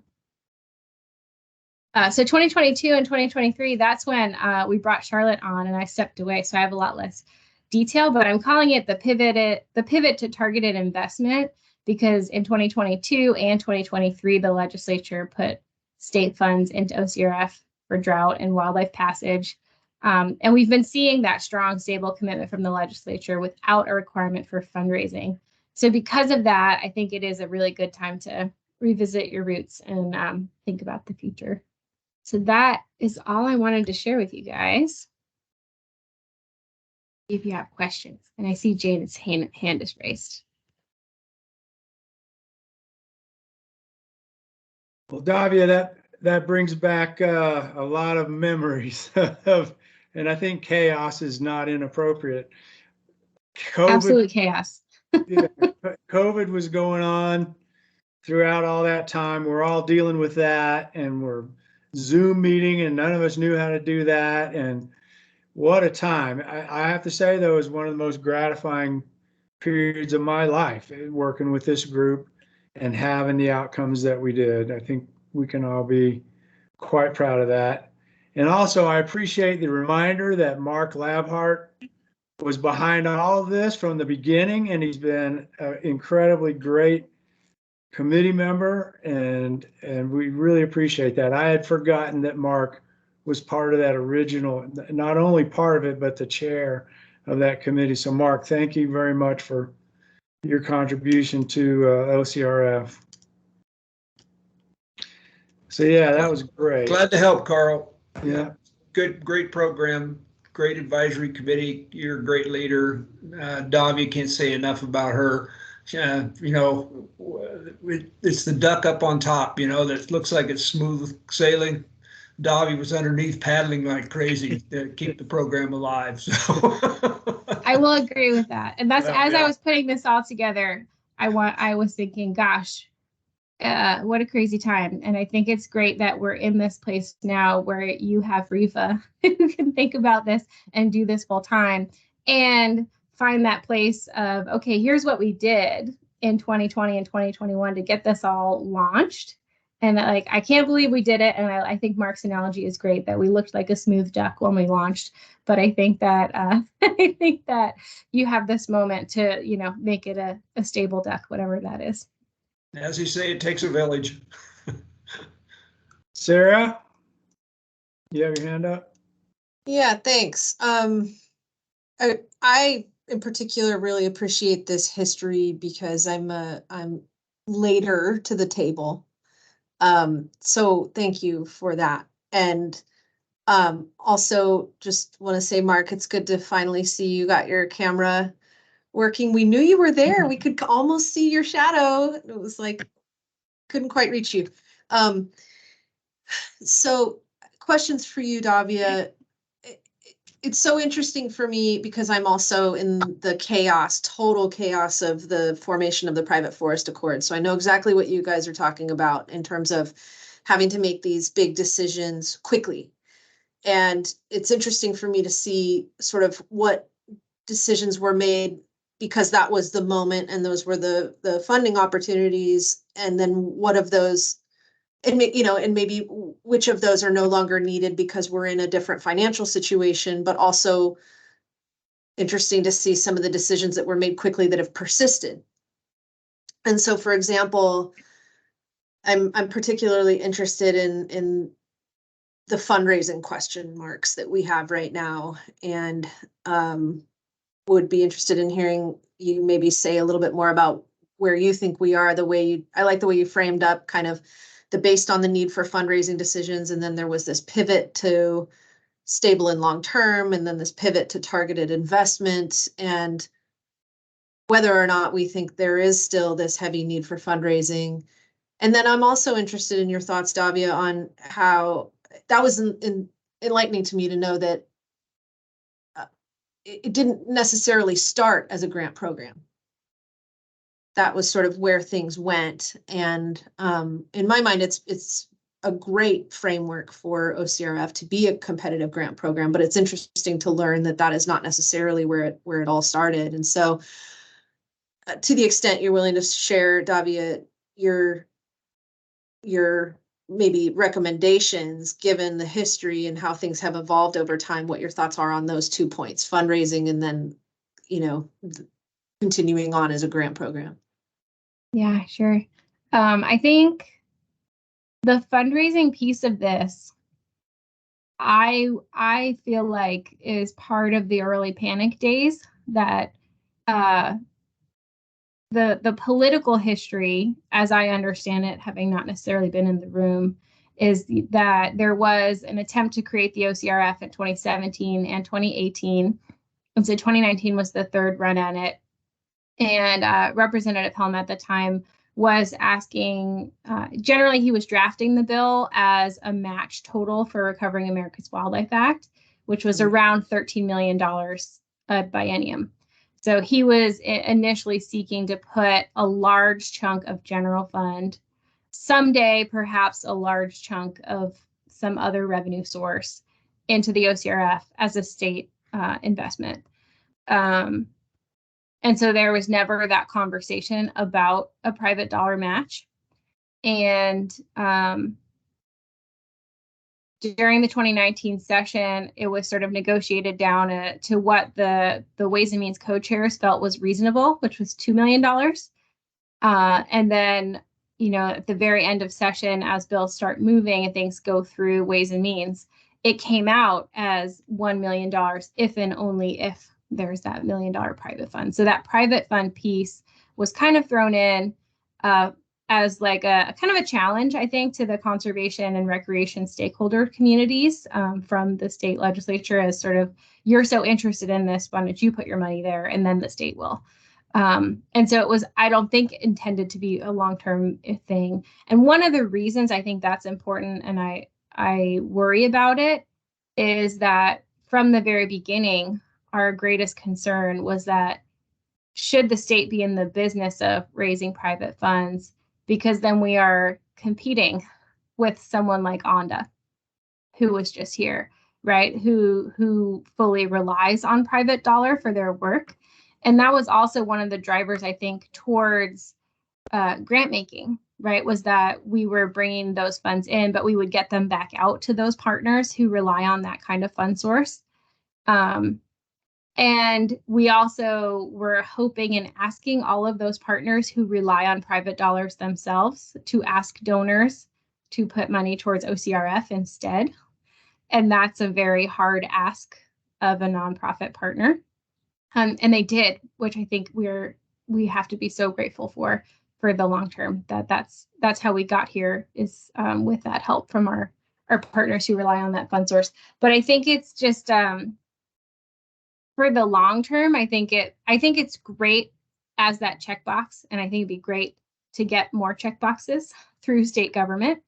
So 2022 and 2023, that's when we brought Charlotte on and I stepped away. So I have a lot less detail, but I'm calling it the pivot to targeted investment, because in 2022 and 2023, the legislature put state funds into OCRF for drought and wildlife passage. And we've been seeing that strong, stable commitment from the legislature without a requirement for fundraising. So because of that, I think it is a really good time to revisit your roots and think about the future. So that is all I wanted to share with you guys. If you have questions, and I see Jane's hand is raised. Well, Davia, that brings back a lot of memories of, and I think chaos is not inappropriate. Absolute chaos. Yeah, COVID was going on throughout all that time. We're all dealing with that, and we're Zoom meeting, and none of us knew how to do that. And what a time. I have to say, though, it was one of the most gratifying periods of my life, working with this group and having the outcomes that we did. I think we can all be quite proud of that. And also, I appreciate the reminder that Mark Labhart was behind all of this from the beginning, and he's been an incredibly great committee member, and we really appreciate that. I had forgotten that Mark was part of that original, not only part of it, but the chair of that committee. So Mark, thank you very much for your contribution to OCRF. So yeah, that was great. Glad to help, Carl. Yeah. Great program, great advisory committee. You're a great leader. Davia, can't say enough about her. You know, it's the duck up on top, you know, that looks like it's smooth sailing. Davia was underneath paddling like crazy to keep the program alive. So I will agree with that. And that's, as yeah. I was putting this all together, I was thinking, gosh, what a crazy time. And I think it's great that we're in this place now where you have Rifa who can think about this and do this full time and find that place of, okay, here's what we did in 2020 and 2021 to get this all launched. And like, I can't believe we did it. And I think Mark's analogy is great, that we looked like a smooth duck when we launched. But I think that I think that you have this moment to, you know, make it a stable duck, whatever that is. As you say, it takes a village. Sarah, you have your hand up? Yeah, thanks. I in particular really appreciate this history because I'm later to the table. So thank you for that. And also just want to say, Mark, it's good to finally see you got your camera working. We knew you were there. We could almost see your shadow. It was like, couldn't quite reach you. So questions for you, Davia. It's so interesting for me because I'm also in the chaos, total chaos of the formation of the Private Forest Accord. So I know exactly what you guys are talking about in terms of having to make these big decisions quickly. And it's interesting for me to see sort of what decisions were made because that was the moment and those were the funding opportunities. And then what of those, and maybe which of those are no longer needed because we're in a different financial situation, but also interesting to see some of the decisions that were made quickly that have persisted. And so, for example, I'm particularly interested in the fundraising question marks that we have right now, and would be interested in hearing you maybe say a little bit more about where you think we are. I like the way you framed up kind of the based on the need for fundraising decisions, and then there was this pivot to stable and long term, and then this pivot to targeted investment, and whether or not we think there is still this heavy need for fundraising. And then I'm also interested in your thoughts, Davia, on how that was enlightening to me to know that it didn't necessarily start as a grant program. That was sort of where things went. And in my mind, it's a great framework for OCRF to be a competitive grant program, but it's interesting to learn that that is not necessarily where it all started. And so to the extent you're willing to share, Davia, your maybe recommendations, given the history and how things have evolved over time, what your thoughts are on those 2 points, fundraising and then, continuing on as a grant program. Yeah, sure. I think the fundraising piece of this, I feel like is part of the early panic days that the political history, as I understand it, having not necessarily been in the room, is that there was an attempt to create the OCRF in 2017 and 2018. And so 2019 was the third run at it. And Representative Helm at the time was asking, generally he was drafting the bill as a match total for Recovering America's Wildlife Act, which was around $13 million a biennium. So he was initially seeking to put a large chunk of general fund, someday perhaps a large chunk of some other revenue source into the OCRF as a state investment. And so there was never that conversation about a private dollar match. And during the 2019 session, it was sort of negotiated down to what the Ways and Means co-chairs felt was reasonable, which was $2 million. And then, you know, at the very end of session, as bills start moving and things go through Ways and Means, it came out as $1 million if and only if there's that $1 million private fund. So that private fund piece was kind of thrown in as like a kind of a challenge, I think, to the conservation and recreation stakeholder communities from the state legislature as sort of, you're so interested in this, why don't you put your money there and then the state will. And so it was, I don't think, intended to be a long-term thing. And one of the reasons I think that's important and I worry about it is that from the very beginning, our greatest concern was that should the state be in the business of raising private funds, because then we are competing with someone like ONDA, who was just here, right? Who fully relies on private dollar for their work. And that was also one of the drivers, I think, towards grant making, right? Was that we were bringing those funds in, but we would get them back out to those partners who rely on that kind of fund source. And we also were hoping and asking all of those partners who rely on private dollars themselves to ask donors to put money towards OCRF instead. And that's a very hard ask of a nonprofit partner. And they did, which I think we have to be so grateful for the long term. That's how we got here, is with that help from our partners who rely on that fund source. But I think it's just for the long term, I think it's great as that checkbox, and I think it'd be great to get more checkboxes through state government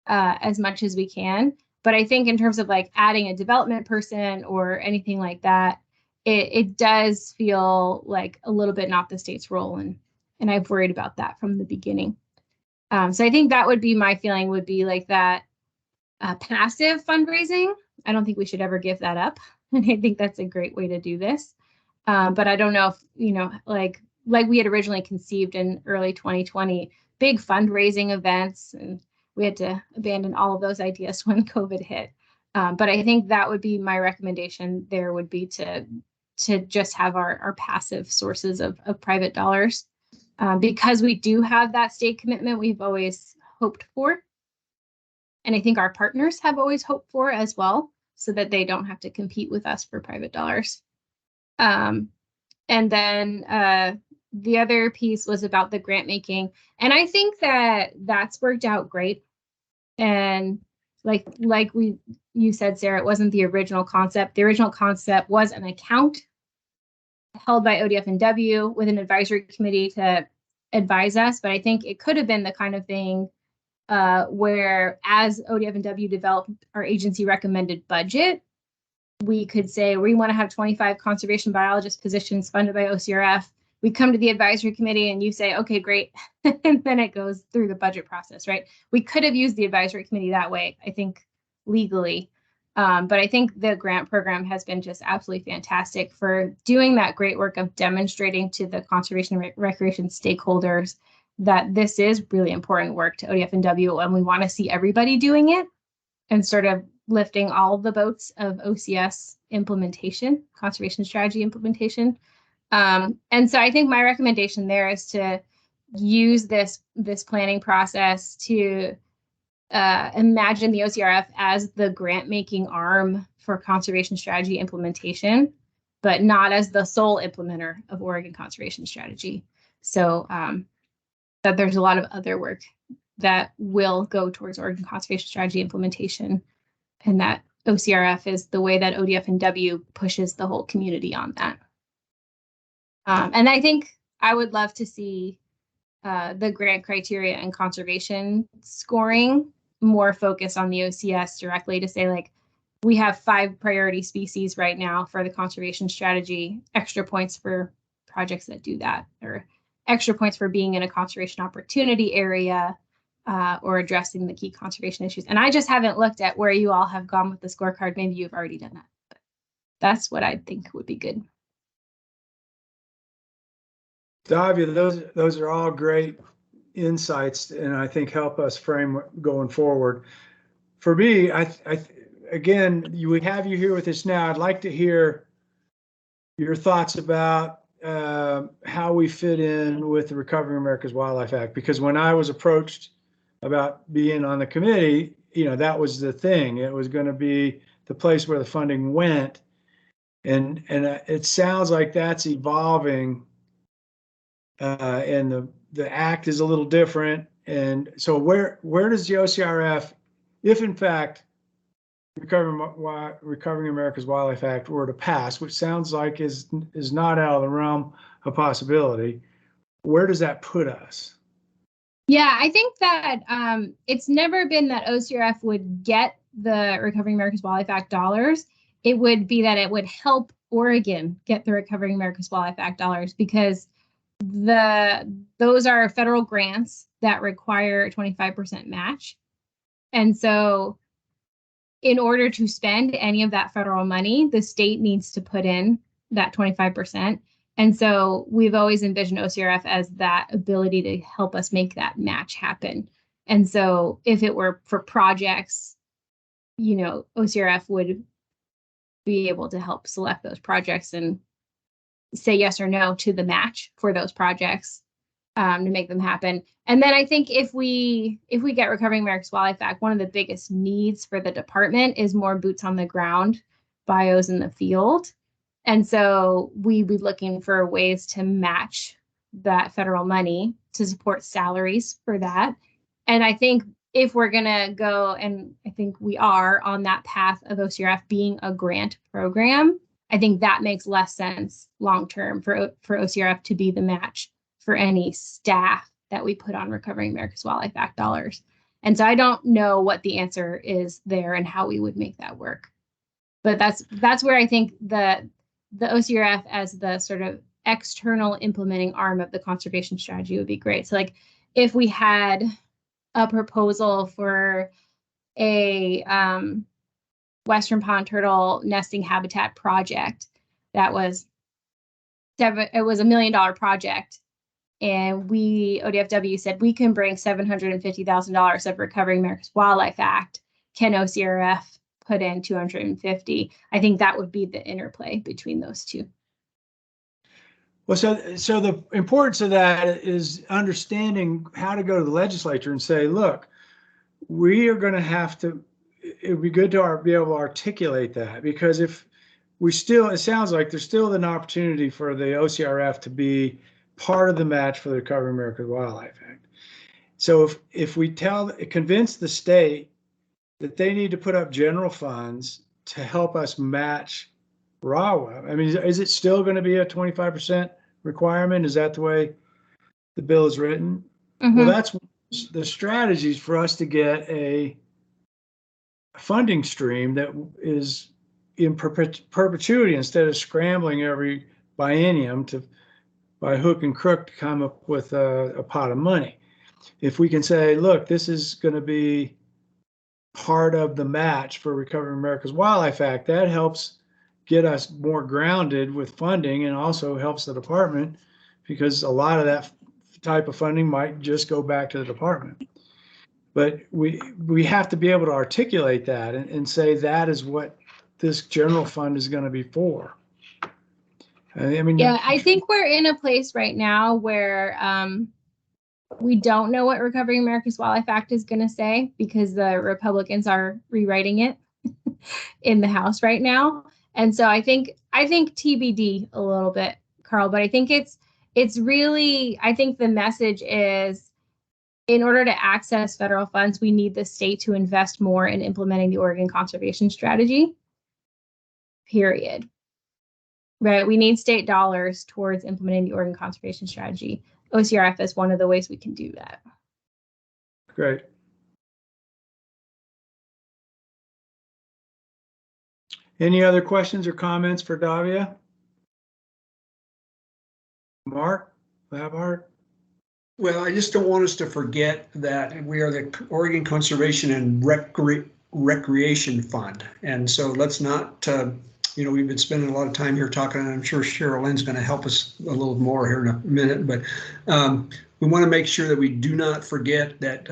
as much as we can. But I think in terms of like adding a development person or anything like that, it does feel like a little bit not the state's role, and I've worried about that from the beginning. So I think that would be my feeling, would be like that passive fundraising. I don't think we should ever give that up. And I think that's a great way to do this. But I don't know if, you know, like we had originally conceived in early 2020, big fundraising events, and we had to abandon all of those ideas when COVID hit. But I think that would be my recommendation there, would be to just have our passive sources of private dollars, because we do have that state commitment we've always hoped for. And I think our partners have always hoped for as well, so that they don't have to compete with us for private dollars. And then the other piece was about the grant making. And I think that that's worked out great. And like you said, Sarah, it wasn't the original concept. The original concept was an account held by ODF&W with an advisory committee to advise us. But I think it could have been the kind of thing where, as ODF&W developed our agency recommended budget, we could say we want to have 25 conservation biologist positions funded by OCRF. We come to the advisory committee and you say, okay, great. And then it goes through the budget process, right? We could have used the advisory committee that way, I think, legally. But I think the grant program has been just absolutely fantastic for doing that great work of demonstrating to the conservation and recreation stakeholders that this is really important work to ODF&W, and we want to see everybody doing it, and sort of lifting all the boats of OCS implementation, conservation strategy implementation. And so I think my recommendation there is to use this planning process to imagine the OCRF as the grant making arm for conservation strategy implementation, but not as the sole implementer of Oregon conservation strategy. So that there's a lot of other work that will go towards Oregon conservation strategy implementation, and that OCRF is the way that ODF&W pushes the whole community on that. And I think I would love to see the grant criteria and conservation scoring more focused on the OCS directly to say, like, we have 5 priority species right now for the conservation strategy, extra points for projects that do that, or extra points for being in a conservation opportunity area, or addressing the key conservation issues. And I just haven't looked at where you all have gone with the scorecard. Maybe you've already done that, but that's what I think would be good. Davia, those are all great insights, and I think help us frame going forward. For me, again, we have you here with us now. I'd like to hear your thoughts about how we fit in with the Recovering America's Wildlife Act, because when I was approached about being on the committee, that was the thing. It was going to be the place where the funding went, and it sounds like that's evolving, and the act is a little different. And so where does the OCRF, if in fact Recovering America's Wildlife Act were to pass, which sounds like is not out of the realm of possibility, where does that put us? Yeah, I think that it's never been that OCRF would get the Recovering America's Wildlife Act dollars. It would be that it would help Oregon get the Recovering America's Wildlife Act dollars, because those are federal grants that require a 25% match. And so in order to spend any of that federal money, the state needs to put in that 25%. And so we've always envisioned OCRF as that ability to help us make that match happen. And so if it were for projects, OCRF would be able to help select those projects and say yes or no to the match for those projects, to make them happen. And then I think if we get Recovering America's Wildlife Act, one of the biggest needs for the department is more boots on the ground, bios in the field. And so we'd be looking for ways to match that federal money to support salaries for that. And I think if we're going to go, and I think we are on that path of OCRF being a grant program, I think that makes less sense long-term for OCRF to be the match for any staff that we put on Recovering America's Wildlife Act dollars. And so I don't know what the answer is there and how we would make that work. But that's where I think the OCRF as the sort of external implementing arm of the conservation strategy would be great. So like if we had a proposal for a Western pond turtle nesting habitat project that was $1 million project, and ODFW said we can bring $750,000 of Recovering America's Wildlife Act. Can OCRF put in $250,000? I think that would be the interplay between those two. Well, so the importance of that is understanding how to go to the legislature and say, look, we are going to have to, it would be good to be able to articulate that, because if we still, it sounds like there's still an opportunity for the OCRF to be part of the match for the Recovering America's Wildlife Act. So if we convince the state that they need to put up general funds to help us match RAWA, I mean, is it still going to be a 25% requirement? Is that the way the bill is written? Mm-hmm. Well, that's the strategies for us to get a funding stream that is in perpetuity, instead of scrambling every biennium by hook and crook to come up with a pot of money. If we can say, look, this is going to be part of the match for Recovering America's Wildlife Act, that helps get us more grounded with funding, and also helps the department, because a lot of that type of funding might just go back to the department. But we have to be able to articulate that and say that is what this general fund is going to be for. I mean, yeah, I think we're in a place right now where we don't know what Recovering America's Wildlife Act is going to say, because the Republicans are rewriting it in the House right now. And so I think TBD a little bit, Carl, but I think it's really, I think the message is, in order to access federal funds, we need the state to invest more in implementing the Oregon Conservation Strategy, period. right? We need state dollars towards implementing the Oregon Conservation Strategy. OCRF is one of the ways we can do that. Great. Any other questions or comments for Davia? Mark Labhart? Well, I just don't want us to forget that we are the Oregon Conservation and Recreation Fund. And so let's not, we've been spending a lot of time here talking, and I'm sure Cheryl Lynn's going to help us a little more here in a minute, but we want to make sure that we do not forget that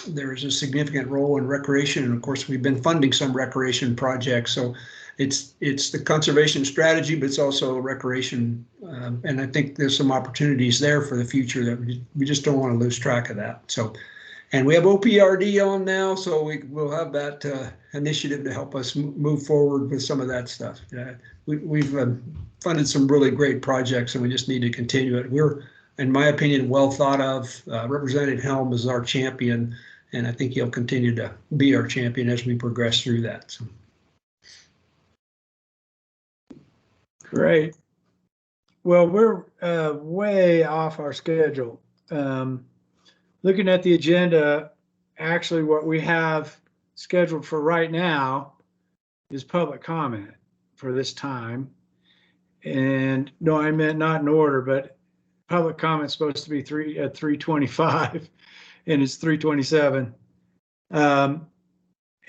there is a significant role in recreation. And of course, we've been funding some recreation projects. So it's the conservation strategy, but it's also recreation. And I think there's some opportunities there for the future that we just don't want to lose track of that. So, and we have OPRD on now, so we'll have that initiative to help us move forward with some of that stuff. We've funded some really great projects, and we just need to continue it. We're, in my opinion, well thought of. Representative Helm is our champion, and I think he'll continue to be our champion as we progress through that. So. Great. Well, we're way off our schedule. Looking at the agenda, actually what we have scheduled for right now is public comment for this time. And no, I meant not in order, but public comment is supposed to be at 3:25 and it's 3:27.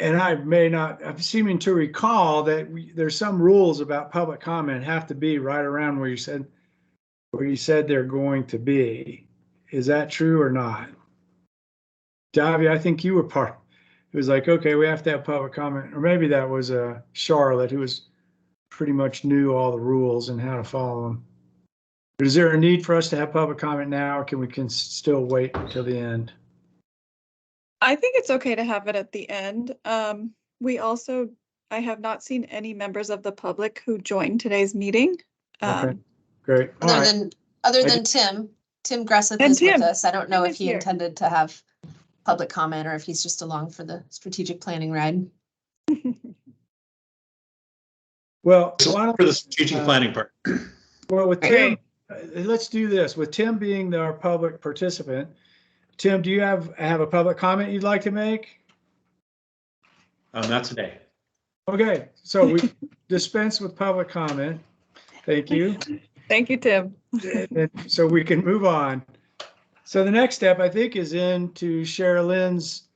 And I'm seeming to recall that there's some rules about public comment have to be right around where you said they're going to be. Is that true or not? Davia, I think you were part. It was like, okay, we have to have public comment, or maybe that was Charlotte, who was pretty much knew all the rules and how to follow them. But is there a need for us to have public comment now, or can we still wait until the end? I think it's okay to have it at the end. I have not seen any members of the public who joined today's meeting. Okay, great. Other than Tim Gresseth is with us. I don't know if he intended to have public comment or if he's just along for the strategic planning ride. Well, for the strategic planning part. Well, with Tim, let's do this. With Tim being our public participant, Tim, do you have a public comment you'd like to make? Not today. Okay, so we dispense with public comment. Thank you. Thank you, Tim. And so we can move on. So the next step, I think, is into Cheryl Lynn's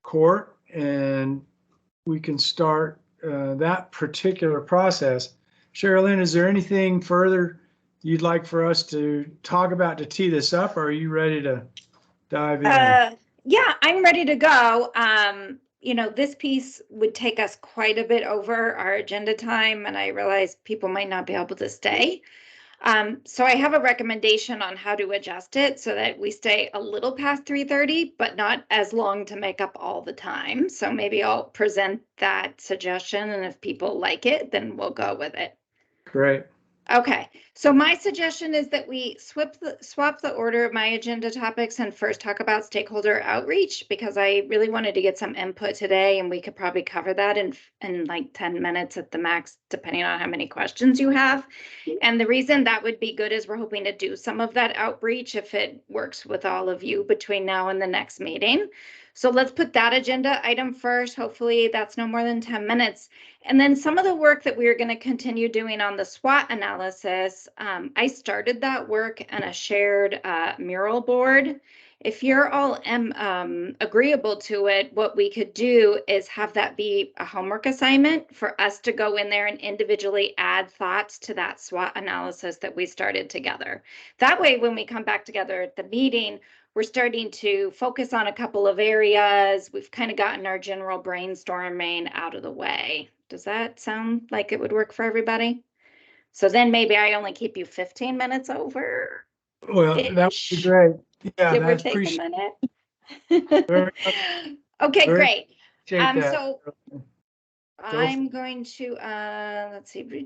court, and we can start that particular process. Cheryl Lynn, is there anything further you'd like for us to talk about to tee this up, or are you ready to dive in? Yeah, I'm ready to go. This piece would take us quite a bit over our agenda time, and I realize people might not be able to stay. So I have a recommendation on how to adjust it so that we stay a little past 3:30, but not as long to make up all the time. So maybe I'll present that suggestion, and if people like it, then we'll go with it. Great. Okay, so my suggestion is that we swap the order of my agenda topics and first talk about stakeholder outreach, because I really wanted to get some input today, and we could probably cover that in like 10 minutes at the max, depending on how many questions you have. And the reason that would be good is we're hoping to do some of that outreach if it works with all of you between now and the next meeting. So let's put that agenda item first. Hopefully that's no more than 10 minutes. And then some of the work that we're going to continue doing on the SWOT analysis, I started that work on a shared mural board. If you're all agreeable to it, what we could do is have that be a homework assignment for us to go in there and individually add thoughts to that SWOT analysis that we started together. That way, when we come back together at the meeting, we're starting to focus on a couple of areas. We've kind of gotten our general brainstorming out of the way. Does that sound like it would work for everybody? So then maybe I only keep you 15 minutes over. Well, that would be great. Yeah, Give or that's take a minute. Okay, great. That. So I'm going to, let's see, where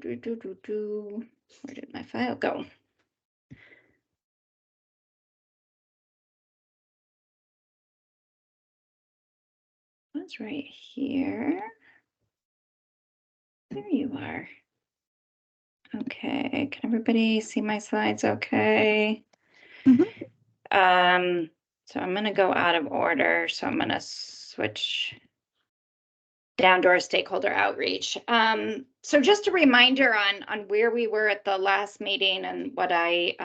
did my file go? That's right here. There you are. Okay, can everybody see my slides okay? So I'm gonna go out of order. So I'm gonna switch down to our stakeholder outreach. So just a reminder on where we were at the last meeting and what I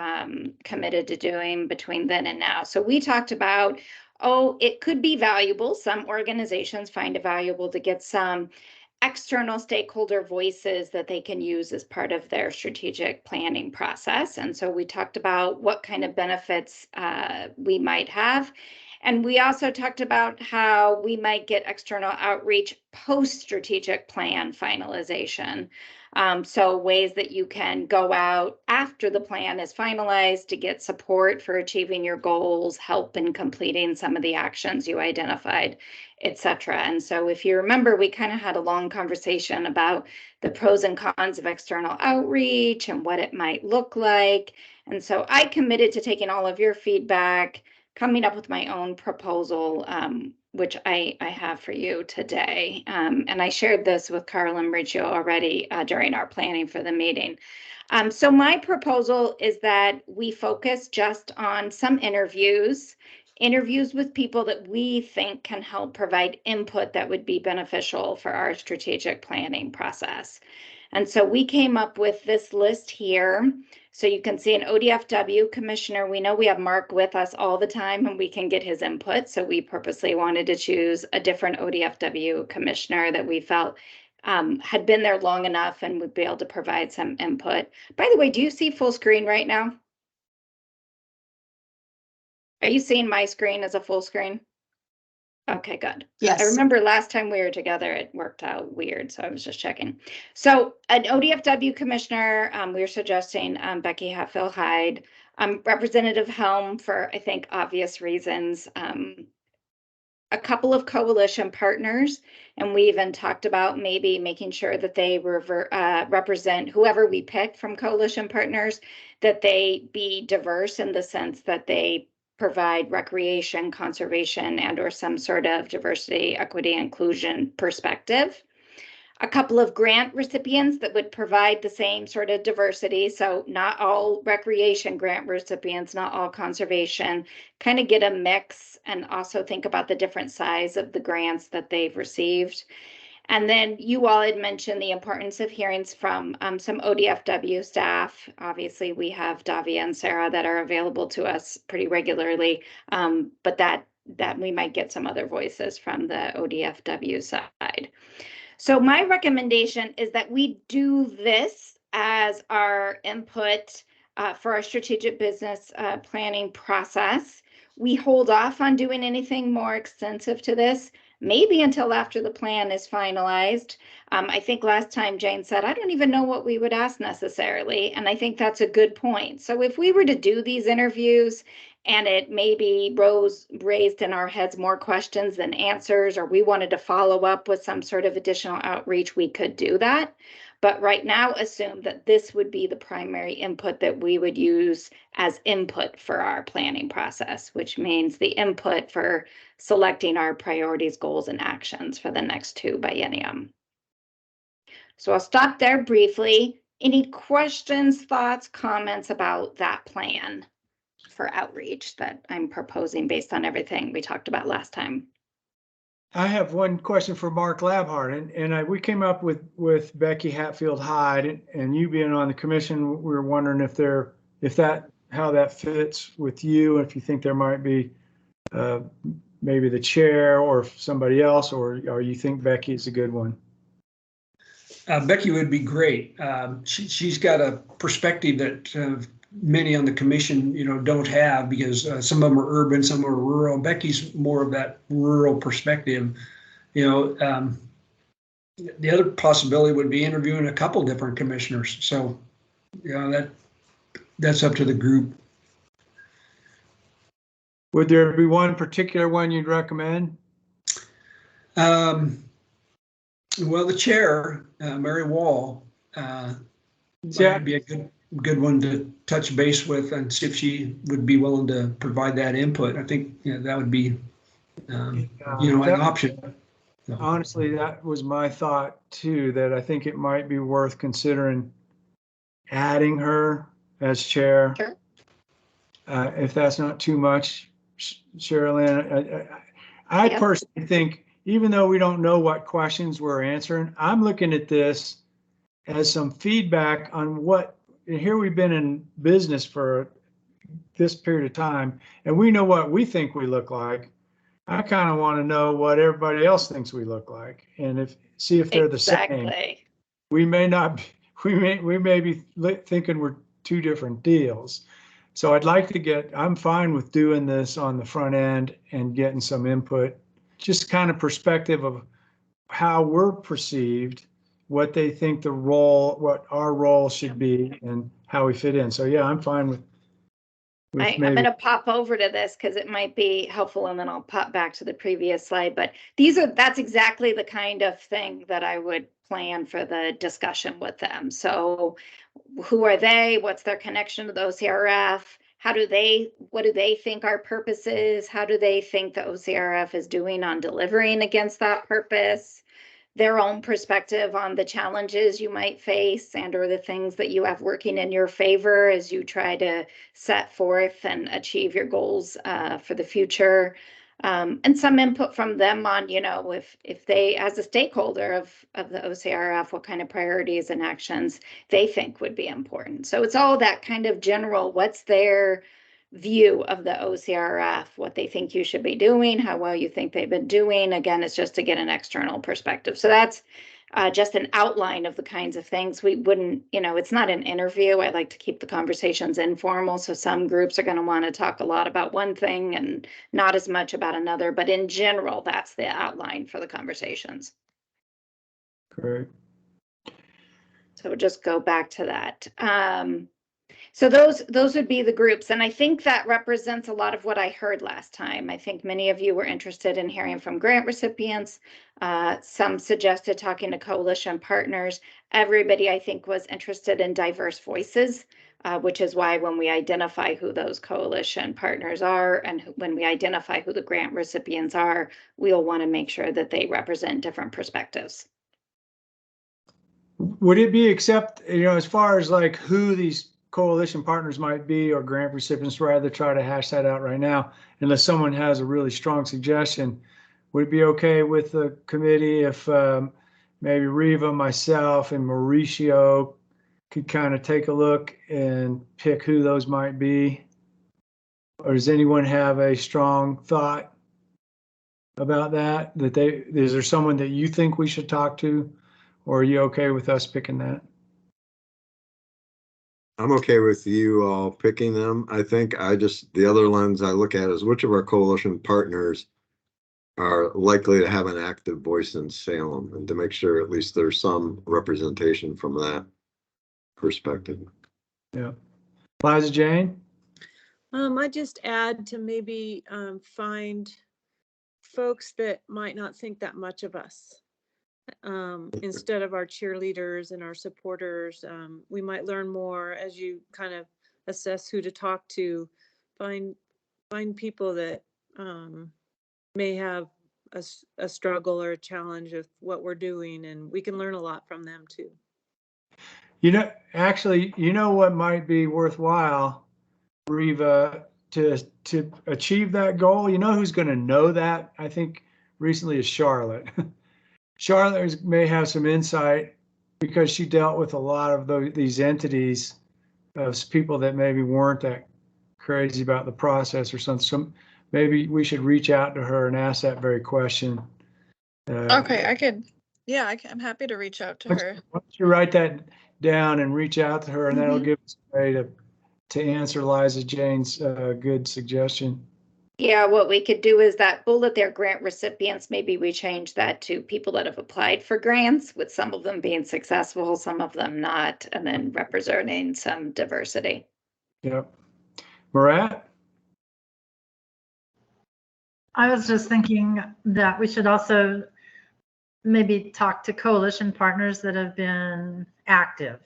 committed to doing between then and now. So we talked about, it could be valuable. Some organizations find it valuable to get some external stakeholder voices that they can use as part of their strategic planning process. And so we talked about what kind of benefits we might have. And we also talked about how we might get external outreach post-strategic plan finalization. So ways that you can go out after the plan is finalized to get support for achieving your goals, help in completing some of the actions you identified, etc. And so if you remember, we kind of had a long conversation about the pros and cons of external outreach and what it might look like. And so I committed to taking all of your feedback, coming up with my own proposal, which I have for you today. And I shared this with Carl and Mauricio already during our planning for the meeting. So my proposal is that we focus just on some interviews with people that we think can help provide input that would be beneficial for our strategic planning process. And so we came up with this list here. So you can see an ODFW commissioner. We know we have Mark with us all the time and we can get his input. So we purposely wanted to choose a different ODFW commissioner that we felt had been there long enough and would be able to provide some input. By the way, do you see full screen right now? Are you seeing my screen as a full screen? Okay, good. Yes. I remember last time we were together, it worked out weird, so I was just checking. So an ODFW commissioner, we are suggesting Becky Hatfield-Hyde, Representative Helm for, I think, obvious reasons, a couple of coalition partners, and we even talked about maybe making sure that they represent whoever we pick from coalition partners, that they be diverse in the sense that they provide recreation, conservation, and or some sort of diversity, equity, inclusion perspective. A couple of grant recipients that would provide the same sort of diversity. So not all recreation grant recipients, not all conservation, kind of get a mix and also think about the different size of the grants that they've received. And then you all had mentioned the importance of hearings from some ODFW staff. Obviously, we have Davia and Sarah that are available to us pretty regularly, but that we might get some other voices from the ODFW side. So my recommendation is that we do this as our input for our strategic business planning process. We hold off on doing anything more extensive to this, maybe until after the plan is finalized. I think last time Jane said, I don't even know what we would ask necessarily. And I think that's a good point. So if we were to do these interviews and it maybe raised in our heads more questions than answers, or we wanted to follow up with some sort of additional outreach, we could do that. But right now, assume that this would be the primary input that we would use as input for our planning process, which means the input for selecting our priorities, goals, and actions for the next 2 biennium. So I'll stop there briefly. Any questions, thoughts, comments about that plan for outreach that I'm proposing based on everything we talked about last time? I have one question for Mark Labhart, and we came up with Becky Hatfield-Hyde, and you being on the commission, we were wondering how that fits with you, if you think there might be maybe the chair or somebody else, or you think Becky is a good one. Becky would be great. She's got a perspective that many on the commission, don't have, because some of them are urban, some are rural. Becky's more of that rural perspective. The other possibility would be interviewing a couple different commissioners. So, that's up to the group. Would there be one particular one you'd recommend? Well, the chair, Mary Wall, would be a good one to touch base with and see if she would be willing to provide that input. I think that would be an option. Honestly, that was my thought too, that I think it might be worth considering adding her as chair. Sure. If that's not too much, Sherilyn. I Yeah. personally think, even though we don't know what questions we're answering, I'm looking at this as some feedback on what, and here we've been in business for this period of time, and we know what we think we look like. I kind of want to know what everybody else thinks we look like, and see if they're the same. Exactly. We may not, we may be thinking we're two different deals. So I'd like to I'm fine with doing this on the front end and getting some input, just kind of perspective of how we're perceived, what they think what our role should be, and how we fit in. So yeah, I'm fine with I'm going to pop over to this because it might be helpful, and then I'll pop back to the previous slide. But that's exactly the kind of thing that I would plan for the discussion with them. So who are they? What's their connection to the OCRF? What do they think our purpose is? How do they think the OCRF is doing on delivering against that purpose? Their own perspective on the challenges you might face and or the things that you have working in your favor as you try to set forth and achieve your goals for the future. And some input from them on, if they, as a stakeholder of the OCRF, what kind of priorities and actions they think would be important. So it's all that kind of general, what's their view of the OCRF, what they think you should be doing, how well you think they've been doing. Again, it's just to get an external perspective. So that's just an outline of the kinds of things we wouldn't, it's not an interview. I like to keep the conversations informal. So some groups are going to want to talk a lot about one thing and not as much about another. But in general, that's the outline for the conversations. Great. So just go back to that. So those would be the groups. And I think that represents a lot of what I heard last time. I think many of you were interested in hearing from grant recipients. Some suggested talking to coalition partners. Everybody, I think, was interested in diverse voices, which is why when we identify who those coalition partners are and when we identify who the grant recipients are, we'll want to make sure that they represent different perspectives. Would it be as far as like who these coalition partners might be or grant recipients, rather try to hash that out right now, unless someone has a really strong suggestion? Would it be okay with the committee if maybe Reva, myself, and Mauricio could kind of take a look and pick who those might be? Or does anyone have a strong thought about that? Is there someone that you think we should talk to? Or are you okay with us picking that? I'm okay with you all picking them. I think the other lens I look at is which of our coalition partners are likely to have an active voice in Salem, and to make sure at least there's some representation from that perspective. Yeah. Liza Jane? I just add to maybe find folks that might not think that much of us. Instead of our cheerleaders and our supporters, we might learn more as you kind of assess who to talk to. Find people that may have a struggle or a challenge with what we're doing, and we can learn a lot from them too. Actually, what might be worthwhile, Reva, to achieve that goal? Who's going to know that? I think recently is Charlotte. Charlotte may have some insight because she dealt with a lot of these entities of people that maybe weren't that crazy about the process or something. So maybe we should reach out to her and ask that very question. Okay, I'm happy to reach out to her. Why don't you write that down and reach out to her, and that'll give us a way to answer Liza Jane's good suggestion. Yeah, what we could do is that bullet there, grant recipients, maybe we change that to people that have applied for grants, with some of them being successful, some of them not, and then representing some diversity. Yep. Murat? I was just thinking that we should also maybe talk to coalition partners that have been active.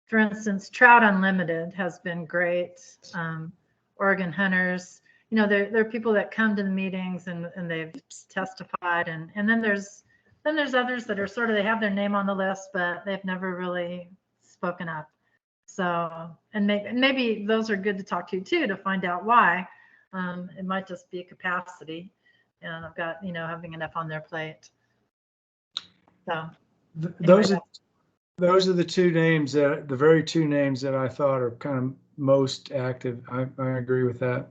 For instance, Trout Unlimited has been great. Oregon Hunters, there are people that come to the meetings and they've testified, and then there's others that are they have their name on the list, but they've never really spoken up. So, and maybe those are good to talk to too, to find out why. It might just be a capacity, and I've got, having enough on their plate. So Those are the two names the very two names that I thought are kind of most active. I agree with that.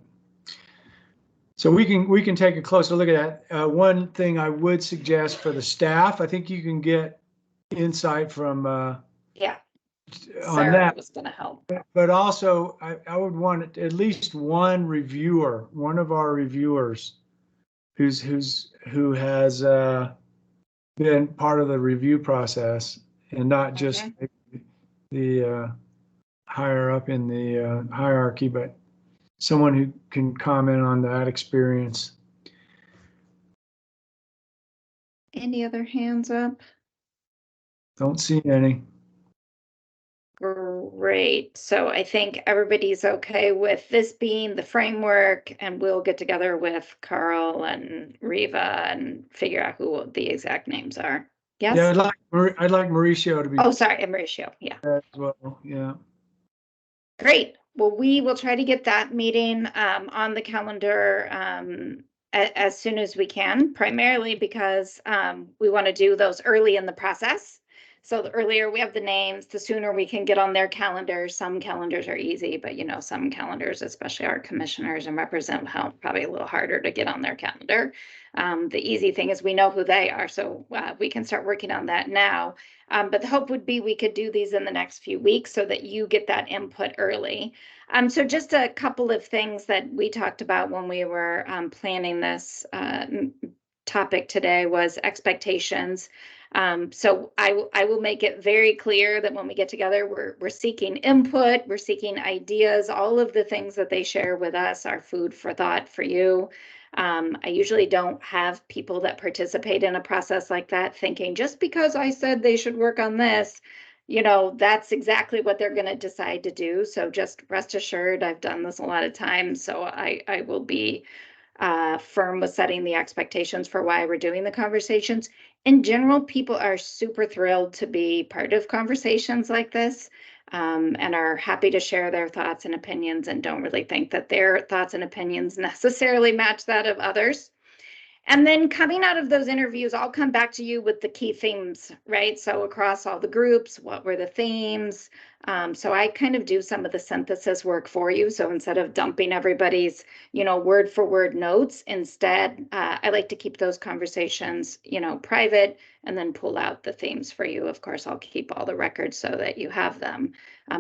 So we can take a closer look at that. One thing I would suggest for the staff, I think you can get insight from Yeah. on Sarah that. was going to help. But also, I would want at least one reviewer, one of our reviewers, who has been part of the review process, and not just the higher up in the hierarchy, but someone who can comment on that experience. Any other hands up? Don't see any. Great. So I think everybody's okay with this being the framework, and we'll get together with Carl and Riva and figure out who the exact names are. Yes? Yeah, I'd like Mauricio to be. Oh, sorry, Mauricio. Yeah. As well. Yeah. Great. Well, we will try to get that meeting on the calendar as soon as we can, primarily because we want to do those early in the process. So the earlier we have the names, the sooner we can get on their calendars. Some calendars are easy, but some calendars, especially our commissioners and represent health, probably a little harder to get on their calendar. The easy thing is we know who they are, so we can start working on that now. But the hope would be we could do these in the next few weeks so that you get that input early. So just a couple of things that we talked about when we were planning this topic today was expectations. So I will make it very clear that when we get together, we're seeking input, we're seeking ideas, all of the things that they share with us are food for thought for you. I usually don't have people that participate in a process like that thinking just because I said they should work on this, that's exactly what they're going to decide to do. So just rest assured, I've done this a lot of times, so I will be firm with setting the expectations for why we're doing the conversations. In general, people are super thrilled to be part of conversations like this, and are happy to share their thoughts and opinions, and don't really think that their thoughts and opinions necessarily match that of others. And then coming out of those interviews, I'll come back to you with the key themes, right? So across all the groups, what were the themes? So I kind of do some of the synthesis work for you. So instead of dumping everybody's, word for word notes, instead, I like to keep those conversations, private, and then pull out the themes for you. Of course, I'll keep all the records so that you have them.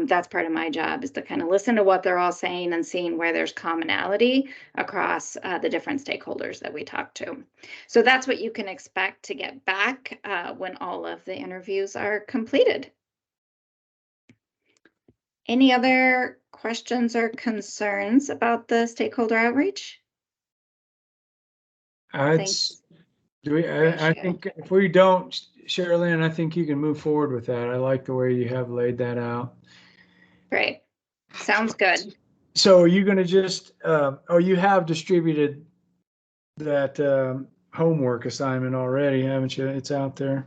That's part of my job, is to kind of listen to what they're all saying and seeing where there's commonality across the different stakeholders that we talk to. So that's what you can expect to get back when all of the interviews are completed. Any other questions or concerns about the stakeholder outreach? I think if we don't, Sherilyn, I think you can move forward with that. I like the way you have laid that out. Great. Sounds good. So are you going to just, you have distributed that homework assignment already, haven't you? It's out there.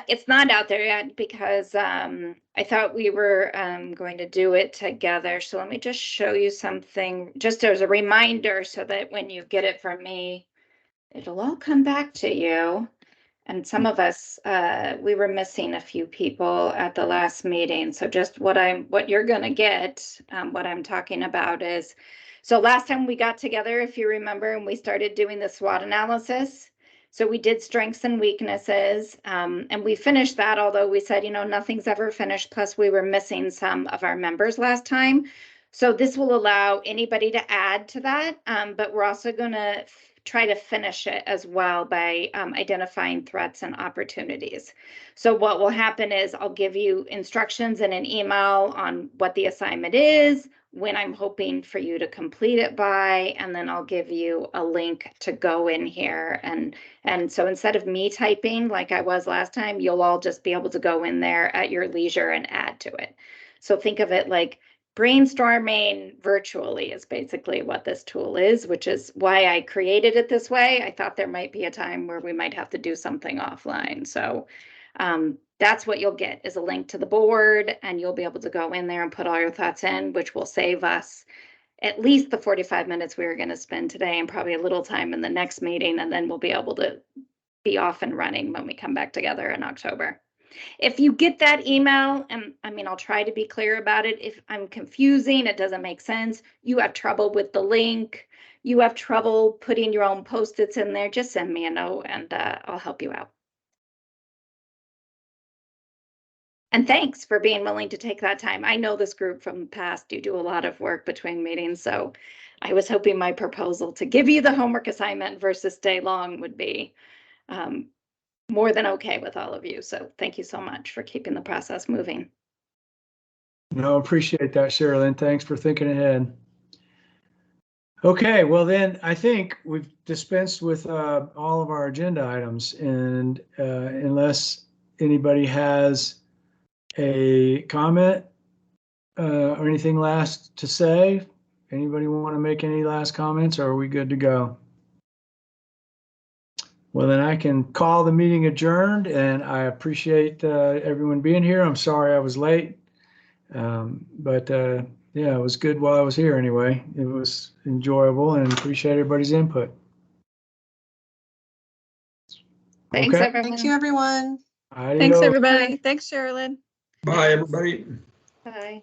It's not out there yet because I thought we were going to do it together. So let me just show you something just as a reminder so that when you get it from me, it'll all come back to you. And some of us, we were missing a few people at the last meeting. So just what you're going to get, what I'm talking about is, so last time we got together, if you remember, and we started doing the SWOT analysis. So we did strengths and weaknesses, and we finished that, although we said, nothing's ever finished. Plus we were missing some of our members last time. So this will allow anybody to add to that, but we're also going to try to finish it as well by identifying threats and opportunities. So what will happen is I'll give you instructions in an email on what the assignment is, when I'm hoping for you to complete it by, and then I'll give you a link to go in here. And so instead of me typing like I was last time, you'll all just be able to go in there at your leisure and add to it. So think of it like brainstorming virtually is basically what this tool is, which is why I created it this way. I thought there might be a time where we might have to do something offline. So that's what you'll get, is a link to the board, and you'll be able to go in there and put all your thoughts in, which will save us at least the 45 minutes we were going to spend today and probably a little time in the next meeting, and then we'll be able to be off and running when we come back together in October. If you get that email, and I mean, I'll try to be clear about it. If I'm confusing, it doesn't make sense, you have trouble with the link, you have trouble putting your own Post-its in there, just send me a note and I'll help you out. And thanks for being willing to take that time. I know this group from the past, you do a lot of work between meetings, so I was hoping my proposal to give you the homework assignment versus stay long would be more than okay with all of you. So thank you so much for keeping the process moving. No, appreciate that, Sherilyn. Thanks for thinking ahead. Okay, well then I think we've dispensed with all of our agenda items, and unless anybody has a comment or anything last to say, anybody want to make any last comments, or are we good to go? Well, then I can call the meeting adjourned, and I appreciate everyone being here. I'm sorry I was late, but yeah, it was good while I was here anyway. It was enjoyable, and appreciate everybody's input. Thanks, Okay. everyone. Thank you, everyone. Thanks, everybody. Thanks, Sherilyn. Bye, everybody. Bye.